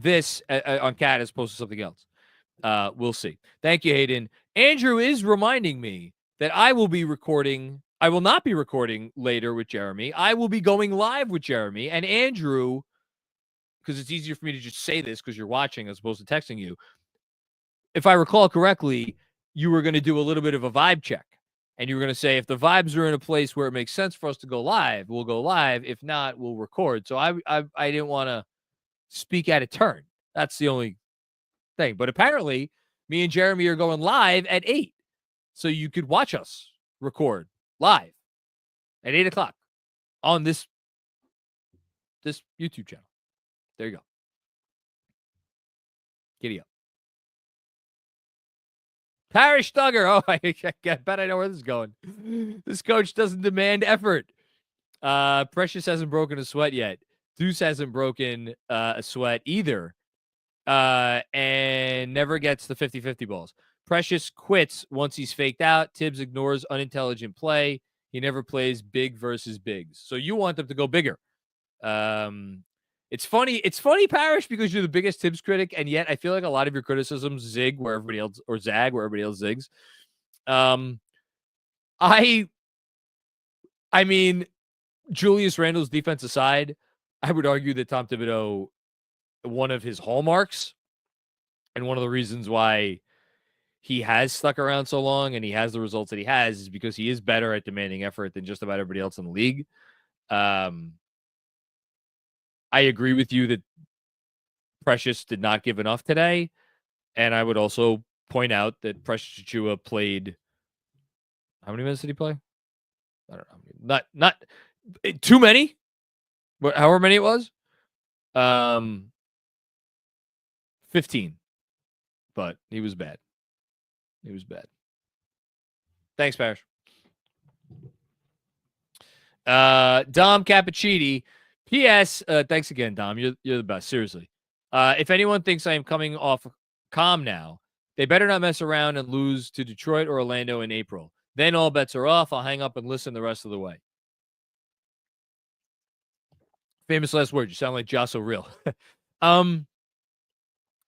Cat as opposed to something else. We'll see. Thank you, Hayden. Andrew is reminding me that I will not be recording later with Jeremy. I will be going live with Jeremy and Andrew, because it's easier for me to just say this because you're watching as opposed to texting you. If I recall correctly, you were going to do a little bit of a vibe check. And you were going to say, if the vibes are in a place where it makes sense for us to go live, we'll go live. If not, we'll record. So I didn't want to speak out of turn. That's the only thing. But apparently, me and Jeremy are going live at 8. So you could watch us record live at 8 o'clock on this YouTube channel. There you go. Giddy up. Parrish Duggar. Oh, I bet I know where this is going. This coach doesn't demand effort. Precious hasn't broken a sweat yet. Deuce hasn't broken a sweat either. And never gets the 50-50 balls. Precious quits once he's faked out. Tibbs ignores unintelligent play. He never plays big versus bigs. So you want them to go bigger. It's funny, Parrish, because you're the biggest Tibbs critic, and yet I feel like a lot of your criticisms zig where everybody else, or zag where everybody else zigs. I mean, Julius Randle's defense aside, I would argue that Tom Thibodeau, one of his hallmarks, and one of the reasons why he has stuck around so long and he has the results that he has, is because he is better at demanding effort than just about everybody else in the league. I agree with you that Precious did not give enough today. And I would also point out that Precious Achiuwa played, how many minutes did he play? I don't know. Not too many, but however many it was. 15. But he was bad. He was bad. Thanks, Parrish. Dom Cappuccini. P.S. Thanks again, Dom. You're the best. Seriously. If anyone thinks I am coming off calm now, they better not mess around and lose to Detroit or Orlando in April. Then all bets are off. I'll hang up and listen the rest of the way. Famous last words. You sound like Josso Real.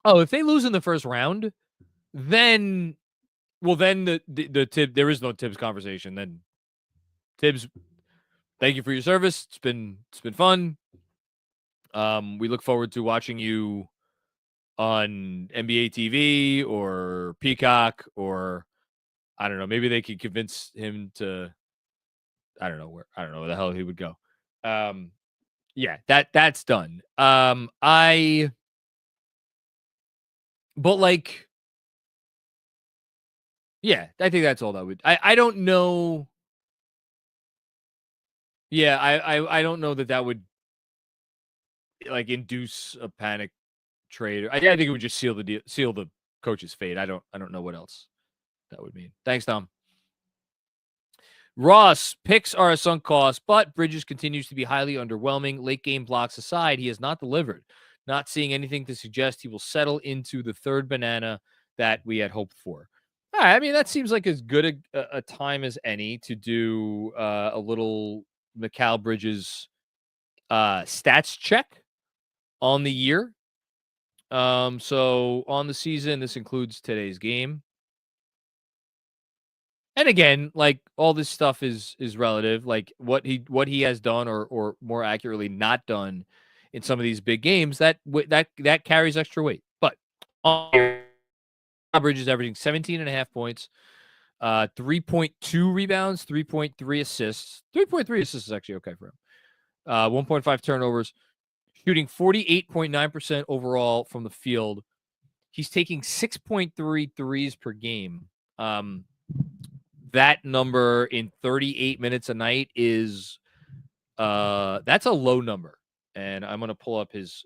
If they lose in the first round, then the Tibbs, there is no Tibbs conversation. Then Tibbs, thank you for your service. It's been fun. We look forward to watching you on NBA TV or Peacock, or I don't know. Maybe they could convince him to. I don't know where the hell he would go. Yeah, that's done. But like, yeah, I think that's all that would. I don't know. Yeah, I don't know that would like induce a panic trade. I think it would just seal the coach's fate. I don't know what else that would mean. Thanks, Tom. Ross, picks are a sunk cost, but Bridges continues to be highly underwhelming. Late game blocks aside, he has not delivered. Not seeing anything to suggest he will settle into the third banana that we had hoped for. All right, I mean, that seems like as good a time as any to do a little Mikal Bridges stats check on the year. So on the season, this includes today's game. And again, like all this stuff is relative. Like what he has done, or more accurately, not done in some of these big games, that carries extra weight. But Bridges is averaging 17.5 points, 3.2 rebounds, 3.3 assists. 3.3 assists is actually okay for him. 1.5 turnovers, shooting 48.9% overall from the field. He's taking 6.3 threes per game. That number in 38 minutes a night is that's a low number. And I'm going to pull up his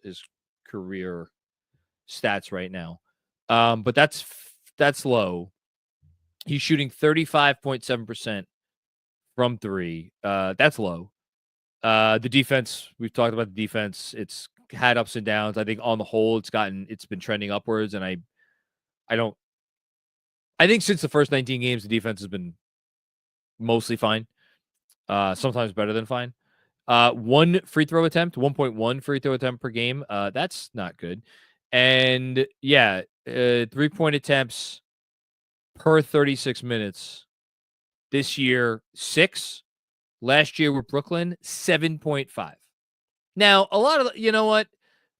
career stats right now. But that's low. He's shooting 35.7% from three. That's low. The defense, we've talked about the defense. It's had ups and downs. I think on the whole, it's been trending upwards. And I think since the first 19 games, the defense has been mostly fine. Sometimes better than fine. 1 free throw attempt, 1.1 free throw attempt per game. That's not good. And yeah, 3-point attempts per 36 minutes. This year, 6. Last year with Brooklyn, 7.5. Now, a lot of, you know what?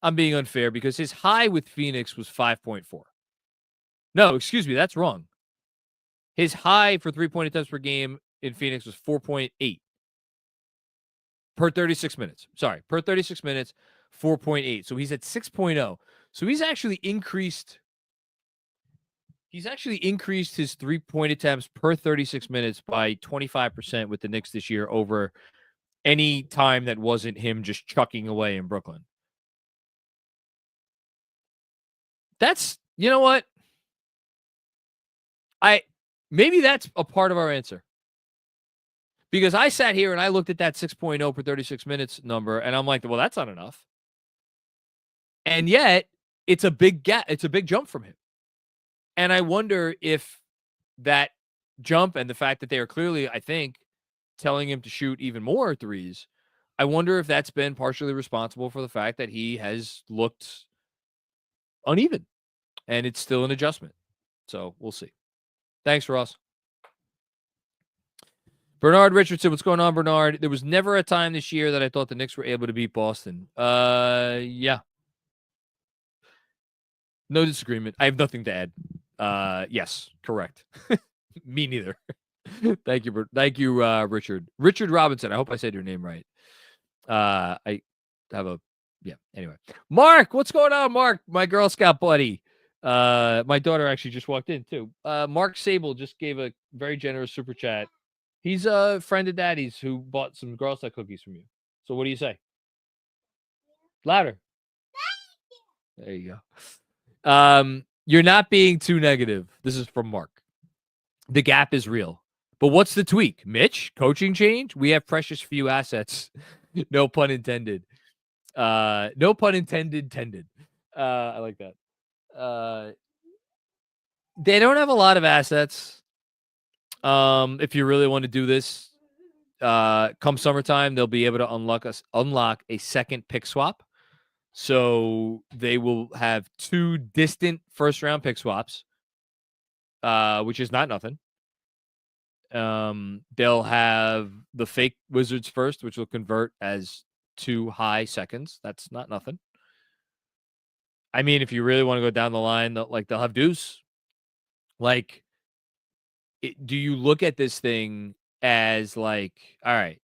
I'm being unfair because his high with Phoenix was 5.4. No, excuse me, that's wrong. His high for 3-point attempts per game in Phoenix was 4.8 per 36 minutes. Sorry, per 36 minutes, 4.8. So he's at 6.0. So he's actually increased his 3-point attempts per 36 minutes by 25% with the Knicks this year over any time that wasn't him just chucking away in Brooklyn. That's, you know what? Maybe that's a part of our answer. Because I sat here and I looked at that 6.0 per 36 minutes number, and I'm like, well, that's not enough. And yet, it's a big gap. It's a big jump from him. And I wonder if that jump and the fact that they are clearly, I think, telling him to shoot even more threes, I wonder if that's been partially responsible for the fact that he has looked uneven. And it's still an adjustment. So we'll see. Thanks, Ross. Bernard Richardson, what's going on, Bernard? There was never a time this year that I thought the Knicks were able to beat Boston. Yeah. No disagreement. I have nothing to add. Yes, correct. Me neither. Thank you, Richard. Richard Robinson. I hope I said your name right. I have anyway. Mark, what's going on, Mark? My Girl Scout buddy. My daughter actually just walked in too. Mark Sable just gave a very generous super chat. He's a friend of Daddy's who bought some Girl Scout cookies from you. So what do you say? Louder. There you go. You're not being too negative. This is from Mark. The gap is real. But what's the tweak? Mitch, coaching change? We have precious few assets. No pun intended. No pun intended. I like that. They don't have a lot of assets. If you really want to do this, come summertime, they'll be able to unlock a second pick swap. So they will have 2 distant first-round pick swaps, which is not nothing. They'll have the fake Wizards first, which will convert as 2 high seconds. That's not nothing. I mean, if you really want to go down the line, they'll have Deuce. Do you look at this thing as all right,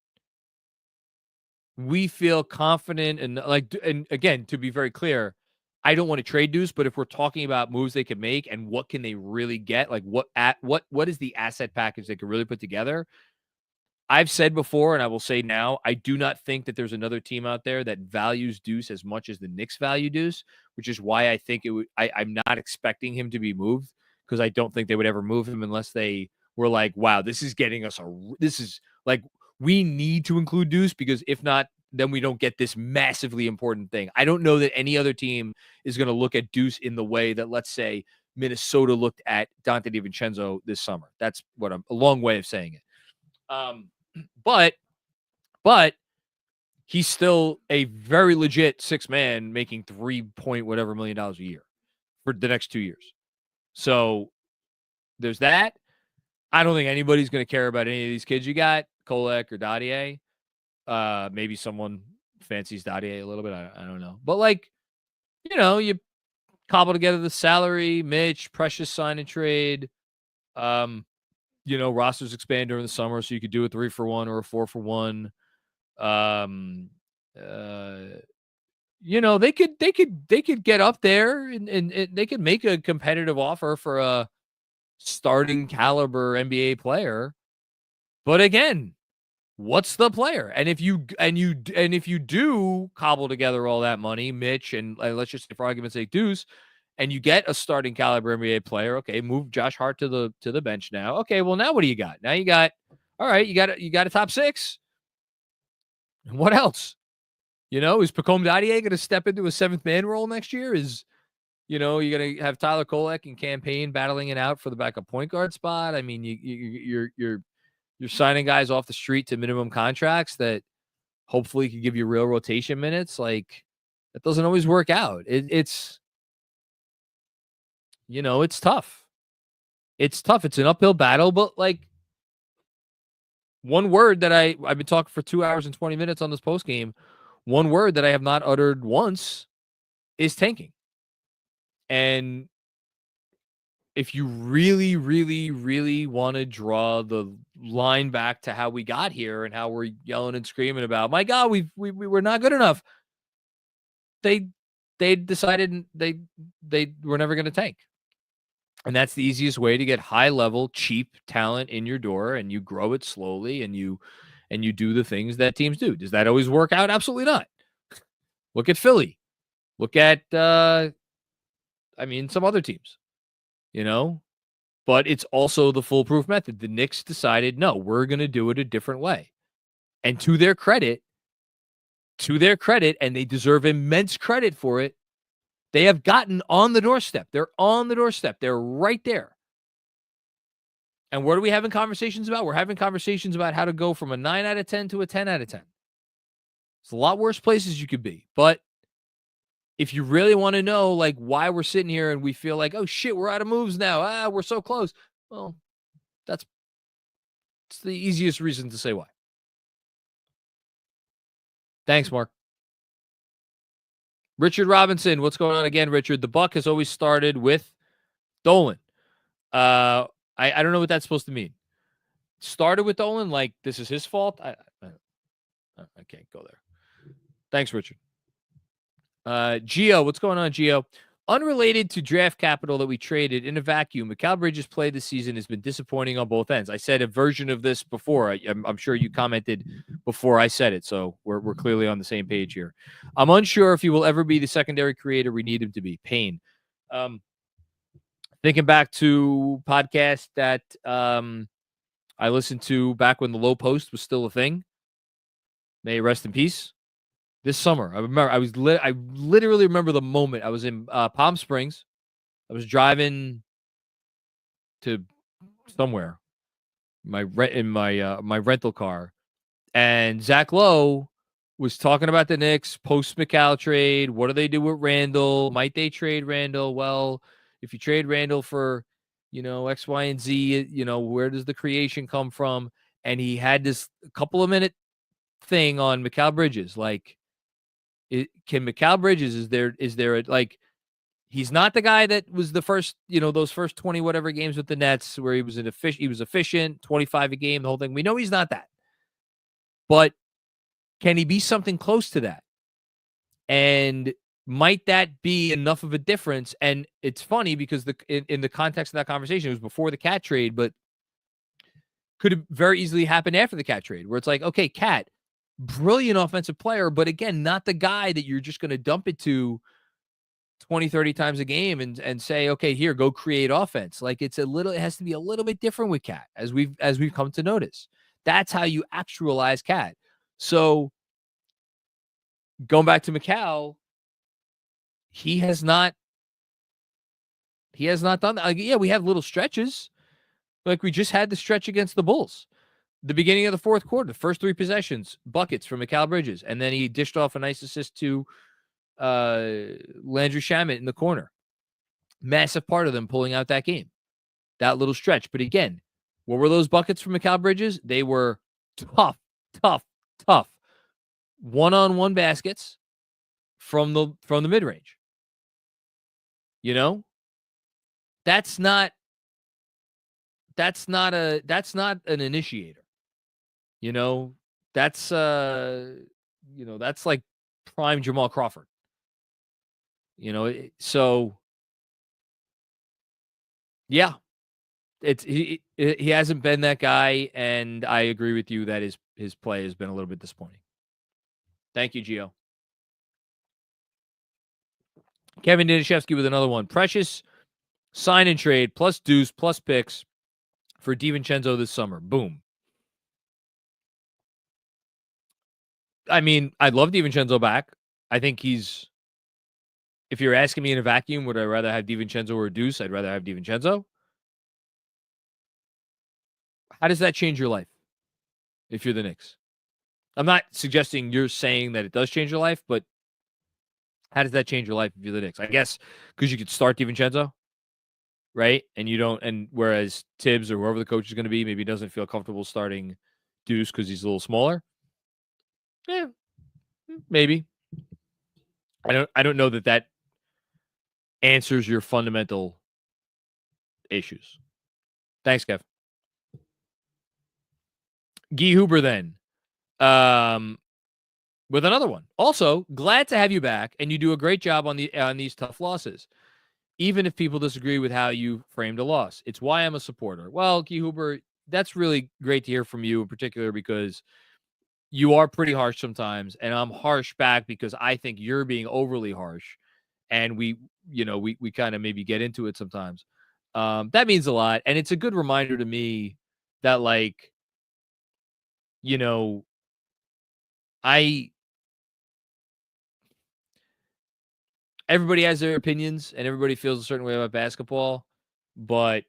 we feel confident and and again, to be very clear, I don't want to trade Deuce, but if we're talking about moves they could make and what can they really get, what is the asset package they could really put together? I've said before, and I will say now, I do not think that there's another team out there that values Deuce as much as the Knicks value Deuce, which is why I think I'm not expecting him to be moved, because I don't think they would ever move him unless they were like, wow, this is getting us we need to include Deuce, because if not, then we don't get this massively important thing. I don't know that any other team is going to look at Deuce in the way that, let's say, Minnesota looked at Dante DiVincenzo this summer. That's what a long way of saying it. But he's still a very legit 6-man making $3 whatever million a year for the next 2 years. So there's that. I don't think anybody's going to care about any of these kids you got, Kolek or Dadier. Maybe someone fancies Dadier a little bit. I don't know. But you cobble together the salary, Mitch, Precious sign and trade. Rosters expand during the summer, so you could do a 3-for-1 or a 4-for-1. They could get up there and they could make a competitive offer for a starting caliber NBA player. But again, what's the player? And if you do cobble together all that money, Mitch, and let's just say for argument's sake, Deuce, and you get a starting caliber NBA player, okay, move Josh Hart to the bench now. Okay, well, now what do you got? Now you got a top 6. What else? Is Pacome Dadier going to step into a 7th man role next year? You're going to have Tyler Kolek and Campaign battling it out for the backup point guard spot. I mean, you're signing guys off the street to minimum contracts that hopefully could give you real rotation minutes. That doesn't always work out. It's tough. It's tough. It's an uphill battle, but one word that I've been talking for 2 hours and 20 minutes on this post game. One word that I have not uttered once is tanking. And if you really, really, really want to draw the line back to how we got here and how we're yelling and screaming about, my God, we were not good enough. They decided they were never going to tank. And that's the easiest way to get high level, cheap talent in your door, and you grow it slowly and you do the things that teams do. Does that always work out? Absolutely not. Look at Philly. Look at some other teams, but it's also the foolproof method. The Knicks decided, no, we're going to do it a different way. And to their credit, and they deserve immense credit for it, they have gotten on the doorstep. They're on the doorstep. They're right there. And what are we having conversations about? We're having conversations about how to go from a 9 out of 10 to a 10 out of 10. It's a lot worse places you could be. But if you really want to know, like, why we're sitting here and we feel like, oh, shit, we're out of moves now. We're so close. Well, it's the easiest reason to say why. Thanks, Mark. Richard Robinson, what's going on again, Richard? The buck has always started with Dolan. I don't know what that's supposed to mean. Started with Dolan, like this is his fault? I can't go there. Thanks, Richard. Gio, what's going on, Gio? Unrelated to draft capital that we traded in a vacuum, Mikal Bridges' play this season has been disappointing on both ends. I said a version of this before. I'm sure you commented before I said it, so we're clearly on the same page here. I'm unsure if he will ever be the secondary creator we need him to be. Pain. Thinking back to podcast that I listened to back when the low post was still a thing. May it rest in peace. This summer, I remember I literally remember the moment. I was in Palm Springs. I was driving to somewhere, my rental car, and Zach Lowe was talking about the Knicks post Mikal trade. What do they do with Randall? Might they trade Randall? Well, if you trade Randall for, X, Y, and Z, where does the creation come from? And he had this couple of minute thing on Mikal Bridges, like. Can Mikal Bridges, is there he's not the guy that was the first, those first 20 whatever games with the Nets where he was efficient, 25 a game, the whole thing. We know he's not that. But can he be something close to that? And might that be enough of a difference? And it's funny because in the context of that conversation, it was before the Cat trade, but could have very easily happened after the Cat trade, where it's like, okay, Cat, brilliant offensive player, but again, not the guy that you're just going to dump it to 20, 30 times a game and say, okay, here, go create offense. Like it has to be a little bit different with Cat, as we've come to notice. That's how you actualize Cat. So going back to Mikal, he has not done that. Like, yeah, we have little stretches. Like we just had the stretch against the Bulls. The beginning of the fourth quarter, the first 3 possessions, buckets from Mikal Bridges. And then he dished off a nice assist to Landry Shamet in the corner. Massive part of them pulling out that game. That little stretch. But again, what were those buckets from Mikal Bridges? They were tough. One-on-one baskets from the mid-range. That's not an initiator. That's that's like prime Jamal Crawford. So yeah, he hasn't been that guy, and I agree with you that his play has been a little bit disappointing. Thank you, Gio. Kevin Dinishevsky with another one. Precious sign and trade plus Deuce plus picks for DiVincenzo this summer. Boom. I mean, I'd love DiVincenzo back. I think if you're asking me in a vacuum, would I rather have DiVincenzo or Deuce? I'd rather have DiVincenzo. How does that change your life if you're the Knicks? I'm not suggesting you're saying that it does change your life, but how does that change your life if you're the Knicks? I guess because you could start DiVincenzo, right? And whereas Tibbs or whoever the coach is going to be maybe doesn't feel comfortable starting Deuce because he's a little smaller. Yeah, maybe. I don't know that answers your fundamental issues. Thanks, Kev. Guy Huber then. With another one. Also, glad to have you back, and you do a great job on these tough losses, even if people disagree with how you framed a loss. It's why I'm a supporter. Well, Guy Huber, that's really great to hear from you in particular, because you are pretty harsh sometimes, and I'm harsh back because I think you're being overly harsh, and we kind of maybe get into it sometimes. That means a lot, and it's a good reminder to me that, like, everybody has their opinions and everybody feels a certain way about basketball, but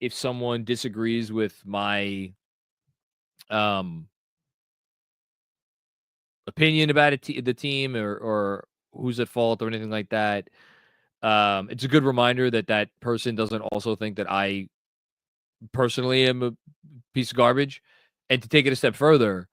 if someone disagrees with my opinion about the team or who's at fault or anything like that, it's a good reminder that person doesn't also think that I personally am a piece of garbage. And to take it a step further,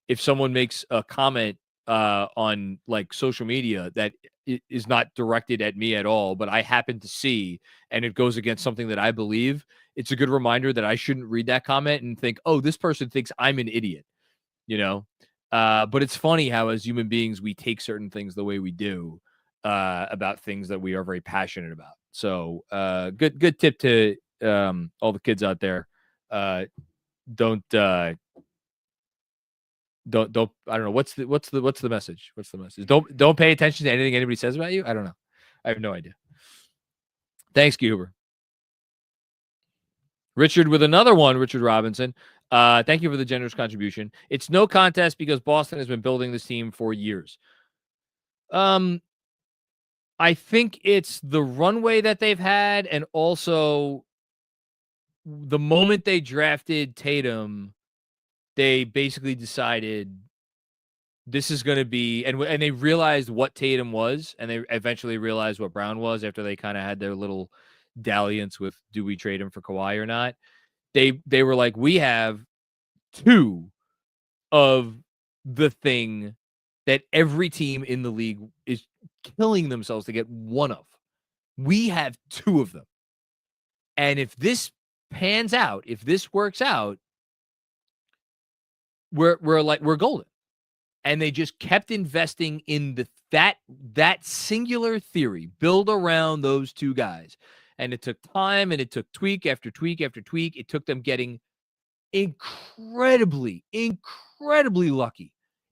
if someone makes a comment on like social media that is not directed at me at all, but I happen to see, and it goes against something that I believe, it's a good reminder that I shouldn't read that comment and think, oh, this person thinks I'm an idiot, but it's funny how as human beings, we take certain things the way we do about things that we are very passionate about. So good tip to all the kids out there. Don't I don't know what's the message. What's the message? Don't pay attention to anything anybody says about you. I don't know. I have no idea. Thanks, Huber. Richard with another one. Richard Robinson. Thank you for the generous contribution. It's no contest because Boston has been building this team for years. I think it's the runway that they've had, and also the moment they drafted Tatum, they basically decided this is going to be, and they realized what Tatum was, and they eventually realized what Brown was after they kind of had their little dalliance with, do we trade him for Kawhi or not? They were like, we have two of the thing that every team in the league is killing themselves to get one of. We have two of them. And if this pans out, if this works out, we're golden. And they just kept investing in that singular theory, build around those two guys. And it took time, and it took tweak after tweak after tweak. It took them getting incredibly lucky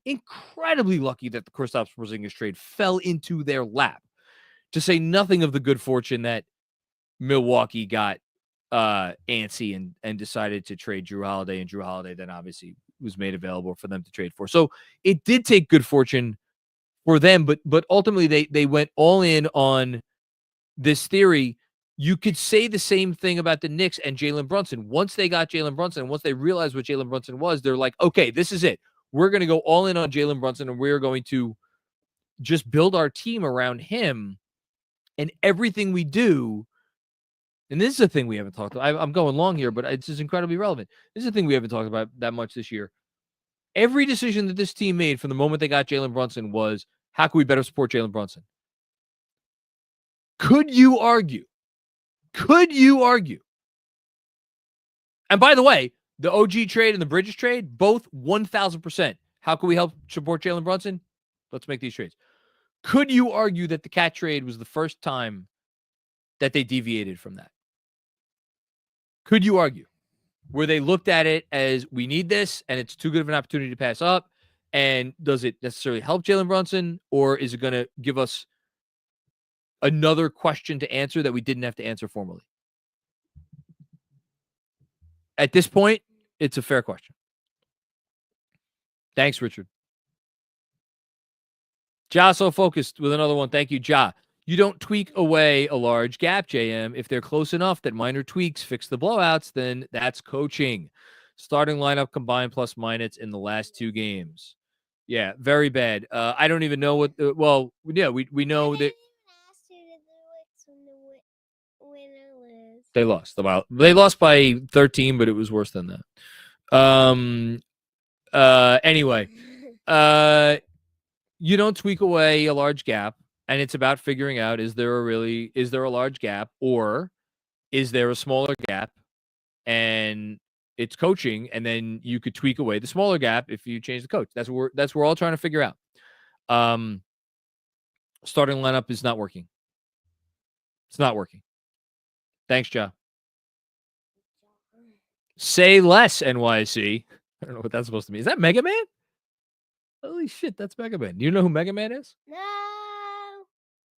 that the Kristaps Porzingis trade fell into their lap, to say nothing of the good fortune that Milwaukee got antsy and decided to trade Drew Holiday, and Drew Holiday then obviously was made available for them to trade for. So it did take good fortune for them, but ultimately they went all in on this theory. You could say the same thing about the Knicks and Jalen Brunson. Once they got Jalen Brunson, once they realized what Jalen Brunson was, they're like, okay, this is it. We're going to go all in on Jalen Brunson, and we're going to just build our team around him. And everything we do, and this is a thing we haven't talked about. I'm going long here, but it's just incredibly relevant. This is a thing we haven't talked about that much this year. Every decision that this team made from the moment they got Jalen Brunson was, how can we better support Jalen Brunson? Could you argue? And by the way, the OG trade and the Bridges trade, both 1,000%. How can we help support Jalen Brunson? Let's make these trades. Could you argue that the Cat trade was the first time that they deviated from that? Could you argue? Where they looked at it as, we need this, and it's too good of an opportunity to pass up, and does it necessarily help Jalen Brunson, or is it going to give us another question to answer that we didn't have to answer formally? At this point, it's a fair question. Thanks, Richard. Ja so focused with another one. Thank you, Ja. You don't tweak away a large gap, JM. If they're close enough that minor tweaks fix the blowouts, then that's coaching. Starting lineup combined plus minus in the last two games. Yeah, very bad. I don't even know what. We know that they lost. They lost by 13, but it was worse than that. Anyway, you don't tweak away a large gap, and it's about figuring out, is there a large gap, or is there a smaller gap? And it's coaching, and then you could tweak away the smaller gap if you change the coach. That's what we're all trying to figure out. Starting lineup is not working. It's not working. Thanks, Ja. Say less, NYC. I don't know what that's supposed to mean. Is that Mega Man? Holy shit, that's Mega Man. Do you know who Mega Man is? No.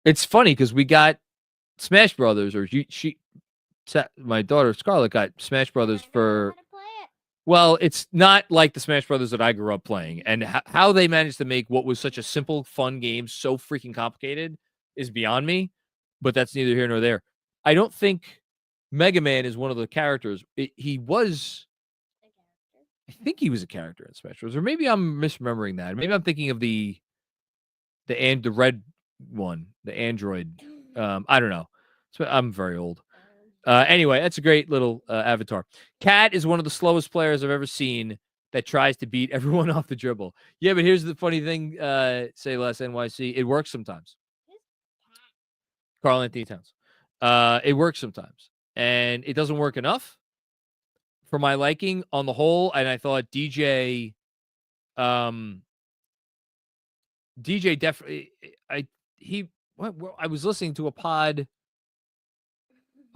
It's funny because we got Smash Brothers, or my daughter Scarlett got Smash Brothers for. Well, it's not like the Smash Brothers that I grew up playing, and how they managed to make what was such a simple, fun game so freaking complicated is beyond me. But that's neither here nor there. I don't think Mega Man is one of the characters. He was. I think he was a character in Smash Bros. Or maybe I'm misremembering that. Maybe I'm thinking of the red one, the android. I don't know. So I'm very old. Anyway, that's a great little avatar. Cat is one of the slowest players I've ever seen that tries to beat everyone off the dribble. Yeah, but here's the funny thing, say less NYC. It works sometimes. Carl Anthony Towns. It works sometimes. And it doesn't work enough for my liking on the whole. And I thought DJ definitely I was listening to a pod.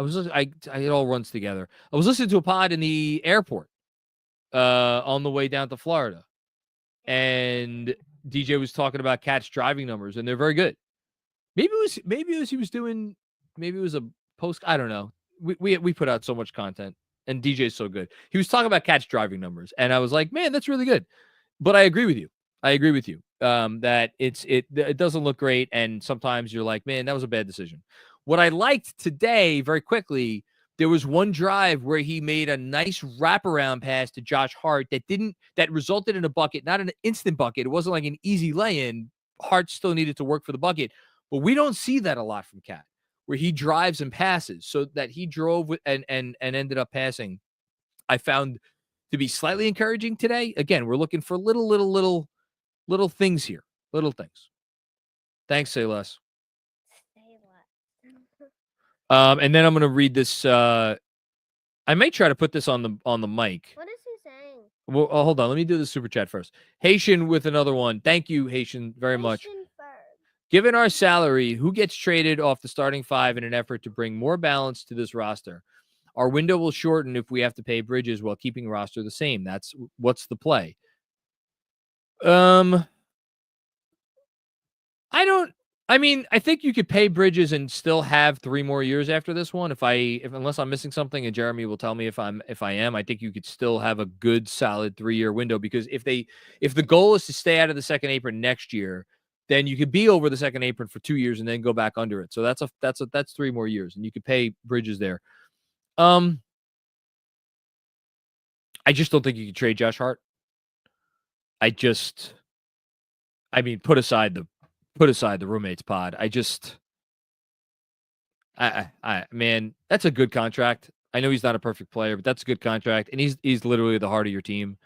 It all runs together. I was listening to a pod in the airport on the way down to Florida. And DJ was talking about Cat's driving numbers, and they're very good. Maybe it was a post. I don't know. We put out so much content, and DJ's so good. He was talking about Cat's driving numbers, and I was like, man, that's really good. But I agree with you. That it doesn't look great, and sometimes you're like, man, that was a bad decision. What I liked today, very quickly, there was one drive where he made a nice wraparound pass to Josh Hart that resulted in a bucket, not an instant bucket. It wasn't like an easy lay-in. Hart still needed to work for the bucket, but we don't see that a lot from Cat, where he drives and passes. So that he drove with and ended up passing, I found to be slightly encouraging today. Again, we're looking for little things here, little things. Thanks, say less. And then I'm going to read this. I may try to put this on the mic. What is he saying? Well, hold on. Let me do the super chat first. Haitian with another one. Thank you, Haitian, very much. Given our salary, who gets traded off the starting five in an effort to bring more balance to this roster? Our window will shorten if we have to pay Bridges while keeping roster the same. What's the play? I think you could pay Bridges and still have 3 more years after this one. Unless I'm missing something, and Jeremy will tell me if I am, I think you could still have a good solid 3-year window, because if the goal is to stay out of the second apron next year, then you could be over the second apron for 2 years and then go back under it. So that's 3 more years, and you could pay Bridges there. I just don't think you could trade Josh Hart. Put aside the roommates pod. Man, that's a good contract. I know he's not a perfect player, but that's a good contract, and he's literally the heart of your team.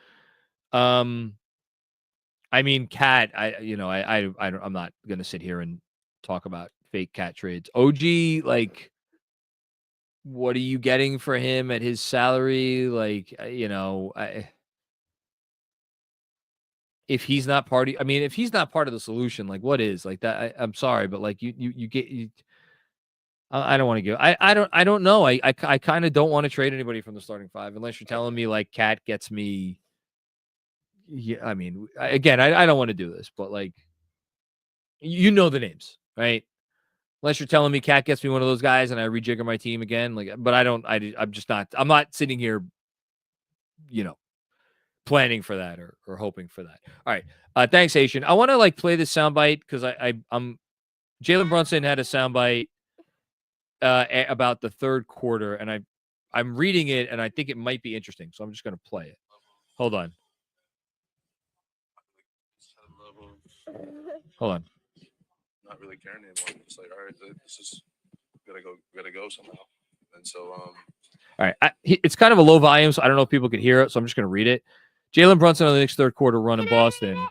Cat, I'm not gonna sit here and talk about fake Cat trades. OG, like, what are you getting for him at his salary? If he's not part of the solution, like, what is? Like, that? I'm sorry, but like I don't want to go. I don't know. I kind of don't want to trade anybody from the starting five unless you're telling me like Cat gets me. Yeah, I don't want to do this, but like, you know the names, right? Unless you're telling me Cat gets me one of those guys and I rejigger my team again, like, but I'm not sitting here, planning for that or hoping for that. All right. Thanks, Haitian. I want to play this soundbite because I'm Jalen Brunson had a soundbite about the third quarter, and I'm reading it and I think it might be interesting. So I'm just going to play it. Hold on. Not really caring anymore. It's like, all right, this is gotta go somehow. And so, all right. It's kind of a low volume, so I don't know if people could hear it. So I'm just going to read it. Jalen Brunson on the Knicks third quarter run in Boston.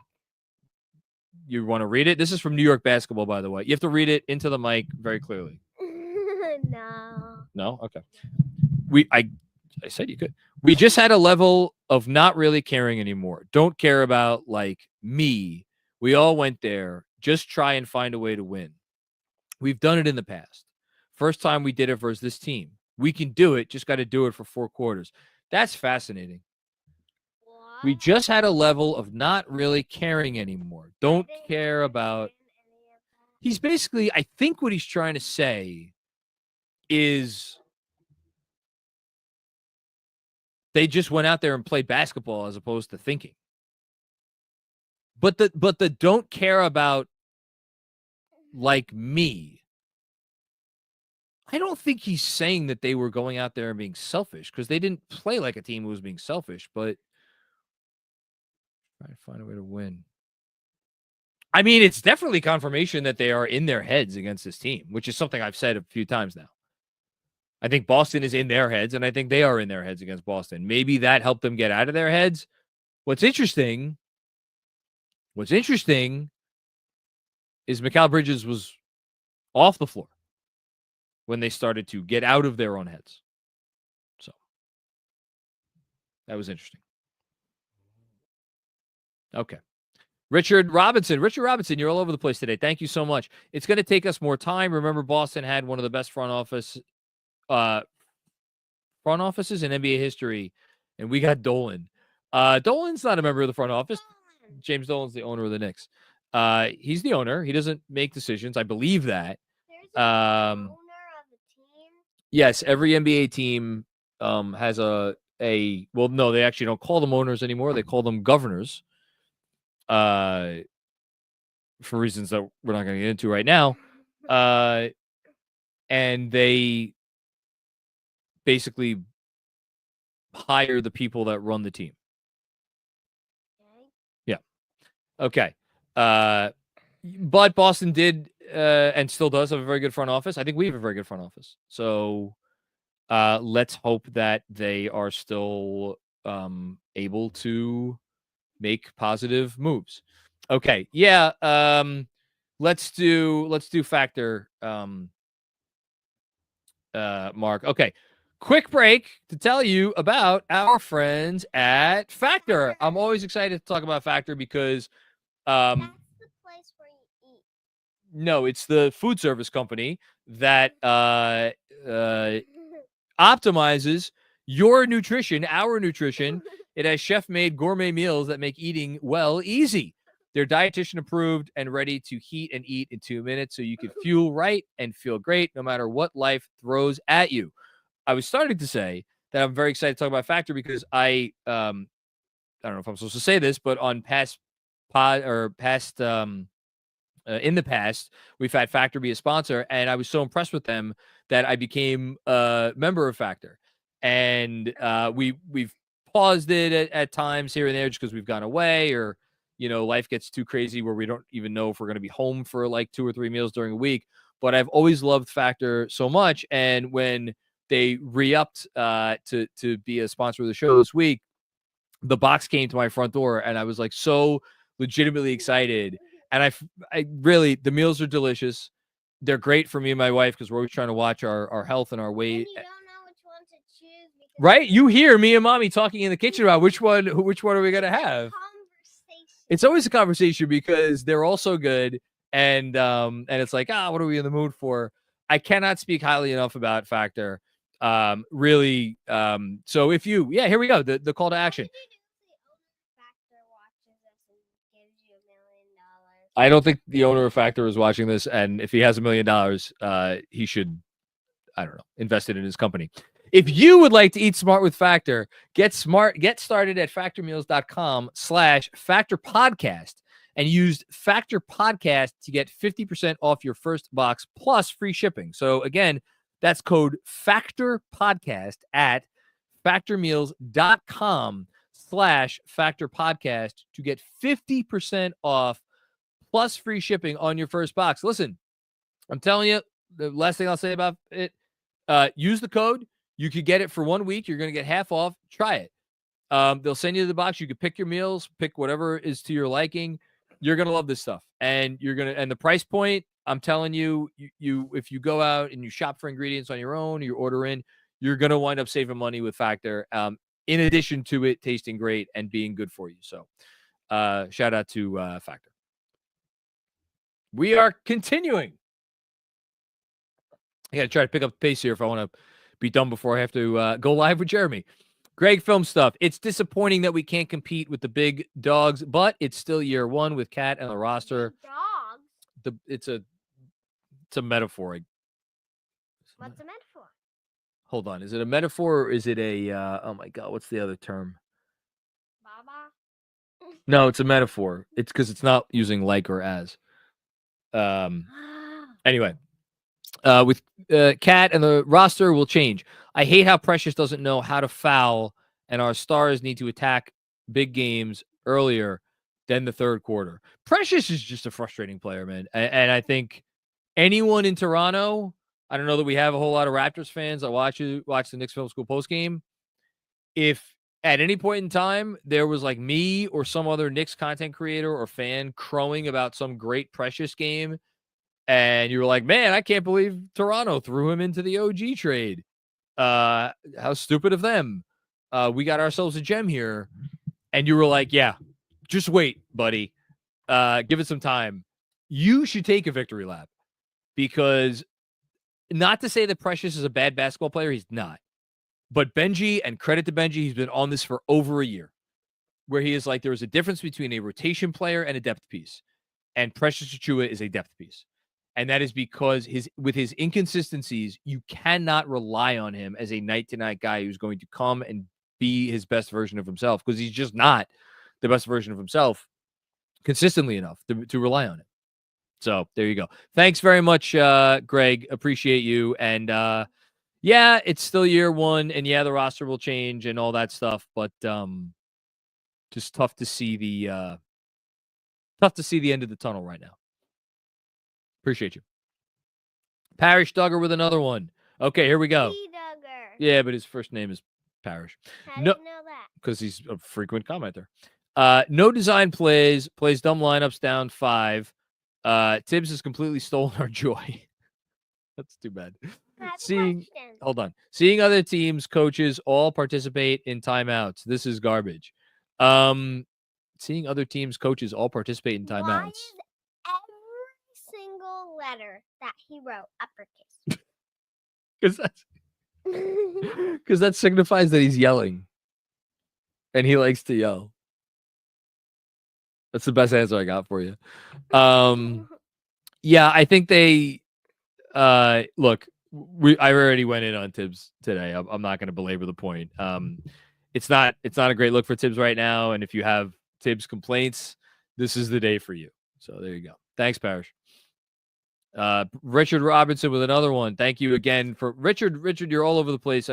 You want to read it? This is from New York Basketball, by the way. You have to read it into the mic very clearly. No. No? Okay. I said you could. We just had a level of not really caring anymore. Don't care about like me. We all went there. Just try and find a way to win. We've done it in the past. First time we did it versus this team. We can do it. Just got to do it for 4 quarters. That's fascinating. We What? just had a level of not really caring anymore. Don't care about. He's basically, I think what he's trying to say is they just went out there and played basketball as opposed to thinking. But the don't care about like me. I don't think he's saying that they were going out there and being selfish because they didn't play like a team who was being selfish, but try to find a way to win. I mean, it's definitely confirmation that they are in their heads against this team, which is something I've said a few times now. I think Boston is in their heads, and I think they are in their heads against Boston. Maybe that helped them get out of their heads. What's interesting is Mikal Bridges was off the floor when they started to get out of their own heads. So that was interesting. Okay. Richard Robinson, you're all over the place today. Thank you so much. It's going to take us more time. Remember, Boston had one of the best front offices in NBA history, and we got Dolan. Dolan's not a member of the front office. James Dolan's the owner of the Knicks. He's the owner. He doesn't make decisions. I believe that. There's owner of the team. Yes, every NBA team has well, no, they actually don't call them owners anymore. They call them governors. For reasons that we're not going to get into right now. And they basically hire the people that run the team. Yeah. Okay. But Boston did and still does have a very good front office. I think we have a very good front office. So let's hope that they are still able to make positive moves. Okay. Yeah. Let's do factor. Mark. Okay. Quick break to tell you about our friends at Factor. I'm always excited to talk about Factor because That's the place where you eat. no, it's the food service company that optimizes your nutrition, our nutrition. It has chef-made gourmet meals that make eating well easy. They're dietitian approved and ready to heat and eat in 2 minutes so you can fuel right and feel great no matter what life throws at you. I was starting to say that I'm very excited to talk about Factor because I don't know if I'm supposed to say this, but on in the past, we've had Factor be a sponsor, and I was so impressed with them that I became a member of Factor. And we've paused it at times here and there just because we've gone away or, life gets too crazy where we don't even know if we're going to be home for like 2 or 3 meals during a week. But I've always loved Factor so much. And when they re-upped to be a sponsor of the show this week, the box came to my front door and I was like so legitimately excited. And I really, the meals are delicious. They're great for me and my wife because we're always trying to watch our health and our weight. And you don't know which one to choose. Because Right? You hear me and mommy talking in the kitchen about which one are we going to have? It's always a conversation because they're all so good. And it's like, what are we in the mood for? I cannot speak highly enough about Factor. Really. So if you, here we go. The call to action. I don't think the owner of Factor is watching this, and if he has $1 million, he should, I don't know, invest it in his company. If you would like to eat smart with Factor, get started at factormeals.com/Factor Podcast and use Factor Podcast to get 50% off your first box plus free shipping. So again, that's code Factor Podcast at factormeals.com/Factor Podcast to get 50% off plus free shipping on your first box. Listen, I'm telling you, the last thing I'll say about it, use the code. You could get it for 1 week. You're going to get half off. Try it. They'll send you the box. You could pick your meals, pick whatever is to your liking. You're going to love this stuff. And and the price point I'm telling you, if you go out and you shop for ingredients on your own, you order in, you're gonna wind up saving money with Factor. In addition to it tasting great and being good for you. So, shout out to Factor. We are continuing. I gotta try to pick up the pace here if I want to be done before I have to go live with Jeremy. Greg Film Stuff. It's disappointing that we can't compete with the big dogs, but it's still year one with Cat and the roster. Dogs. It's a metaphor. What's a metaphor? Hold on. Is it a metaphor or is it a oh my god, what's the other term? Baba. No, it's a metaphor. It's because it's not using like or as. Anyway. With Cat and the roster will change. I hate how Precious doesn't know how to foul, and our stars need to attack big games earlier than the third quarter. Precious is just a frustrating player, man. And I think anyone in Toronto, I don't know that we have a whole lot of Raptors fans that watch the Knicks Film School postgame. If at any point in time there was like me or some other Knicks content creator or fan crowing about some great Precious game, and you were like, man, I can't believe Toronto threw him into the OG trade. How stupid of them. We got ourselves a gem here. And you were like, yeah, just wait, buddy. Give it some time. You should take a victory lap. Because not to say that Precious is a bad basketball player, he's not. But Benji, and credit to Benji, he's been on this for over a year. Where he is like, there is a difference between a rotation player and a depth piece. And Precious Achiuwa is a depth piece. And that is because with his inconsistencies, you cannot rely on him as a night-to-night guy who's going to come and be his best version of himself, because he's just not the best version of himself consistently enough to rely on him. So there you go. Thanks very much, Greg. Appreciate you. And yeah, it's still year one, and yeah, the roster will change and all that stuff, but just tough to see the end of the tunnel right now. Appreciate you. Parrish Duggar with another one. Okay, here we go. Duggar. Yeah, but his first name is Parrish. How do you know that? Because he's a frequent commenter. No design plays dumb lineups down 5. Tibbs has completely stolen our joy. That's too bad. Hold on. Seeing other teams' coaches all participate in timeouts. This is garbage. Seeing other teams' coaches all participate in timeouts. Why is every single letter that he wrote uppercase? Because that signifies that he's yelling. And he likes to yell. That's the best answer I got for you. Yeah, I think they look, I already went in on Tibbs today. I'm not going to belabor the point. It's not a great look for Tibbs right now, and if you have Tibbs complaints, this is the day for you. So there you go. Thanks, Parrish. Richard Robinson with another one. Thank you again for Richard. Richard, you're all over the place.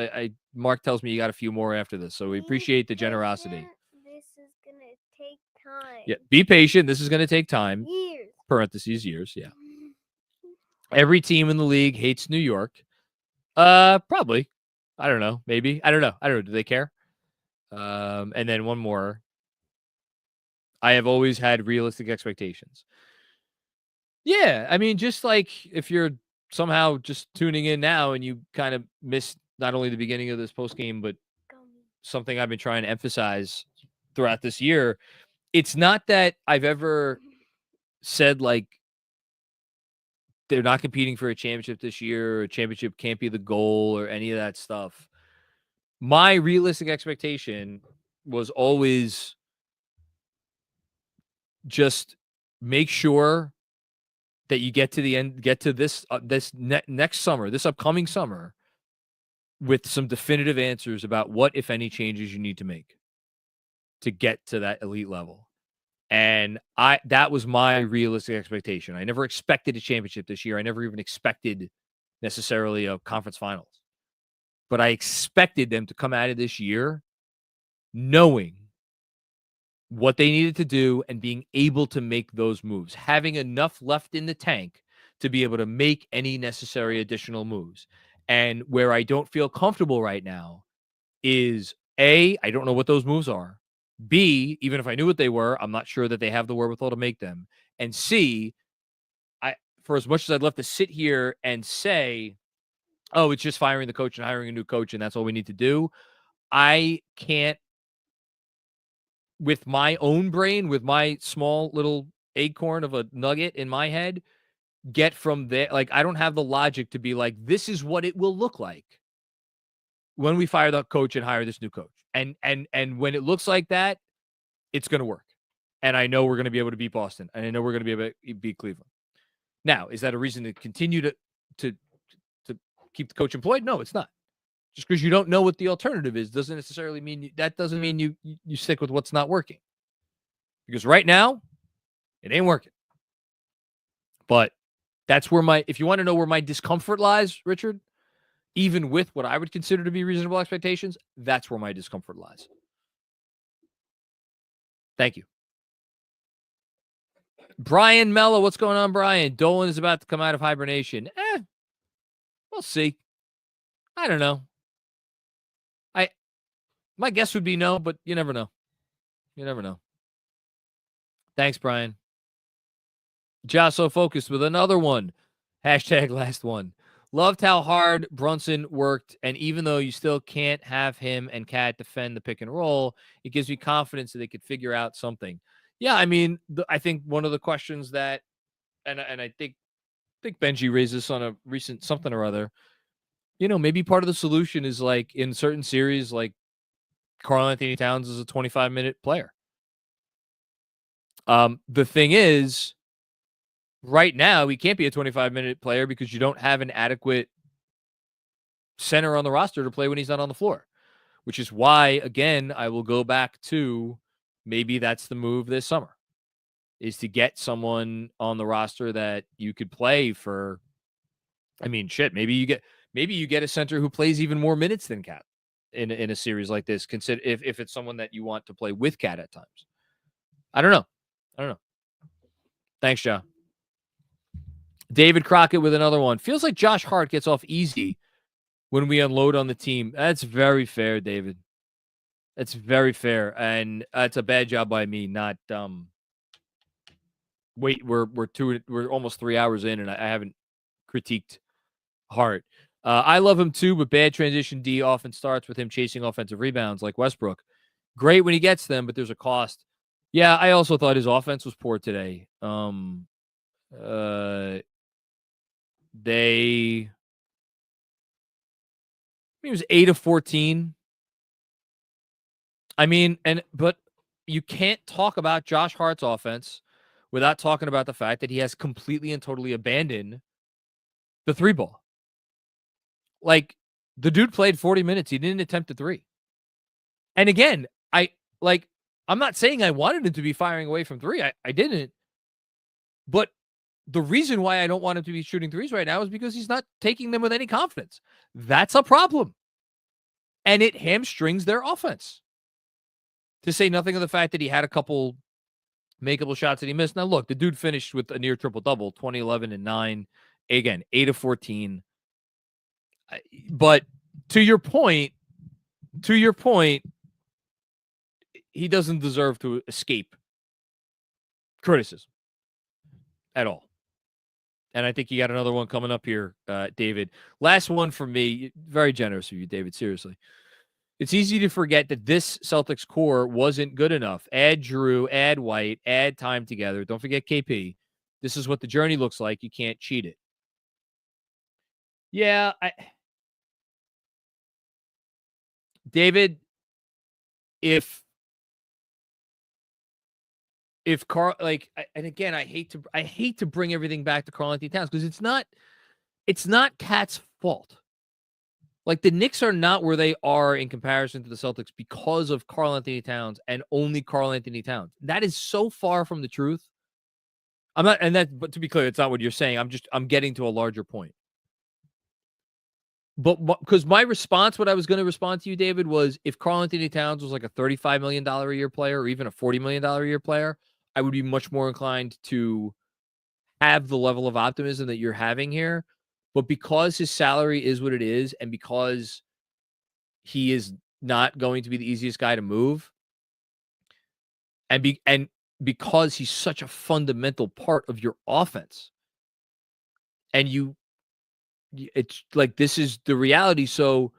Mark tells me you got a few more after this, so we appreciate the generosity. This is gonna take time. Yeah, be patient. This is going to take time. Years. Parentheses, years. Yeah. Every team in the league hates New York. Probably. I don't know. Maybe. I don't know. Do they care? And then one more. I have always had realistic expectations. Yeah, I mean, just like if you're somehow just tuning in now and you kind of missed not only the beginning of this post game, but something I've been trying to emphasize throughout this year, it's not that I've ever said like they're not competing for a championship this year, or a championship can't be the goal or any of that stuff. My realistic expectation was always just make sure that you get to the end, get to this next summer, this upcoming summer, with some definitive answers about what, if any, changes you need to make to get to that elite level. And that was my realistic expectation. I never expected a championship this year. I never even expected necessarily a conference finals. But I expected them to come out of this year knowing what they needed to do and being able to make those moves, having enough left in the tank to be able to make any necessary additional moves. And where I don't feel comfortable right now is A, I don't know what those moves are. B, even if I knew what they were, I'm not sure that they have the wherewithal to make them. And C, for as much as I'd love to sit here and say, oh, it's just firing the coach and hiring a new coach, and that's all we need to do, I can't, with my own brain, with my small little acorn of a nugget in my head, get from there. Like, I don't have the logic to be like, this is what it will look like when we fire the coach and hire this new coach. And when it looks like that, it's going to work. And I know we're going to be able to beat Boston. And I know we're going to be able to beat Cleveland. Now, is that a reason to continue to keep the coach employed? No, it's not. Just because you don't know what the alternative is doesn't necessarily mean you stick with what's not working. Because right now, it ain't working. But that's where if you want to know where my discomfort lies, Richard, even with what I would consider to be reasonable expectations, that's where my discomfort lies. Thank you. Brian Mello, what's going on, Brian? Dolan is about to come out of hibernation. We'll see. I don't know. My guess would be no, but you never know. You never know. Thanks, Brian. Josso focused with another one. Hashtag last one. Loved how hard Brunson worked, and even though you still can't have him and Cat defend the pick and roll, it gives me confidence that they could figure out something. Yeah, I mean, I think one of the questions that, and I think Benji raised this on a recent something or other, maybe part of the solution is like in certain series, like Karl-Anthony Towns is a 25-minute player. The thing is, right now, he can't be a 25-minute player because you don't have an adequate center on the roster to play when he's not on the floor, which is why, again, I will go back to maybe that's the move this summer, is to get someone on the roster that you could play for. I mean, shit, maybe you get a center who plays even more minutes than Cat in a series like this. Consider if it's someone that you want to play with Cat at times. I don't know. Thanks, John. David Crockett with another one. Feels like Josh Hart gets off easy when we unload on the team. That's very fair, David. That's very fair, and it's a bad job by me. Not wait, we're almost 3 hours in, and I haven't critiqued Hart. I love him too, but bad transition D often starts with him chasing offensive rebounds like Westbrook. Great when he gets them, but there's a cost. Yeah, I also thought his offense was poor today. He was 8 of 14. I mean, but you can't talk about Josh Hart's offense without talking about the fact that he has completely and totally abandoned the three ball. Like, the dude played 40 minutes. He didn't attempt a three. And again, I'm not saying I wanted him to be firing away from three. I didn't. But the reason why I don't want him to be shooting threes right now is because he's not taking them with any confidence. That's a problem. And it hamstrings their offense. To say nothing of the fact that he had a couple makeable shots that he missed. Now, look, the dude finished with a near triple-double, 20, 11, and 9. Again, 8 of 14. But to your point, he doesn't deserve to escape criticism at all. And I think you got another one coming up here, David. Last one for me. Very generous of you, David. Seriously. It's easy to forget that this Celtics core wasn't good enough. Add Drew, add White, add time together. Don't forget KP. This is what the journey looks like. You can't cheat it. Yeah, David, if Carl, and again, I hate to bring everything back to Karl-Anthony Towns because it's not Cat's fault. Like, the Knicks are not where they are in comparison to the Celtics because of Karl-Anthony Towns and only Karl-Anthony Towns. That is so far from the truth. But to be clear, it's not what you're saying. I'm getting to a larger point. But because my response, what I was going to respond to you, David, was if Karl-Anthony Towns was like a $35 million a year player or even a $40 million a year player, I would be much more inclined to have the level of optimism that you're having here. But because his salary is what it is, and because he is not going to be the easiest guy to move, and because he's such a fundamental part of your offense, And it's like, this is the reality. So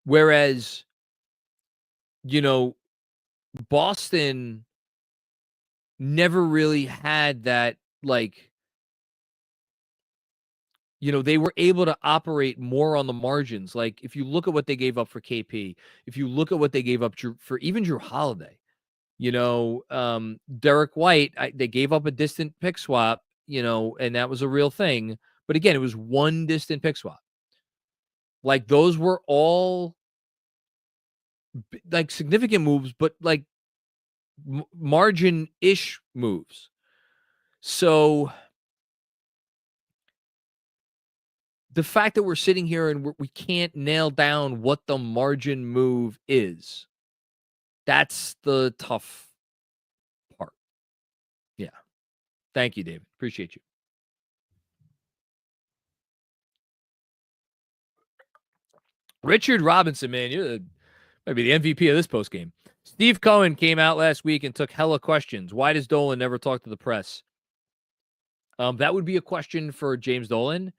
whereas, Boston never really had that, like, they were able to operate more on the margins. Like, if you look at what they gave up for KP, if you look at what they gave up for even Drew Holiday, Derek White, they gave up a distant pick swap, and that was a real thing. But again, it was one distant pick swap. Like, those were all like significant moves, but like margin-ish moves. So the fact that we're sitting here and we can't nail down what the margin move is, that's the tough part. Yeah. Thank you, David. Appreciate you. Richard Robinson, man, you're maybe the MVP of this postgame. Steve Cohen came out last week and took hella questions. Why does Dolan never talk to the press? That would be a question for James Dolan.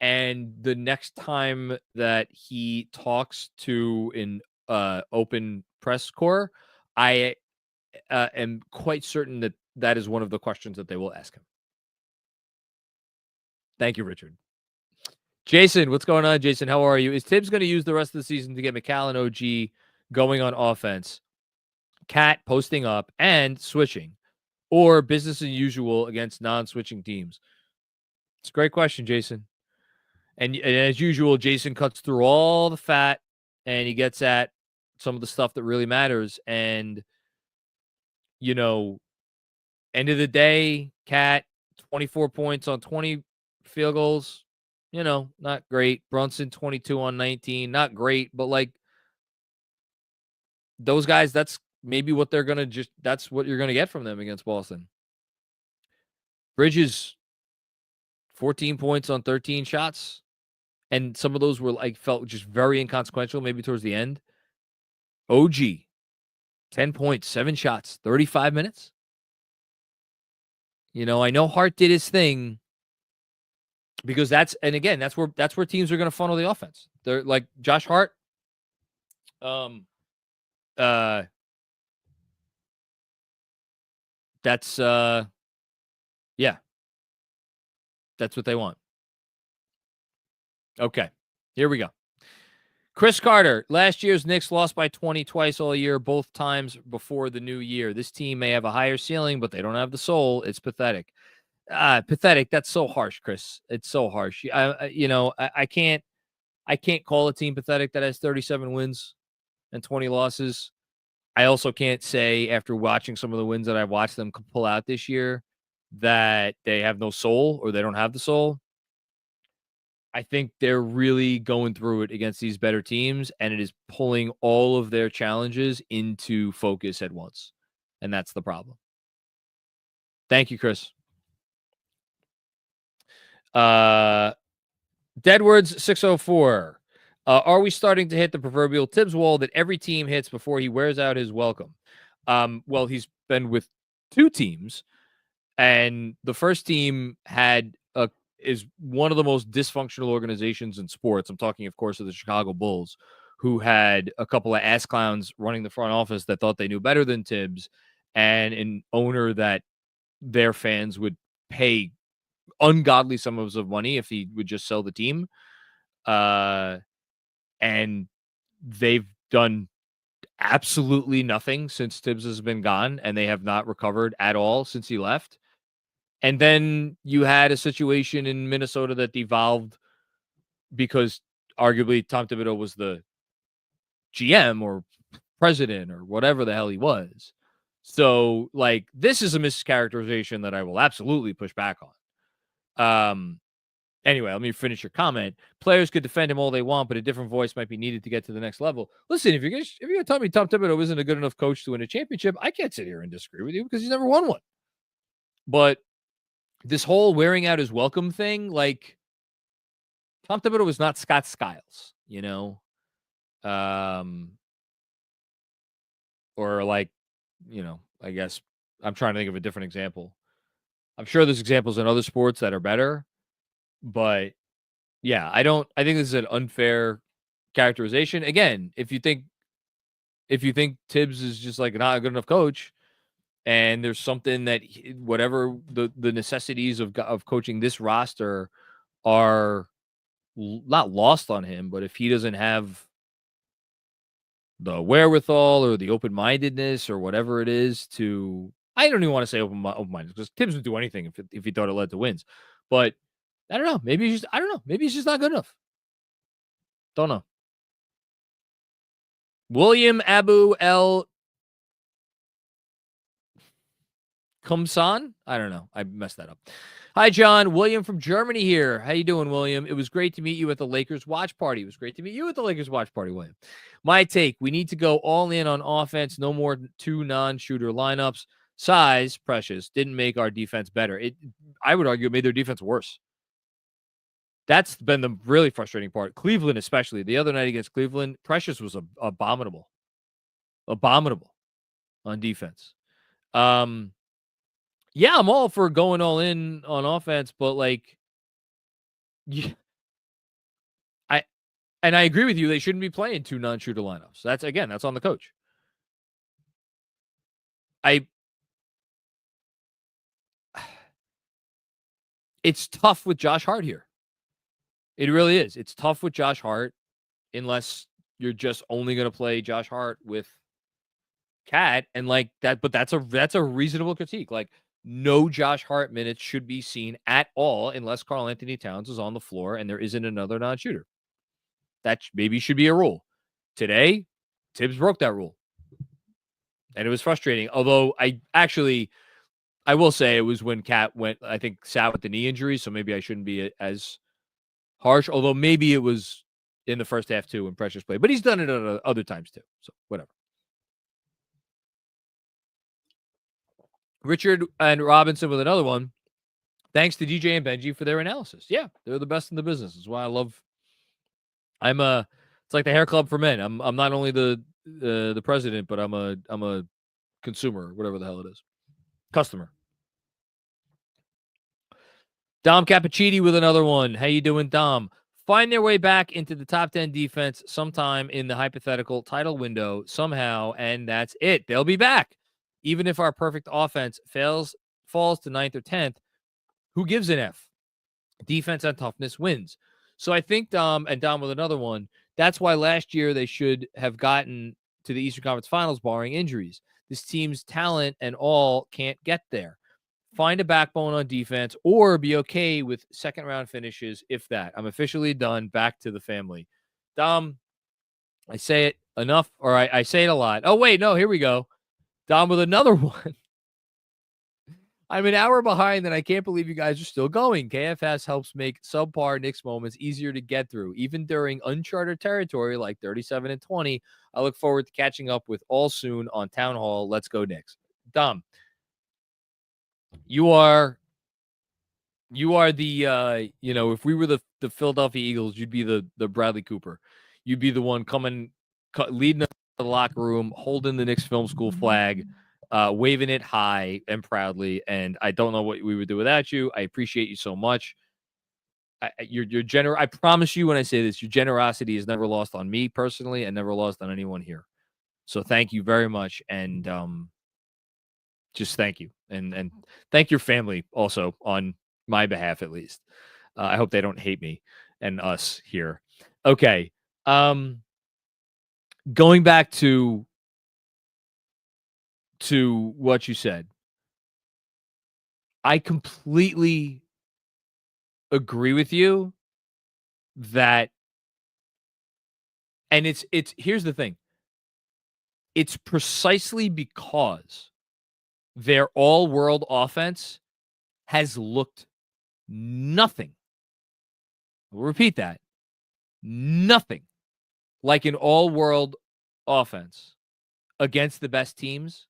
And the next time that he talks to an open press corps, I am quite certain that that is one of the questions that they will ask him. Thank you, Richard. Jason, what's going on, Jason? How are you? Is Tibbs going to use the rest of the season to get McCall and OG going on offense, Cat posting up and switching, or business as usual against non-switching teams? It's a great question, Jason. And as usual, Jason cuts through all the fat and he gets at some of the stuff that really matters. And, end of the day, Cat, 24 points on 20 field goals. Not great. Brunson, 22 on 19. Not great, but like those guys, that's maybe what they're going to that's what you're going to get from them against Boston. Bridges, 14 points on 13 shots. And some of those were felt just very inconsequential, maybe towards the end. OG, 10 points, 7 shots, 35 minutes. I know Hart did his thing because that's where teams are going to funnel the offense. They're like Josh Hart. That's yeah. That's what they want. Okay, here we go. Chris Carter, last year's Knicks lost by 20 twice all year, both times before the new year. This team may have a higher ceiling, but they don't have the soul. It's pathetic. Pathetic. That's so harsh, Chris. It's so harsh. I can't call a team pathetic that has 37 wins and 20 losses. I also can't say, after watching some of the wins that I've watched them pull out this year, that they have no soul or they don't have the soul. I think they're really going through it against these better teams, and it is pulling all of their challenges into focus at once. And that's the problem. Thank you, Chris. Deadwoods 604. Are we starting to hit the proverbial Tibbs wall that every team hits before he wears out his welcome? Well, he's been with 2 teams, and the first team is one of the most dysfunctional organizations in sports. I'm talking, of course, of the Chicago Bulls, who had a couple of ass clowns running the front office that thought they knew better than Tibbs, and an owner that their fans would pay ungodly sums of money if he would just sell the team. And they've done absolutely nothing since Tibbs has been gone, and they have not recovered at all since he left. And then you had a situation in Minnesota that devolved because arguably Tom Thibodeau was the GM or president or whatever the hell he was. So, this is a mischaracterization that I will absolutely push back on. Anyway, let me finish your comment. Players could defend him all they want, but a different voice might be needed to get to the next level. Listen, if you're going to tell me Tom Thibodeau isn't a good enough coach to win a championship, I can't sit here and disagree with you because he's never won one. But this whole wearing out his welcome thing, Tom Thibodeau was not Scott Skiles, or I guess I'm trying to think of a different example. I'm sure there's examples in other sports that are better, but Yeah, I think this is an unfair characterization. Again, if you think Tibbs is just like not a good enough coach, and there's something that whatever the necessities of coaching this roster are not lost on him, but if he doesn't have the wherewithal or the open-mindedness or whatever it is to, I don't even want to say open-minded, because Tibbs would do anything if he thought it led to wins. But I don't know. Maybe he's just not good enough. Don't know. William Abu El Kumsan? I don't know. I messed that up. Hi, John. William from Germany here. How you doing, William? It was great to meet you at the Lakers watch party. It was great to meet you at the Lakers watch party, William. My take, we need to go all in on offense. No more 2 non-shooter lineups. Size, Precious, didn't make our defense better. I would argue it made their defense worse. That's been the really frustrating part. Cleveland especially. The other night against Cleveland, Precious was abominable. Abominable on defense. Yeah, I'm all for going all in on offense, but like, yeah, I agree with you. They shouldn't be playing 2 non-shooter lineups. That's on the coach. It's tough with Josh Hart here. It really is. It's tough with Josh Hart unless you're just only going to play Josh Hart with Cat and like that. But that's a reasonable critique. Like, no Josh Hart minutes should be seen at all unless Karl Anthony Towns is on the floor and there isn't another non-shooter. That maybe should be a rule. Today, Tibbs broke that rule. And it was frustrating. Although I will say it was when Cat sat with the knee injury, so maybe I shouldn't be as harsh. Although maybe it was in the first half too when Precious played. But he's done it at other times too. So whatever. Richard and Robinson with another one. Thanks to DJ and Benji for their analysis. Yeah, they're the best in the business. That's why I love. It's like the hair club for men. I'm not only the president, but I'm a consumer, whatever the hell it is, customer. Dom Cappuccini with another one. How you doing, Dom? Find their way back into the top 10 defense sometime in the hypothetical title window somehow, and that's it. They'll be back. Even if our perfect offense falls to 9th or 10th, who gives an F? Defense and toughness wins. So I think Dom with another one, that's why last year they should have gotten to the Eastern Conference Finals barring injuries. This team's talent and all can't get there. Find a backbone on defense or be okay with second-round finishes, if that. I'm officially done. Back to the family. Dom, I say it enough, or I say it a lot. Oh, wait, no, here we go. Dom with another one. I'm an hour behind, and I can't believe you guys are still going. KFS helps make subpar Knicks moments easier to get through, even during uncharted territory like 37 and 20. I look forward to catching up with all soon on Town Hall. Let's go, Knicks. Dom, you are the if we were the Philadelphia Eagles, you'd be the Bradley Cooper. You'd be the one leading the locker room, holding the Knicks Film School flag, waving it high and proudly. And I don't know what we would do without you. I appreciate you so much. I promise you when I say this, your generosity is never lost on me personally and never lost on anyone here. So thank you very much. And just thank you. And thank your family also on my behalf, at least. I hope they don't hate me and us here. Okay. Going back to what you said, I completely agree with you that, and it's here's the thing. It's precisely because their all-world offense has looked nothing. We'll repeat that. Nothing like an all-world offense against the best teams.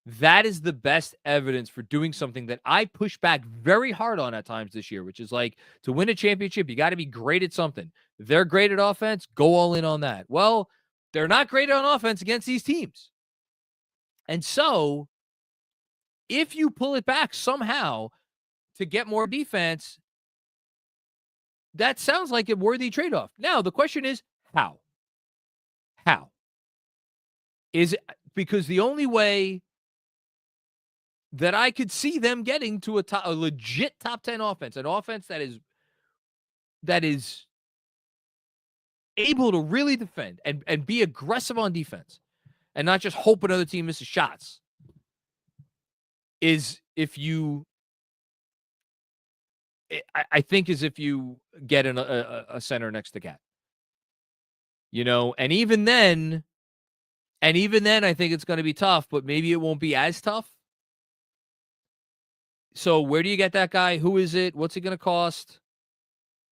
That is the best evidence for doing something that I push back very hard on at times this year, which is like, to win a championship, you got to be great at something. They're great at offense, go all in on that. Well, they're not great on offense against these teams. And so, if you pull it back somehow to get more defense, that sounds like a worthy trade-off. Now, the question is, how? How? Is it because the only way that I could see them getting to a legit top 10 offense, an offense that is able to really defend and be aggressive on defense and not just hope another team misses shots, is if you I think is if you get a center next to Cat. And even then I think it's going to be tough, but maybe it won't be as tough. So where do you get that guy? Who is it? What's it going to cost?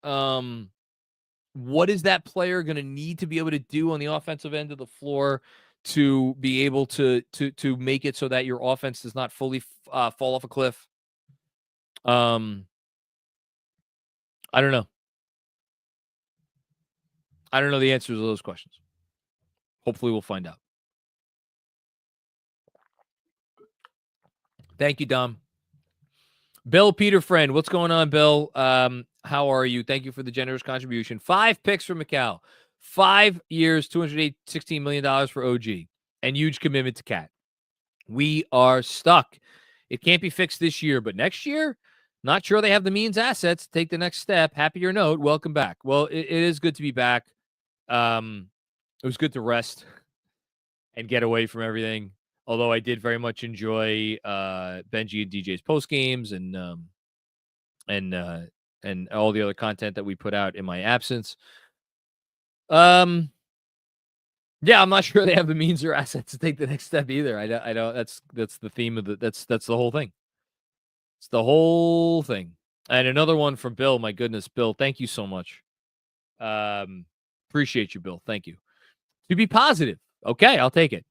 What is that player going to need to be able to do on the offensive end of the floor to be able to make it so that your offense does not fully fall off a cliff? I don't know. I don't know the answers to those questions. Hopefully we'll find out. Thank you, Dom. Bill Peter friend, what's going on, Bill? How are you? Thank you for the generous contribution. 5 picks for Macau. 5 years, $216 million for OG, and huge commitment to Cat. We are stuck. It can't be fixed this year, but next year, not sure they have the means assets to take the next step. Happier note, welcome back. Well, it is good to be back. It was good to rest and get away from everything. Although I did very much enjoy Benji and DJ's post games and all the other content that we put out in my absence. Yeah, I'm not sure they have the means or assets to take the next step either. I don't. That's the theme of that's the whole thing. It's the whole thing. And another one from Bill. My goodness, Bill, thank you so much. Appreciate you, Bill. Thank you. To be positive. Okay, I'll take it.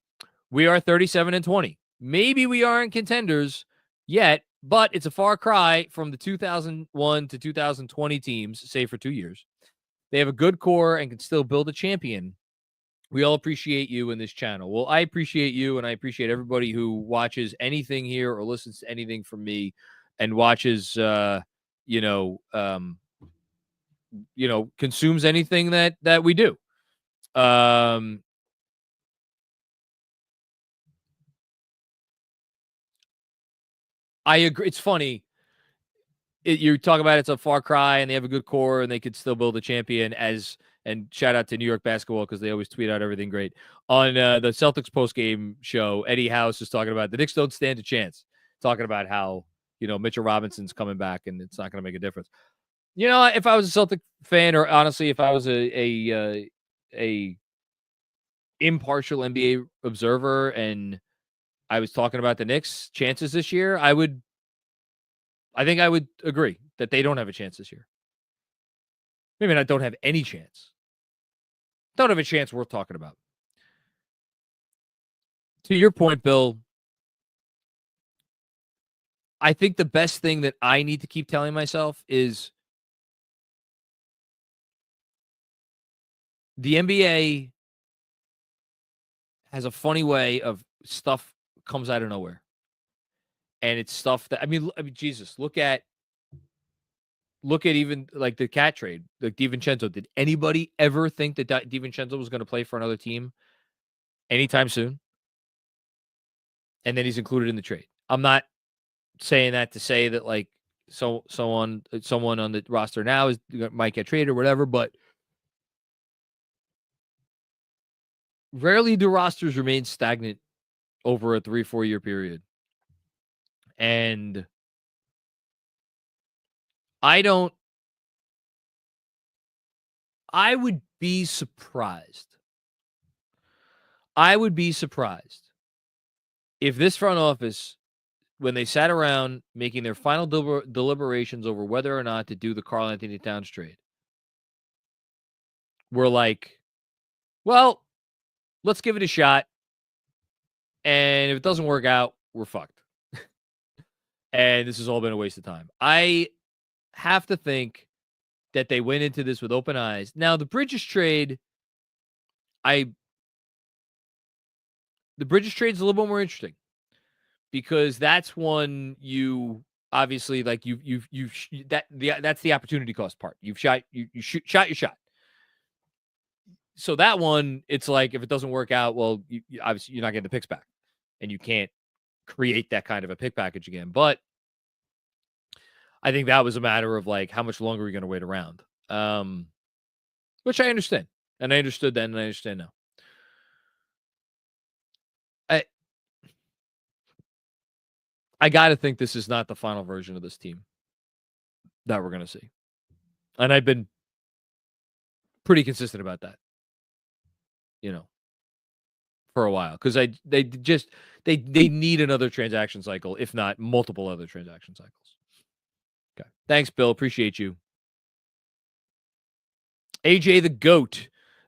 We are 37-20. Maybe we aren't contenders yet, but it's a far cry from the 2001 to 2020 teams, say for 2 years. They have a good core and can still build a champion. We all appreciate you in this channel. Well, I appreciate you, and I appreciate everybody who watches anything here or listens to anything from me and watches, consumes anything that we do. I agree. It's funny. You talk about it's a far cry and they have a good core and they could still build a champion and shout out to New York basketball because they always tweet out everything great. On the Celtics postgame show, Eddie House is talking about the Knicks don't stand a chance, talking about how, Mitchell Robinson's coming back and it's not going to make a difference. If I was a Celtic fan, or honestly, if I was a impartial NBA observer and I was talking about the Knicks' chances this year, I think I would agree that they don't have a chance this year. Maybe not don't have any chance. Don't have a chance worth talking about. To your point, Bill, I think the best thing that I need to keep telling myself is the NBA has a funny way of stuff comes out of nowhere. And it's stuff that, I mean, Jesus, look at even like the Cat trade, like DiVincenzo. Did anybody ever think that DiVincenzo was going to play for another team anytime soon? And then he's included in the trade. I'm not saying that to say that like someone on the roster now might get traded or whatever, but rarely do rosters remain stagnant over a 3-4 year period. And I would be surprised. If this front office, when they sat around making their final deliberations over whether or not to do the Karl-Anthony Towns trade, were like, well, let's give it a shot. And if it doesn't work out, we're fucked. And this has all been a waste of time. I have to think that they went into this with open eyes. Now, the Bridges trade, the Bridges trade is a little bit more interesting because that's one you obviously, like that's the opportunity cost part. You've shot shot your shot. So that one, it's like if it doesn't work out, well, obviously you're not getting the picks back, and you can't create that kind of a pick package again. But I think that was a matter of like how much longer are you going to wait around, which I understand, and I understood then, and I understand now. I got to think this is not the final version of this team that we're going to see. And I've been pretty consistent about that, for a while. Because they need another transaction cycle, if not multiple other transaction cycles. Okay. Thanks, Bill. Appreciate you. AJ the GOAT.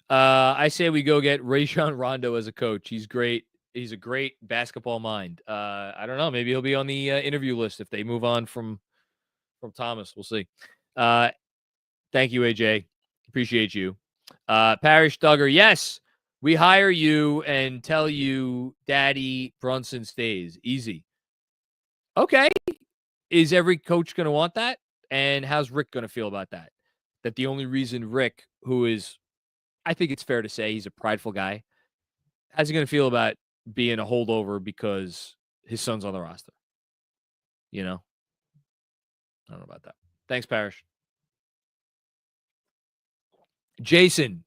I say we go get Rajon Rondo as a coach. He's great. He's a great basketball mind. I don't know. Maybe he'll be on the interview list if they move on from Thomas. We'll see. Thank you, AJ. Appreciate you. Parrish Duggar. Yes, we hire you and tell you Daddy Brunson stays. Easy. Okay. Is every coach going to want that? And how's Rick going to feel about that? That the only reason Rick, who is, I think it's fair to say, he's a prideful guy, how's he going to feel about being a holdover because his son's on the roster? I don't know about that. Thanks, Parrish. Jason.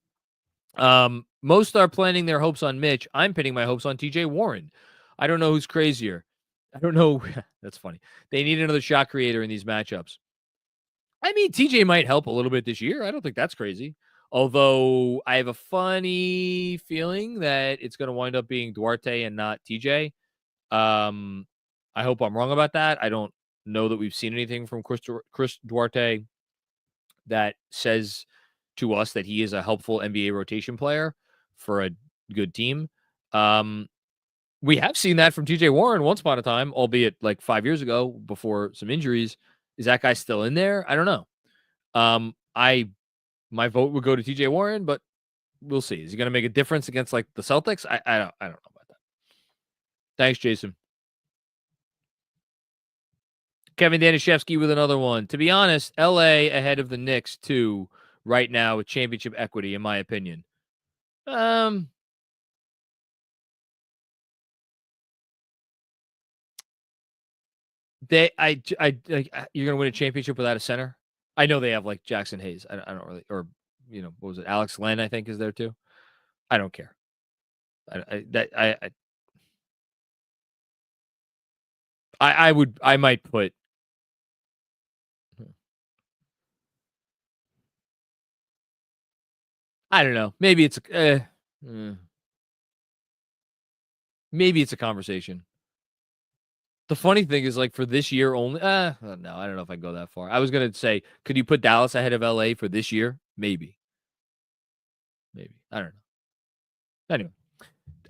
Most are planning their hopes on Mitch. I'm pinning my hopes on TJ Warren. I don't know who's crazier. I don't know. That's funny. They need another shot creator in these matchups. I mean, TJ might help a little bit this year. I don't think that's crazy. Although I have a funny feeling that it's going to wind up being Duarte and not TJ. I hope I'm wrong about that. I don't know that we've seen anything from Chris Duarte that says to us that he is a helpful NBA rotation player for a good team. We have seen that from TJ Warren once upon a time, albeit like 5 years ago before some injuries. Is that guy still in there? I don't know. My vote would go to TJ Warren, but we'll see. Is he going to make a difference against like the Celtics? I don't know about that. Thanks, Jason. Kevin Danishevsky with another one. To be honest, LA ahead of the Knicks too right now with championship equity, in my opinion. You're gonna win a championship without a center. I know they have like Jackson Hayes. I don't really, or what was it? Alex Len, I think, is there too. I don't care. I might put. I don't know. Maybe it's maybe it's a conversation. The funny thing is, like, for this year only, no, I don't know if I go that far. I was going to say, could you put Dallas ahead of LA for this year? Maybe. I don't know.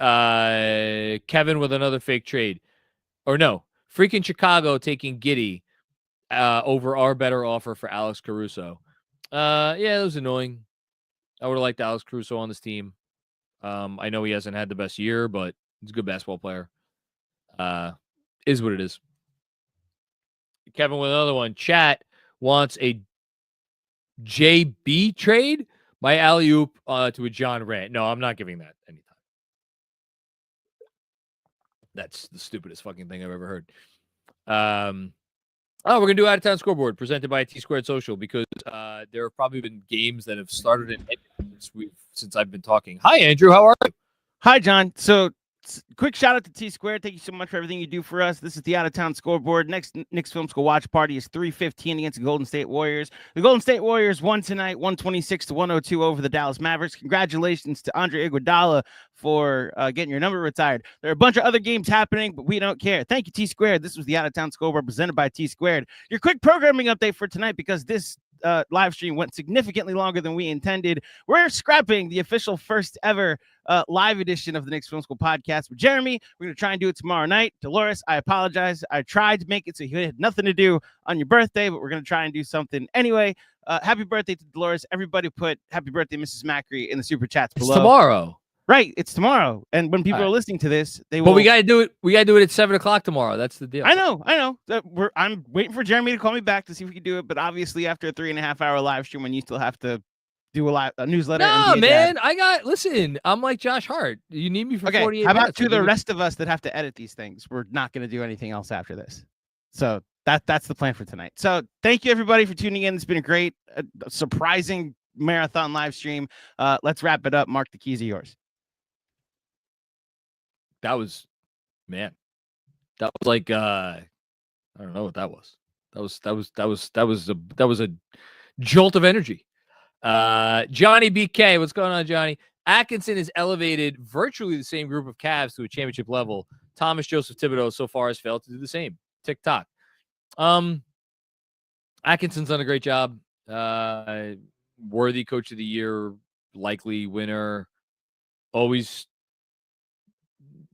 Anyway. Kevin with another fake trade. Or no, freaking Chicago taking Giddey over our better offer for Alex Caruso. Yeah, it was annoying. I would have liked Alex Caruso on this team. I know he hasn't had the best year, but he's a good basketball player. Is what it is. Kevin with another one. Chat wants a JB trade. My alley-oop to a John Rant. No, I'm not giving that anytime. That's the stupidest fucking thing I've ever heard. We're going to do Out-of-Town Scoreboard presented by T-Squared Social because there have probably been games that have started and ended since I've been talking. Hi, Andrew. How are you? Hi, John. So, quick shout out to T-Squared. Thank you so much for everything you do for us. This is the Out-of-Town Scoreboard. Next Knicks Film School watch party is 3:15 against the Golden State Warriors. The Golden State Warriors won tonight, 126-102 over the Dallas Mavericks. Congratulations to Andre Iguodala for getting your number retired. There are a bunch of other games happening, but we don't care. Thank you, T-Squared. This was the Out-of-Town Scoreboard presented by T-Squared. Your quick programming update for tonight, because this live stream went significantly longer than we intended. We're scrapping the official first ever live edition of the Knicks Film School podcast with Jeremy. We're going to try and do it tomorrow night. Dolores, I apologize. I tried to make it so you had nothing to do on your birthday, but we're going to try and do something anyway. Happy birthday to Dolores. Everybody put happy birthday, Mrs. Macri, in the super chats below. It's tomorrow. Right. It's tomorrow. And when people All are right. listening to this, they But will. we gotta do it. We gotta do it at 7:00 tomorrow. That's the deal. I know. I'm waiting for Jeremy to call me back to see if we can do it. But obviously, after a 3.5-hour live stream, when you still have to do a newsletter. No, and be a dad. man. Listen, I'm like Josh Hart. You need me for Okay. 48 How about minutes. to the rest of us that have to edit these things? We're not going to do anything else after this. So that's the plan for tonight. So thank you, everybody, for tuning in. It's been a great, surprising marathon live stream. Let's wrap it up. Mark, the keys are yours. That was, man. That was like I don't know what that was. That was a jolt of energy. Johnny BK, what's going on, Johnny? Atkinson has elevated virtually the same group of Cavs to a championship level. Thomas Joseph Thibodeau so far has failed to do the same. TikTok. Atkinson's done a great job. Worthy coach of the year, likely winner. Always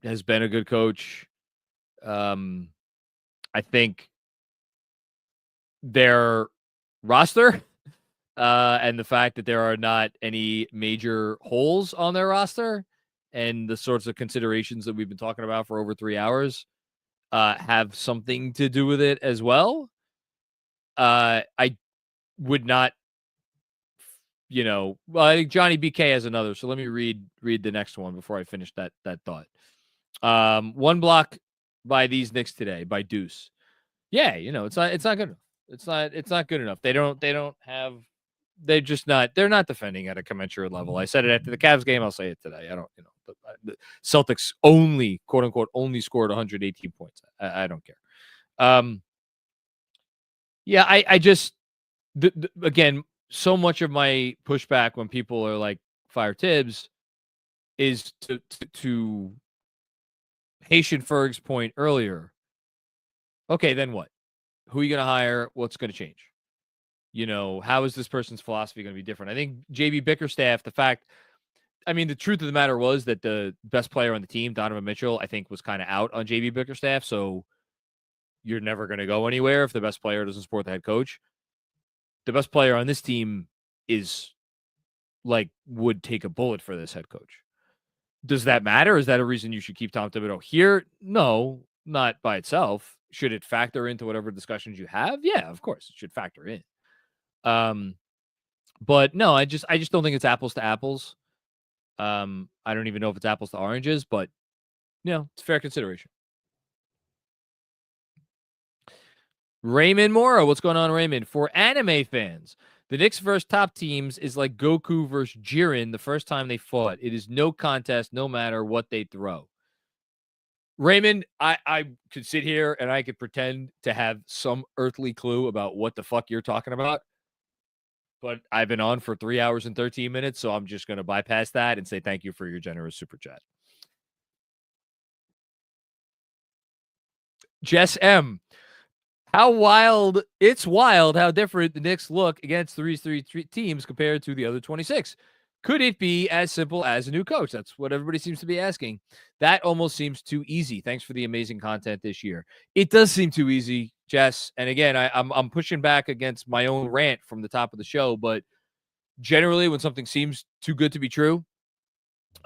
has been a good coach. I think their roster and the fact that there are not any major holes on their roster and the sorts of considerations that we've been talking about for over 3 hours have something to do with it as well. I would not, well, I think Johnny BK has another. So let me read the next one before I finish that thought. One block by these Knicks today by Deuce. Yeah, it's not good enough. It's not good enough. They're not defending at a commensurate level. I said it after the Cavs game. I'll say it today. The Celtics only, quote unquote, only scored 118 points. I don't care. Yeah, I just, again, so much of my pushback when people are like, fire Tibbs, is to Haitian Ferg's point earlier. Okay, then what? Who are you going to hire? What's going to change? How is this person's philosophy going to be different? I think JB Bickerstaff, the truth of the matter was that the best player on the team, Donovan Mitchell, I think was kind of out on JB Bickerstaff. So you're never going to go anywhere if the best player doesn't support the head coach. The best player on this team would take a bullet for this head coach. Does that matter? Is that a reason you should keep Tom Thibodeau here? No, not by itself. Should it factor into whatever discussions you have? Yeah, of course, it should factor in. But no, I just don't think it's apples to apples. I don't even know if it's apples to oranges, but it's fair consideration. Raymond Mora, what's going on, Raymond? For anime fans, the Knicks versus top teams is like Goku versus Jiren the first time they fought. It is no contest, no matter what they throw. Raymond, I could sit here and I could pretend to have some earthly clue about what the fuck you're talking about. But I've been on for 3 hours and 13 minutes, so I'm just going to bypass that and say thank you for your generous super chat. Jess M. It's wild how different the Knicks look against these three teams compared to the other 26. Could it be as simple as a new coach? That's what everybody seems to be asking. That almost seems too easy. Thanks for the amazing content this year. It does seem too easy, Jess. And again, I'm pushing back against my own rant from the top of the show, but generally when something seems too good to be true,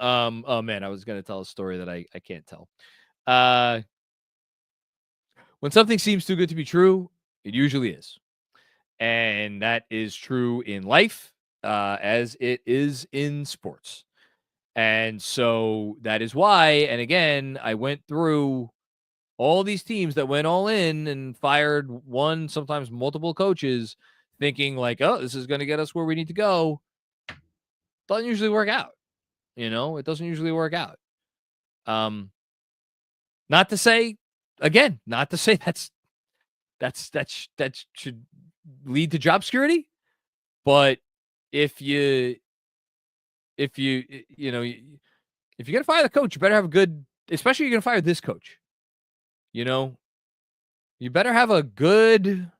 oh man, I was going to tell a story that I can't tell. When something seems too good to be true, it usually is. And that is true in life as it is in sports. And so that is why, and again, I went through all these teams that went all in and fired one, sometimes multiple coaches, thinking like, oh, this is going to get us where we need to go. Doesn't usually work out. It doesn't usually work out. Not to say that should lead to job security, but if you're going to fire the coach, you better have a good, especially you're going to fire this coach. You better have a good,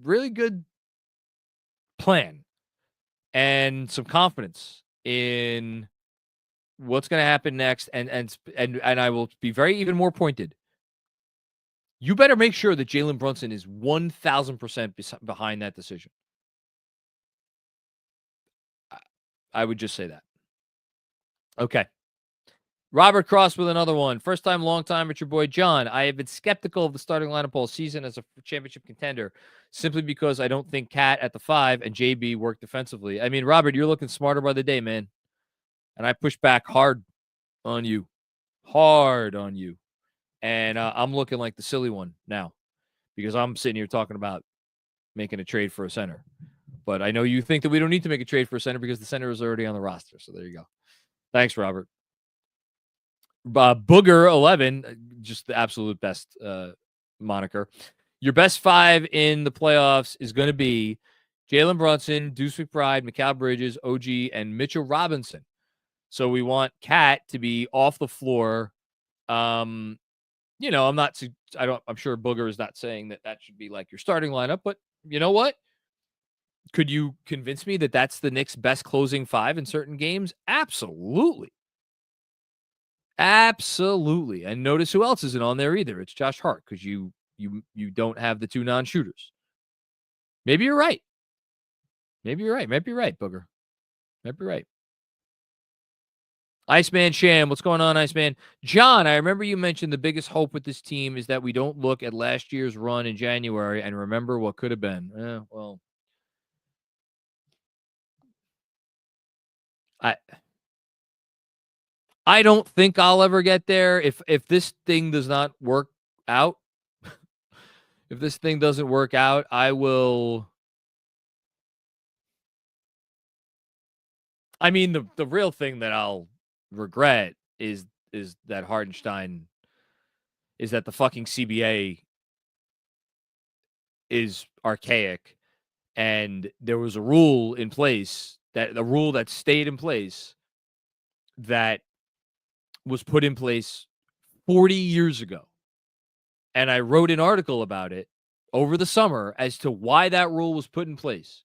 really good plan and some confidence in what's going to happen next. And I will be even more pointed. You better make sure that Jalen Brunson is 1,000% behind that decision. I would just say that. Okay. Robert Cross with another one. First time, long time. It's your boy John. I have been skeptical of the starting lineup all season as a championship contender, simply because I don't think Cat at the 5 and JB work defensively. I mean, Robert, you're looking smarter by the day, man. And I push back hard on you. And I'm looking like the silly one now because I'm sitting here talking about making a trade for a center. But I know you think that we don't need to make a trade for a center because the center is already on the roster. So there you go. Thanks, Robert. Booger 11, just the absolute best moniker. Your best 5 in the playoffs is going to be Jalen Brunson, Deuce McBride, Mikal Bridges, OG, and Mitchell Robinson. So we want Cat to be off the floor. I'm sure Booger is not saying that should be like your starting lineup, but you know what? Could you convince me that that's the Knicks' best closing 5 in certain games? Absolutely. Absolutely. And notice who else isn't on there either. It's Josh Hart because you don't have the 2 non-shooters. Maybe you're right. Might be right, Booger. Might be right. Iceman Sham, what's going on, Iceman? John, I remember you mentioned the biggest hope with this team is that we don't look at last year's run in January and remember what could have been. Well, I don't think I'll ever get there. If this thing does not work out, if this thing doesn't work out, I will. I mean, the real thing that I'll regret is that Hartenstein is that the fucking CBA is archaic, and there was a rule in place that stayed in place that was put in place 40 years ago. And I wrote an article about it over the summer as to why that rule was put in place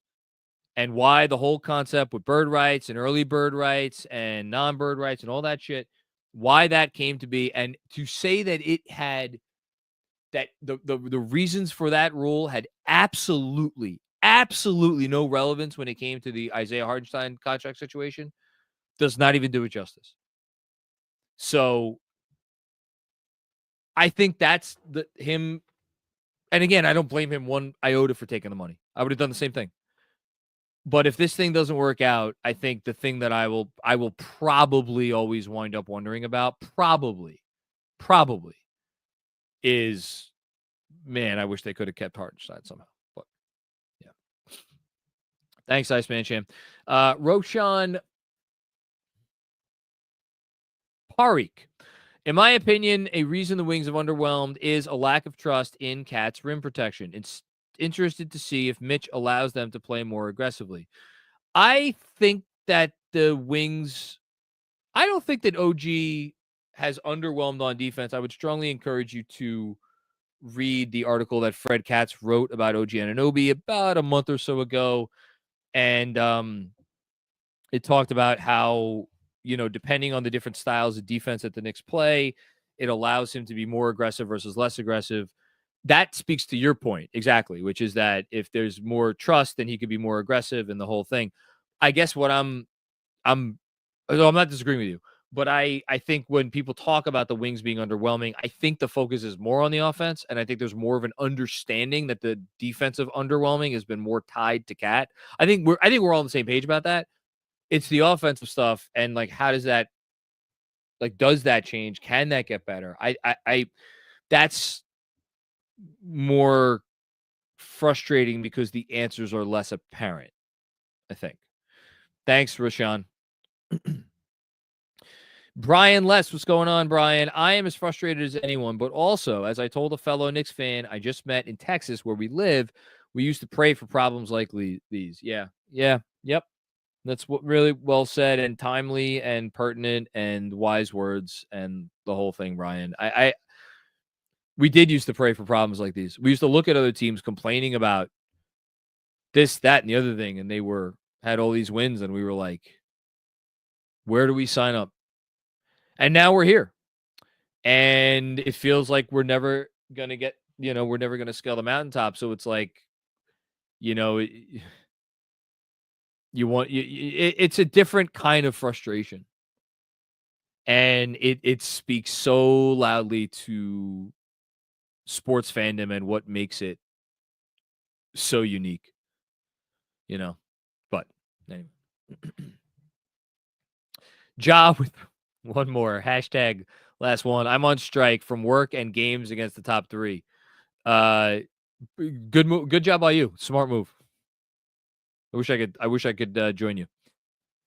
and why the whole concept with bird rights and early bird rights and non-bird rights and all that shit, why that came to be. And to say that it had that the reasons for that rule had absolutely no relevance when it came to the Isaiah Hartenstein contract situation does not even do it justice. So I think that's him. And again, I don't blame him one iota for taking the money. I would have done the same thing. But if this thing doesn't work out, I think the thing that I will probably always wind up wondering about, probably is, man, I wish they could have kept Hartenstein somehow. But yeah. Thanks, Iceman Sham. Roshan Parikh. In my opinion, a reason the Wings have underwhelmed is a lack of trust in Cat's rim protection. It's interested to see if Mitch allows them to play more aggressively. I think that the Wings, I don't think that OG has underwhelmed on defense. I would strongly encourage you to read the article that Fred Katz wrote about OG Anunoby about a month or so ago. And it talked about how, depending on the different styles of defense that the Knicks play, it allows him to be more aggressive versus less aggressive. That speaks to your point exactly, which is that if there's more trust, then he could be more aggressive and the whole thing. I guess what I'm not disagreeing with you, but I think when people talk about the Wings being underwhelming, I think the focus is more on the offense, and I think there's more of an understanding that the defensive underwhelming has been more tied to Cat. I think we're all on the same page about that. It's the offensive stuff, and how does that, does that change? Can that get better? I that's more frustrating because the answers are less apparent, I think. Thanks, Rashawn. Brian Less, what's going on, Brian? I am as frustrated as anyone, but also, as I told a fellow Knicks fan I just met in Texas where we live, we used to pray for problems like these. Yep. That's what really well said and timely and pertinent and wise words and the whole thing, Brian. We did used to pray for problems like these. We used to look at other teams complaining about this, that, and the other thing, and they had all these wins, and we were like, where do we sign up? And now we're here. And it feels like we're never going to get, we're never going to scale the mountaintop. So it's like, it's a different kind of frustration. And it speaks so loudly to sports fandom and what makes it so unique, but anyway. Ja with one more hashtag last one. I'm on strike from work and games against the top 3. Good move. Good job by you. Smart move. I wish I could join you.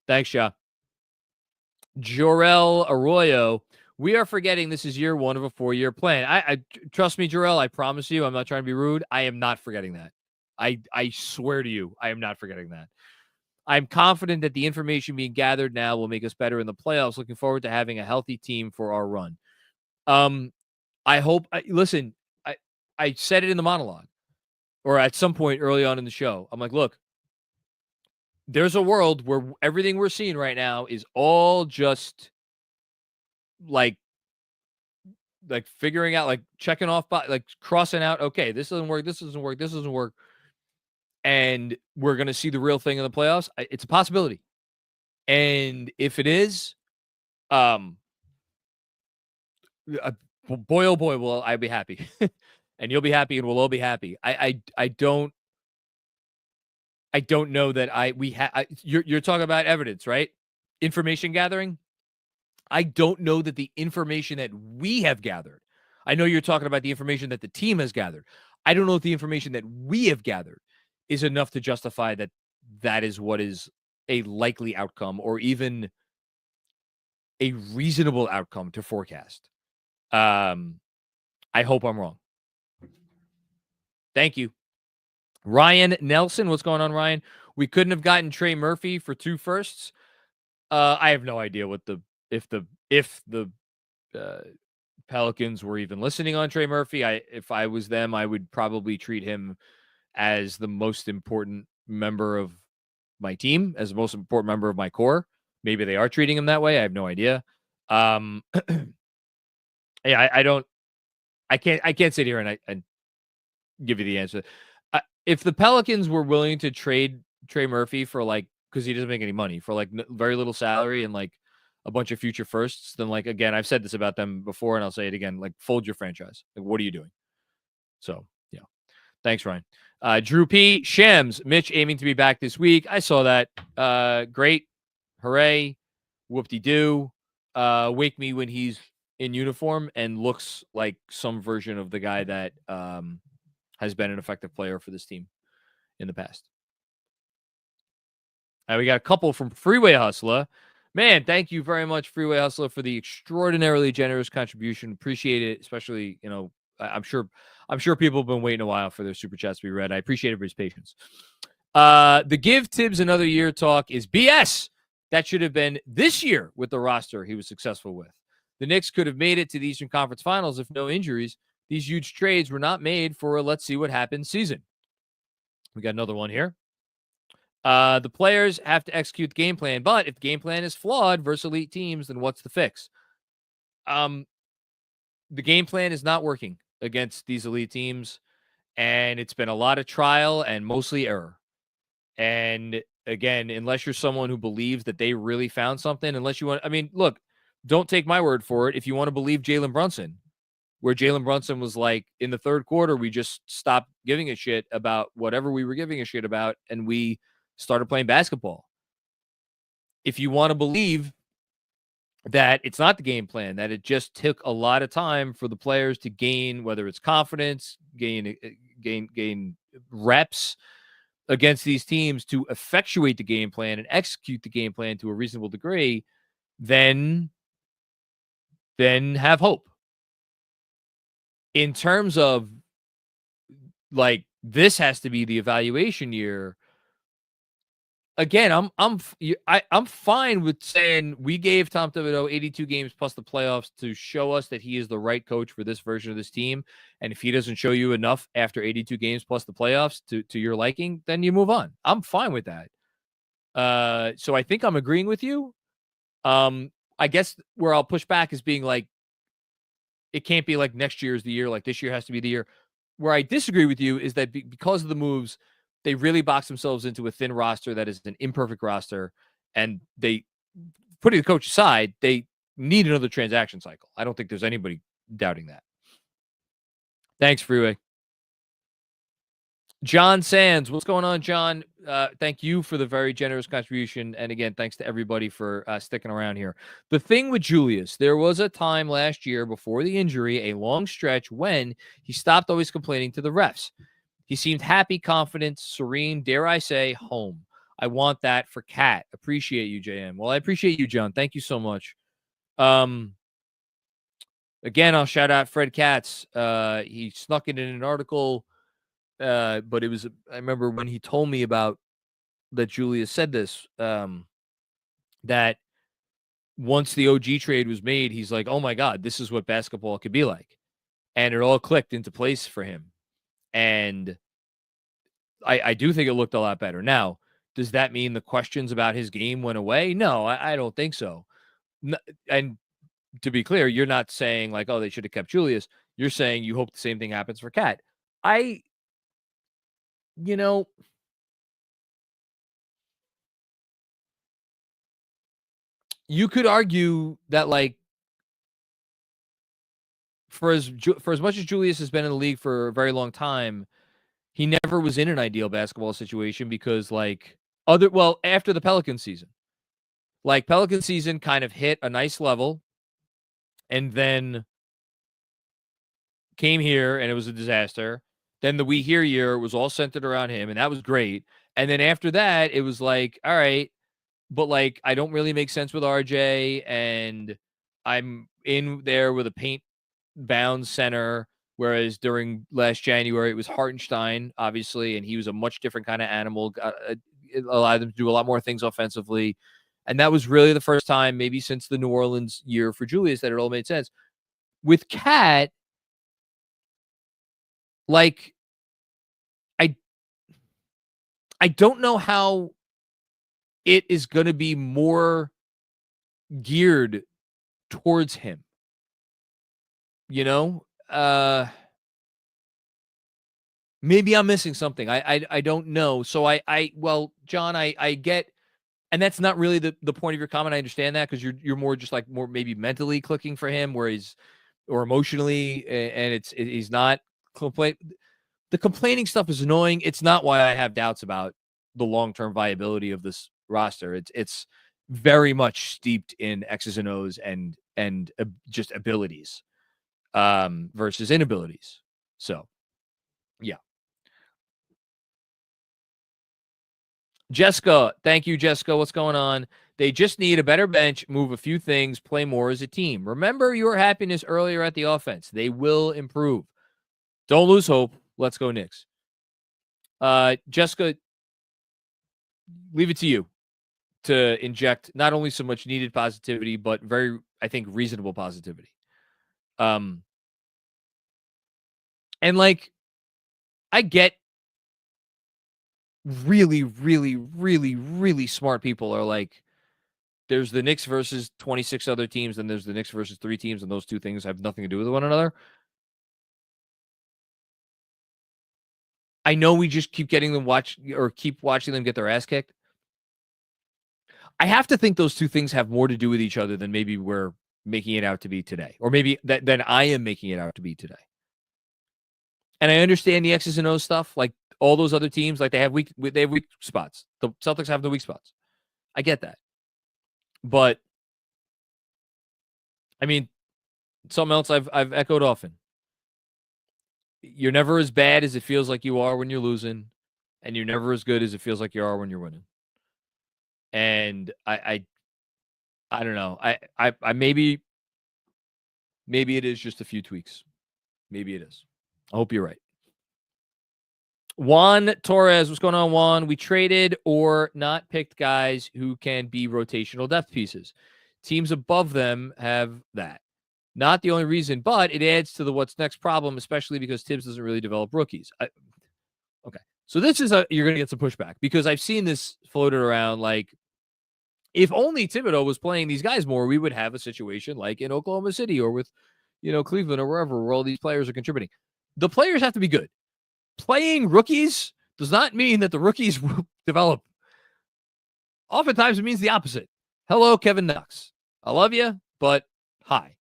Thanks, Ja. Jorel Arroyo. We are forgetting this is year 1 of a 4-year plan. I trust me, Jorel. I promise you, I'm not trying to be rude. I am not forgetting that. I swear to you, I am not forgetting that. I'm confident that the information being gathered now will make us better in the playoffs. Looking forward to having a healthy team for our run. I hope. Listen, I said it in the monologue, or at some point early on in the show. I'm like, look, there's a world where everything we're seeing right now is all just like figuring out, like checking off, like crossing out. Okay, this doesn't work. This doesn't work. This doesn't work. And we're going to see the real thing in the playoffs. It's a possibility. And if it is, boy, oh boy, will I be happy. And you'll be happy and we'll all be happy. I don't know that you're talking about evidence, right? Information gathering. I don't know that the information that we have gathered. I know you're talking about the information that the team has gathered. I don't know if the information that we have gathered is enough to justify that is what is a likely outcome or even a reasonable outcome to forecast. I hope I'm wrong. Thank you. Ryan Nelson, what's going on, Ryan? We couldn't have gotten Trey Murphy for 2 firsts. I have no idea if the Pelicans were even listening on Trey Murphy. If I was them, I would probably treat him as the most important member of my team, as the most important member of my core. Maybe they are treating him that way. I have no idea. Yeah, I can't sit here and give you the answer. If the Pelicans were willing to trade Trey Murphy for because he doesn't make any money, for very little salary and a bunch of future firsts, then again, I've said this about them before and I'll say it again, fold your franchise. What are you doing? So yeah. Thanks, Ryan. Drew P. Shams, Mitch aiming to be back this week. I saw that. Great. Hooray. Whoop-de-doo. Wake me when he's in uniform and looks like some version of the guy that has been an effective player for this team in the past. We got a couple from Freeway Hustler. Man, thank you very much, Freeway Hustler, for the extraordinarily generous contribution. Appreciate it, especially, I'm sure people have been waiting a while for their super chats to be read. I appreciate everybody's patience. The give Tibbs another year talk is BS. That should have been this year with the roster he was successful with. The Knicks could have made it to the Eastern Conference Finals if no injuries. These huge trades were not made for a let's see what happens season. We got another one here. The players have to execute the game plan, but if the game plan is flawed versus elite teams, then what's the fix? The game plan is not working against these elite teams, and it's been a lot of trial and mostly error. And again, unless you're someone who believes that they really found something, look, don't take my word for it. If you want to believe Jalen Brunson, where Jalen Brunson was in the third quarter, we just stopped giving a shit about whatever we were giving a shit about, and we started playing basketball. If you want to believe that it's not the game plan, that it just took a lot of time for the players to gain, whether it's confidence, gain reps against these teams to effectuate the game plan and execute the game plan to a reasonable degree, then have hope. In terms of this has to be the evaluation year. Again, I'm fine with saying we gave Tom Thibodeau 82 games plus the playoffs to show us that he is the right coach for this version of this team. And if he doesn't show you enough after 82 games plus the playoffs to your liking, then you move on. I'm fine with that. So I think I'm agreeing with you. I guess where I'll push back is being it can't be next year is the year, this year has to be the year. Where I disagree with you is that because of the moves, they really box themselves into a thin roster that is an imperfect roster. And they, putting the coach aside, they need another transaction cycle. I don't think there's anybody doubting that. Thanks, Freeway. John Sands, what's going on, John? Thank you for the very generous contribution. And again, thanks to everybody for sticking around here. The thing with Julius, there was a time last year before the injury, a long stretch when he stopped always complaining to the refs. He seemed happy, confident, serene, dare I say, home. I want that for Cat. Appreciate you, JM. Well, I appreciate you, John. Thank you so much. Again, I'll shout out Fred Katz. He snuck it in an article. But it was, I remember when he told me about that Julius said this, that once the OG trade was made, he's like, oh my God, this is what basketball could be like. And it all clicked into place for him. And I do think it looked a lot better. Now, does that mean the questions about his game went away? No, I don't think so. And to be clear, you're not saying like, oh, they should have kept Julius. You're saying you hope the same thing happens for Cat. You know, you could argue that, like, for as much as Julius has been in the league for a very long time, he never was in an ideal basketball situation because, like, after the Pelican season. Like, Pelican season kind of hit a nice level and then came here and it was a disaster. Then the We Here year was all centered around him, and that was great. And then after that, it was like, all right, but like I don't really make sense with RJ, and I'm in there with a paint-bound center, whereas during last January, it was Hartenstein, obviously, and he was a much different kind of animal. It allowed them to do a lot more things offensively. And that was really the first time, maybe since the New Orleans year for Julius, that it all made sense. With Cat, like, I don't know how it is going to be more geared towards him. You know? Maybe I'm missing something. I don't know. So well, John, I get, and that's not really the point of your comment. I understand that because you're more just like more maybe mentally clicking for him, or emotionally, and he's not complain. The complaining stuff is annoying. It's not why I have doubts about the long-term viability of this roster. It's very much steeped in X's and O's and just abilities versus inabilities. So, yeah. Jessica, thank you, Jessica. What's going on? They just need a better bench, move a few things, play more as a team. Remember your happiness earlier at the offense. They will improve. Don't lose hope. Let's go Knicks. Jessica, leave it to you to inject not only so much needed positivity, but very, I think, reasonable positivity. And like, I get really, really, really, really smart people are like, there's the Knicks versus 26 other teams, and there's the Knicks versus 3 teams, and those 2 things have nothing to do with one another. I know we just keep getting them keep watching them get their ass kicked. I have to think those 2 things have more to do with each other than maybe we're making it out to be today, or maybe than I am making it out to be today. And I understand the X's and O's stuff, like all those other teams, like they have weak spots. The Celtics have the weak spots. I get that, but I mean, something else I've echoed often. You're never as bad as it feels like you are when you're losing, and you're never as good as it feels like you are when you're winning. And I don't know. I maybe it is just a few tweaks. Maybe it is. I hope you're right. Juan Torres, what's going on, Juan? We traded or not picked guys who can be rotational depth pieces. Teams above them have that. Not the only reason, but it adds to the what's next problem, especially because Tibbs doesn't really develop rookies. Okay. So this is you're going to get some pushback because I've seen this floated around. Like, if only Thibodeau was playing these guys more, we would have a situation like in Oklahoma City or with, Cleveland or wherever, where all these players are contributing. The players have to be good. Playing rookies does not mean that the rookies will develop. Oftentimes it means the opposite. Hello, Kevin Knox. I love you, but high.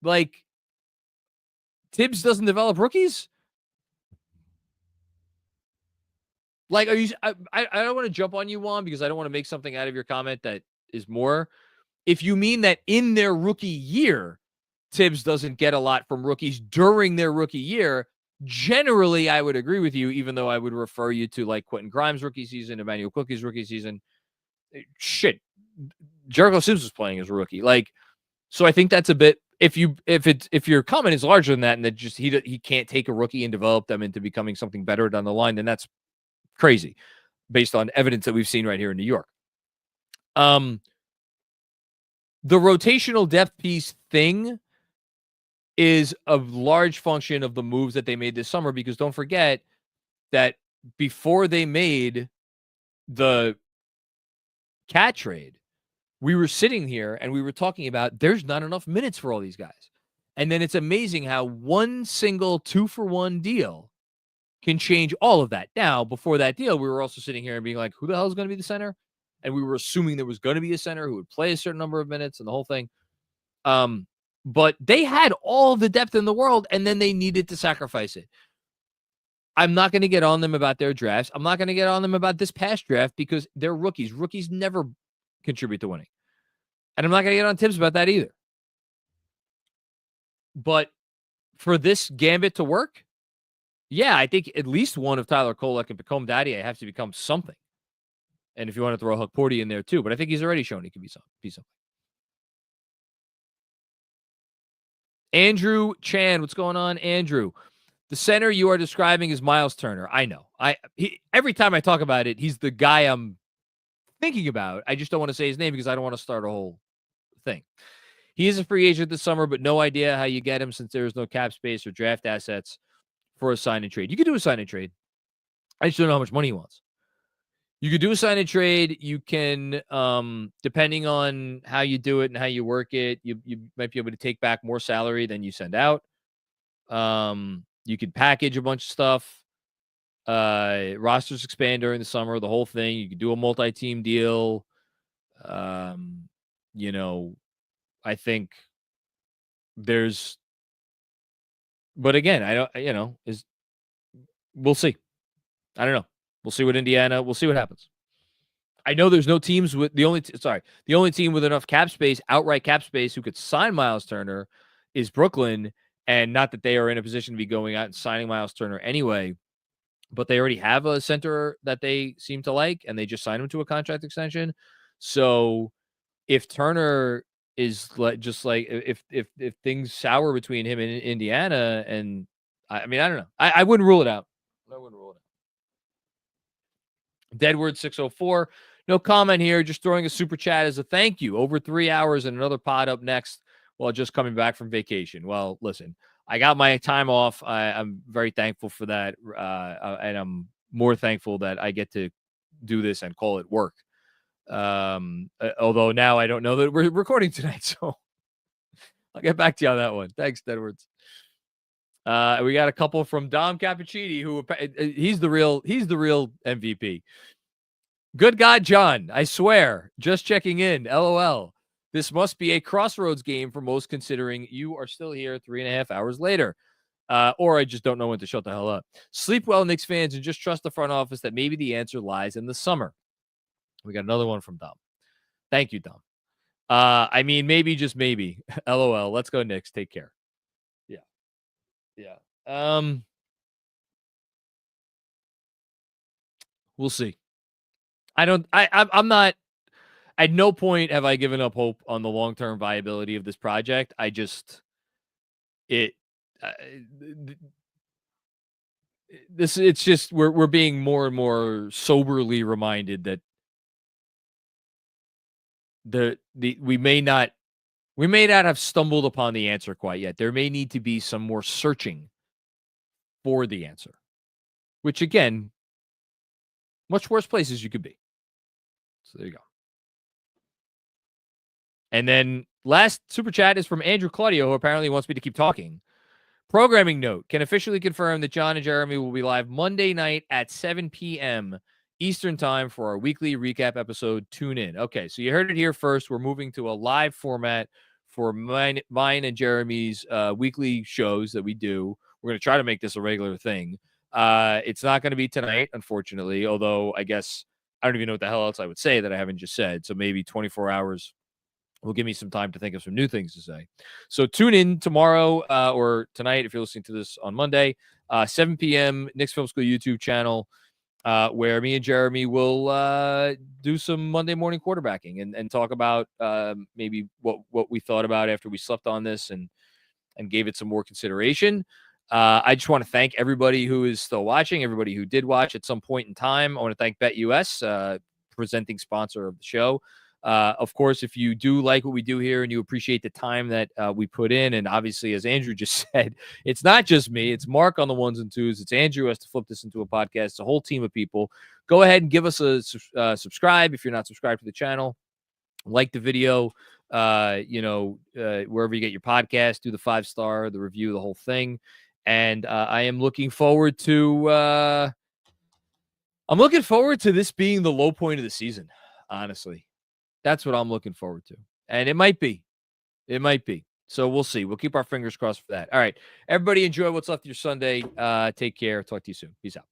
Like Tibbs doesn't develop rookies. Like, are you? I don't want to jump on you, Juan, because I don't want to make something out of your comment that is more. If you mean that in their rookie year, Tibbs doesn't get a lot from rookies during their rookie year, generally, I would agree with you, even though I would refer you to like Quentin Grimes' rookie season, Emmanuel Cookie's rookie season. Shit, Jericho Sims was playing as a rookie. Like, so I think that's a bit. If your comment is larger than that, and that just he can't take a rookie and develop them into becoming something better down the line, then that's crazy, based on evidence that we've seen right here in New York. The rotational depth piece thing is a large function of the moves that they made this summer, because don't forget that before they made the Cat trade, we were sitting here and we were talking about there's not enough minutes for all these guys. And then it's amazing how one single 2-for-1 deal can change all of that. Now, before that deal, we were also sitting here and being like, who the hell is going to be the center? And we were assuming there was going to be a center who would play a certain number of minutes and the whole thing. But they had all the depth in the world, and then they needed to sacrifice it. I'm not going to get on them about their drafts. I'm not going to get on them about this past draft because they're rookies. Rookies never contribute to winning. And I'm not going to get on Tibbs about that either. But for this gambit to work, yeah, I think at least one of Tyler Kolek and Pacome Daddy have to become something. And if you want to throw Huck Porty in there too, but I think he's already shown he can be something. Andrew Chan, what's going on, Andrew? The center you are describing is Miles Turner. I know. Every time I talk about it, he's the guy I'm thinking about. I just don't want to say his name because I don't want to start a whole thing. He is a free agent this summer, but no idea how you get him since there is no cap space or draft assets for a sign and trade. You could do a sign and trade. I just don't know how much money he wants. You could do a sign and trade. You can, depending on how you do it and how you work it, you might be able to take back more salary than you send out. You could package a bunch of stuff. Rosters expand during the summer, the whole thing. You could do a multi-team deal. I think there's, but again, we'll see. I don't know. We'll see what we'll see what happens. I know there's no teams with the only team with enough cap space, outright cap space, who could sign Miles Turner is Brooklyn. And not that they are in a position to be going out and signing Miles Turner anyway, but they already have a center that they seem to like, and they just signed him to a contract extension. So if Turner is if things sour between him and Indiana, and I don't know. I wouldn't rule it out. I wouldn't rule it out. Deadward 604. No comment here. Just throwing a super chat as a thank you. Over 3 hours and another pod up next while just coming back from vacation. Well, listen, I got my time off. I'm very thankful for that. And I'm more thankful that I get to do this and call it work. Although now I don't know that we're recording tonight. So I'll get back to you on that one. Thanks, Deadwards. We got a couple from Dom Cappuccini, who he's the real MVP. Good God, John, I swear, just checking in. LOL. This must be a crossroads game for most, considering you are still here 3.5 hours later. Or I just don't know when to shut the hell up. Sleep well, Knicks fans, and just trust the front office that maybe the answer lies in the summer. We got another one from Dom. Thank you, Dom. Maybe, just maybe. LOL. Let's go, Knicks. Take care. Yeah. We'll see. I'm not, at no point have I given up hope on the long-term viability of this project. It's just, we're being more and more soberly reminded that we may not have stumbled upon the answer quite yet. There may need to be some more searching for the answer, which again, much worse places you could be. So there you go. And then last super chat is from Andrew Claudio, who apparently wants me to keep talking. Programming note, can officially confirm that John and Jeremy will be live Monday night at 7 p.m. Eastern time for our weekly recap episode. Tune in. Okay, so you heard it here first. We're moving to a live format for mine and Jeremy's weekly shows that we do. We're going to try to make this a regular thing. It's not going to be tonight, unfortunately, although I guess I don't even know what the hell else I would say that I haven't just said. So maybe 24 hours will give me some time to think of some new things to say. So tune in tomorrow or tonight if you're listening to this on Monday, 7 p.m. Knicks Film School YouTube channel, where me and Jeremy will do some Monday morning quarterbacking and talk about maybe what we thought about after we slept on this and gave it some more consideration. I just want to thank everybody who is still watching, everybody who did watch at some point in time. I want to thank BetUS, presenting sponsor of the show. Of course, if you do like what we do here and you appreciate the time that we put in, and obviously, as Andrew just said, it's not just me, it's Mark on the ones and twos. It's Andrew who has to flip this into a podcast. It's a whole team of people. Go ahead and give us a subscribe if you're not subscribed to the channel. Like the video, wherever you get your podcast, do the 5-star, the review, the whole thing. And I am looking forward to this being the low point of the season, honestly. That's what I'm looking forward to. And it might be. So we'll see. We'll keep our fingers crossed for that. All right. Everybody enjoy what's left of your Sunday. Take care. Talk to you soon. Peace out.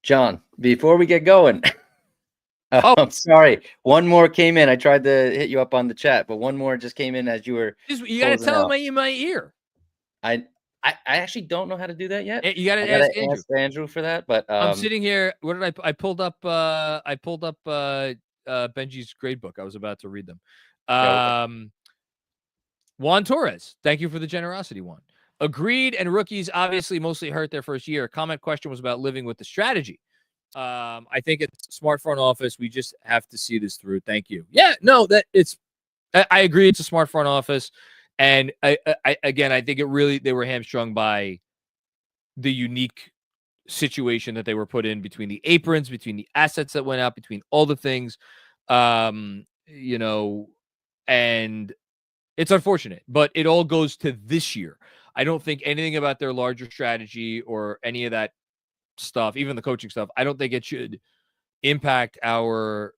John, before we get going, I'm sorry. One more came in. I tried to hit you up on the chat, but one more just came in as you were. You got to tell him in my ear. I actually don't know how to do that yet. You got to ask Andrew for that. But I'm sitting here. What did I pulled up Benji's grade book. I was about to read them. Juan Torres, thank you for the generosity, Juan. Agreed, and rookies obviously mostly hurt their first year. Comment question was about living with the strategy. I think it's smart front office. We just have to see this through. Thank you. Yeah, no, I agree. It's a smart front office. And I think they were hamstrung by the unique situation that they were put in between the aprons, between the assets that went out, between all the things, and it's unfortunate, but it all goes to this year. I don't think anything about their larger strategy or any of that stuff, even the coaching stuff, I don't think it should impact our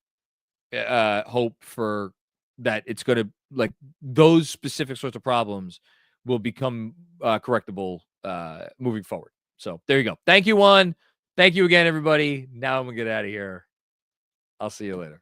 hope for that it's going to, like, those specific sorts of problems will become correctable moving forward. So there you go. Thank you, Juan. Thank you again, everybody. Now I'm going to get out of here. I'll see you later.